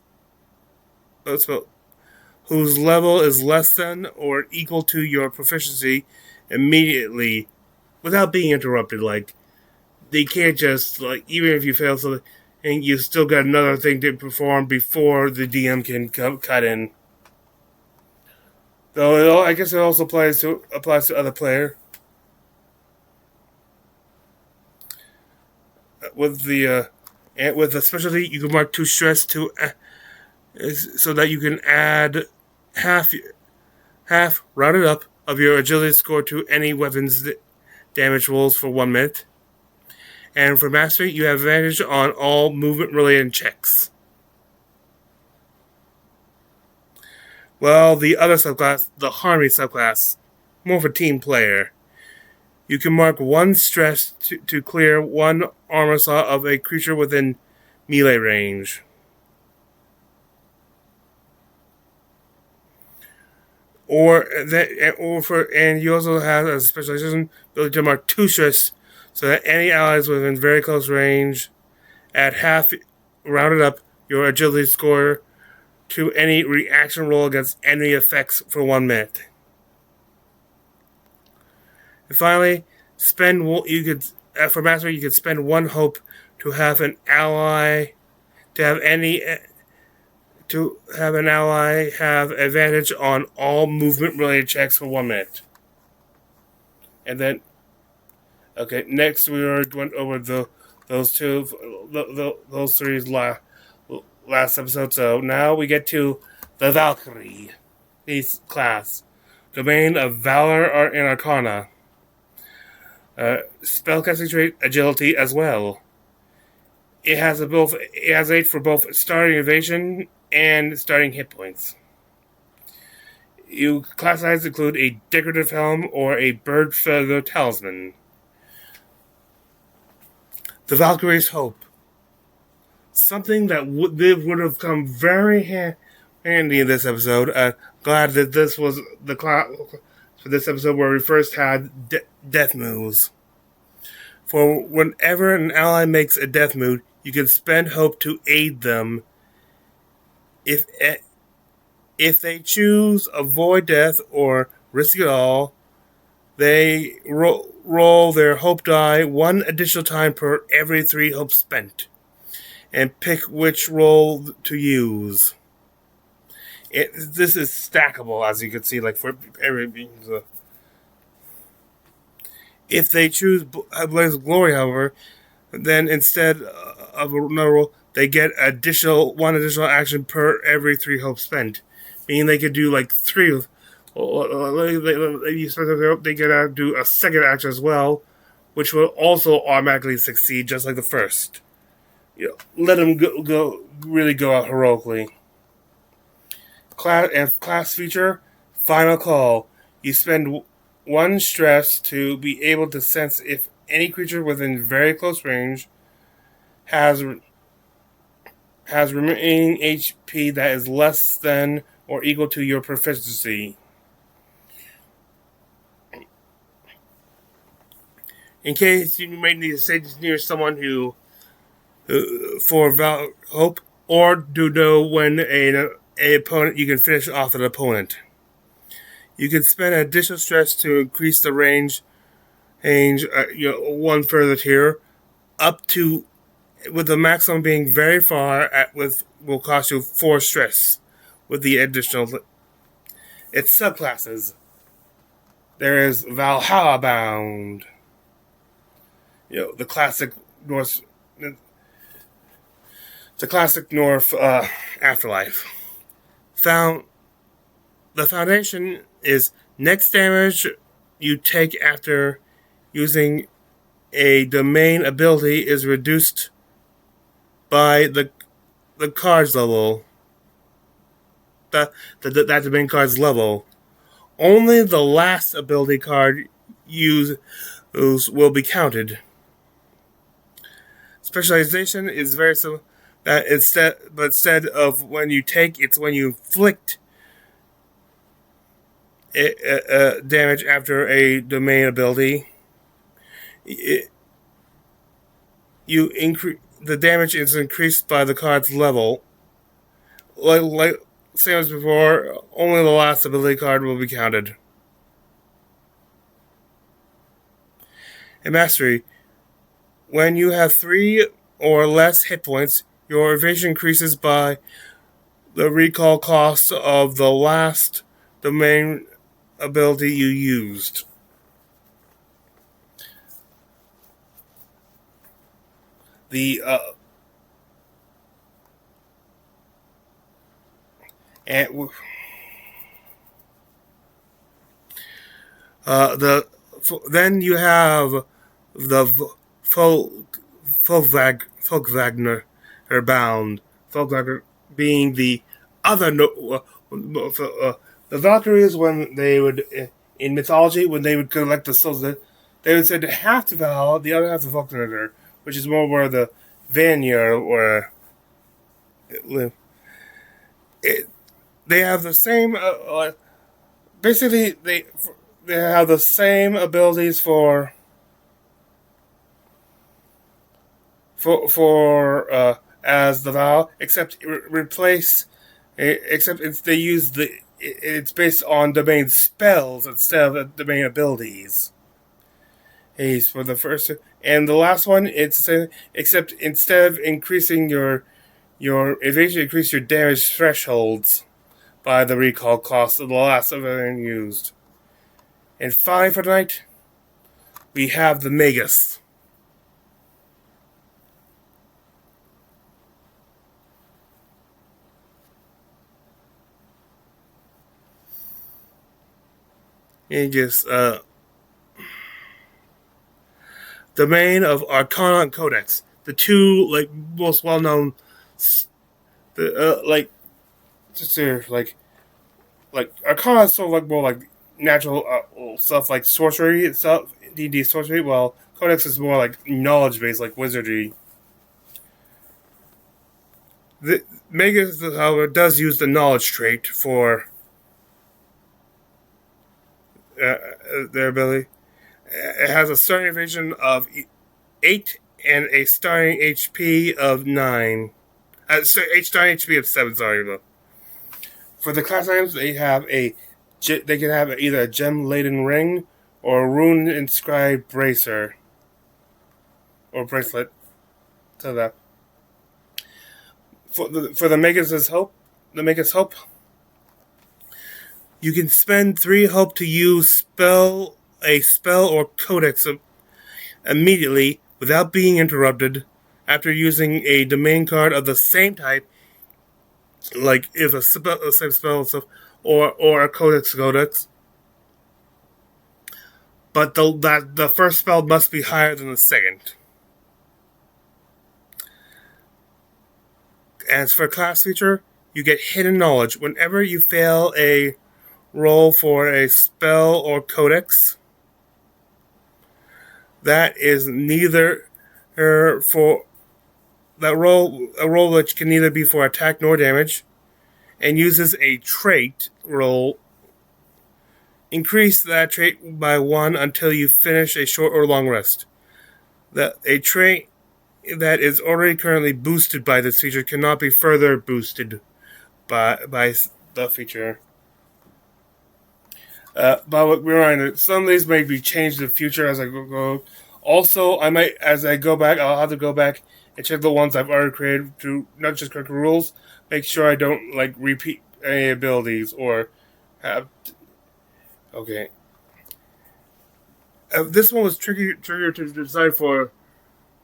Speaker 1: whose level is less than or equal to your proficiency immediately without being interrupted. They can't just, even if you fail something, and you still got another thing to perform before the DM can cut in. Though I guess it also applies to other player. With the specialty, you can mark 2 stress so that you can add half rounded up of your agility score to any weapons damage rolls for 1 minute. And for mastery, you have advantage on all movement-related checks. Well, the other subclass, the Harmony subclass, more for team player. You can mark 1 stress to clear 1 armor slot of a creature within melee range. And you also have a specialization ability to mark 2 stress so that any allies within very close range add half rounded up your agility score to any reaction roll against enemy effects for 1 minute. And finally, for mastery, you could spend 1 hope to have an ally have advantage on all movement related checks for 1 minute. And then, okay, next we are going over those 3 last episode. So now we get to the Valkyrie class, domain of Valor and Arcana. Spellcasting trait agility as well. It has 8 for both starting evasion and starting hit points. Class sizes include a decorative helm or a bird feather talisman. The Valkyrie's Hope. Something that would have come very handy in this episode. Glad that this was the class for this episode where we first had death moves. For whenever an ally makes a death move, you can spend hope to aid them. If they choose avoid death or risk it all, They roll their hope die 1 additional time per every 3 hopes spent, and pick which roll to use. This is stackable, as you can see, like for every. If they choose Blaze of Glory, however, then instead of another roll, they get one additional action per every 3 hopes spent, meaning they could do like 3. They can do a second action as well, which will also automatically succeed, just like the first. Let them really go out heroically. Class feature, Final Call. You spend 1 stress to be able to sense if any creature within very close range has remaining HP that is less than or equal to your proficiency. In case you might need to stay near someone who for hope, or to know when an opponent you can finish off an opponent. You can spend additional stress to increase the range, 1 further tier, up to, with the maximum being very far, will cost you 4 stress, with the additional. Its subclasses. There is Valhalla Bound. The classic North. The classic North afterlife. The foundation is next damage you take after using a domain ability is reduced by the card's level. That domain card's level. Only the last ability card used will be counted. Specialization is very simple. That instead of when you take, it's when you inflict damage after a domain ability. The damage is increased by the card's level. Like same as before, only the last ability card will be counted. In Mastery, when you have 3 or less hit points, your evasion increases by the recall cost of the last domain ability you used. Then you have the Folkvagner bound. Folkvagner being the other. The Valkyries, when they would in mythology, when they would collect the souls, they would say to half the Val, the other half the Folkvagner, which is more where the Vanir or live. They have the same. Basically, they have the same abilities for as the Val, except they use it's based on domain spells instead of domain abilities. For the first and the last one, it's the same, except instead of increasing your evasion, increase your damage thresholds by the recall cost of the last of everything used. And finally for tonight, we have the Magus. Magus, domain of Arcana and Codex, the two most well known, Arcana is sort of more natural stuff like sorcery itself, D&D sorcery. While Codex is more knowledge based, like wizardry. The Magus, however, does use the knowledge trait for their ability. It has a starting evasion of 8 and a starting HP of 9. Starting HP of 7. Sorry. For the class items, they can have either a gem-laden ring or rune inscribed bracer or bracelet to that. For the Magus' hope, you can spend 3 hope to use a spell or codex immediately without being interrupted after using a domain card of the same type, like if a same spell stuff or a codex. But the first spell must be higher than the second. As for class feature, you get hidden knowledge. Whenever you fail a roll for a spell or codex, that is neither for that roll a roll which can neither be for attack nor damage, and uses a trait roll. Increase that trait by 1 until you finish a short or long rest. A trait that is already currently boosted by this feature cannot be further boosted by the feature. But reminder, some of these may be changed in the future as I go. Also, as I go back, I'll have to go back and check the ones I've already created to not just correct the rules, make sure I don't repeat any abilities or have. Okay. This one was trickier to decide for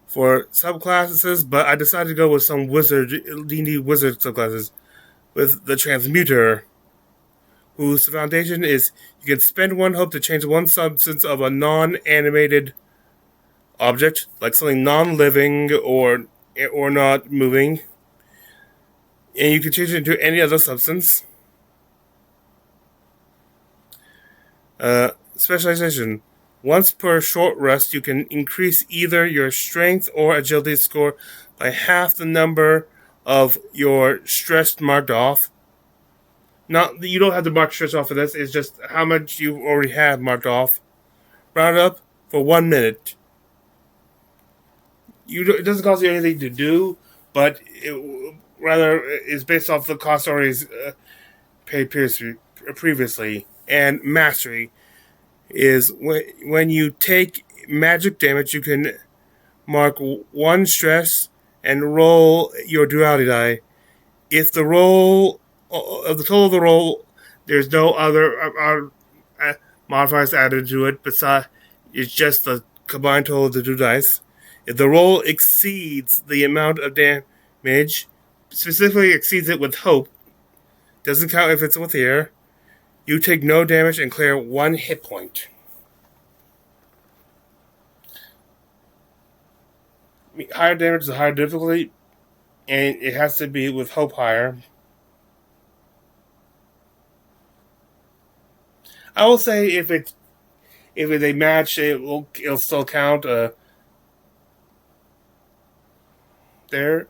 Speaker 1: subclasses, but I decided to go with some D&D wizard subclasses with the Transmuter, whose foundation is you can spend 1 hope to change 1 substance of a non-animated object, like something non-living or not moving, and you can change it into any other substance. Specialization. Once per short rest, you can increase either your strength or agility score by half the number of your stress marked off. You don't have to mark stress off for this. It's just how much you already have marked off. Round up for 1 minute. It doesn't cost you anything to do, but it's based off the cost already paid previously. And Mastery is when you take magic damage, you can mark 1 stress and roll your duality die. If the roll of the total of the roll, there's no other modifiers added to it. Besides, it's just the combined total of the 2 dice. If the roll exceeds the amount of damage, specifically exceeds it with hope, doesn't count if it's with air, you take no damage and clear 1 hit point. Higher damage is a higher difficulty, and it has to be with hope higher. I will say if it's a match, it'll still count. There,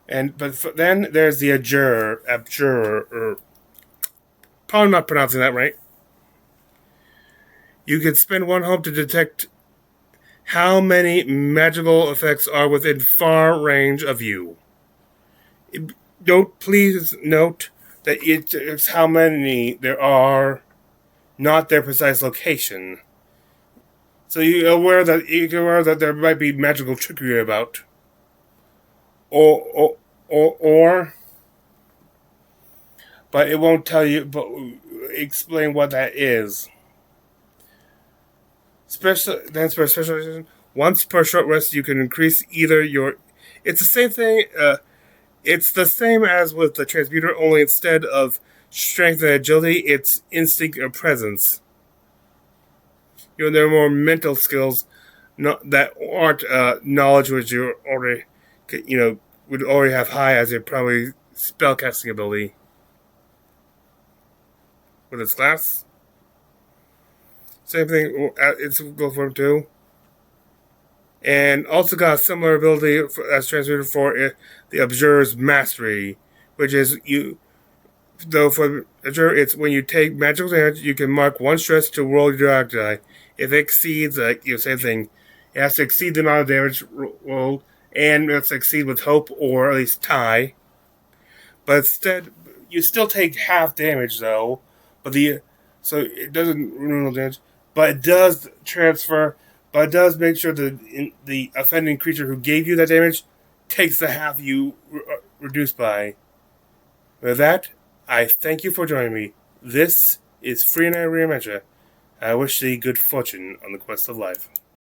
Speaker 1: but then there's the abjurer. Probably not pronouncing that right. You can spend 1 hope to detect how many magical effects are within far range of you. Please note that it's how many there are, not their precise location. So you're aware that there might be magical trickery about. Or but it won't tell you, but explain what that is. For specialization, once per short rest, you can increase either your. It's the same thing. It's the same as with the Transmuter, only instead of strength and agility, it's instinct or presence. There are more mental skills, that aren't knowledge, which you already, would already have high as your probably spellcasting ability. With its class. Same thing, it's go for him too. And also got a similar ability as Transmuter for the Observer's Mastery, which is though for Observer, it's when you take magical damage, you can mark 1 stress to roll your dark die. If it exceeds, same thing, it has to exceed the amount of damage rolled, and it has to exceed with hope or at least tie. But instead, you still take half damage though. So it doesn't ruin the damage. but it does transfer. But it does make sure the offending creature who gave you that damage takes the half you reduced by. With that, I thank you for joining me. This is Free and I Rearmentia. I wish thee good fortune on the quest of life.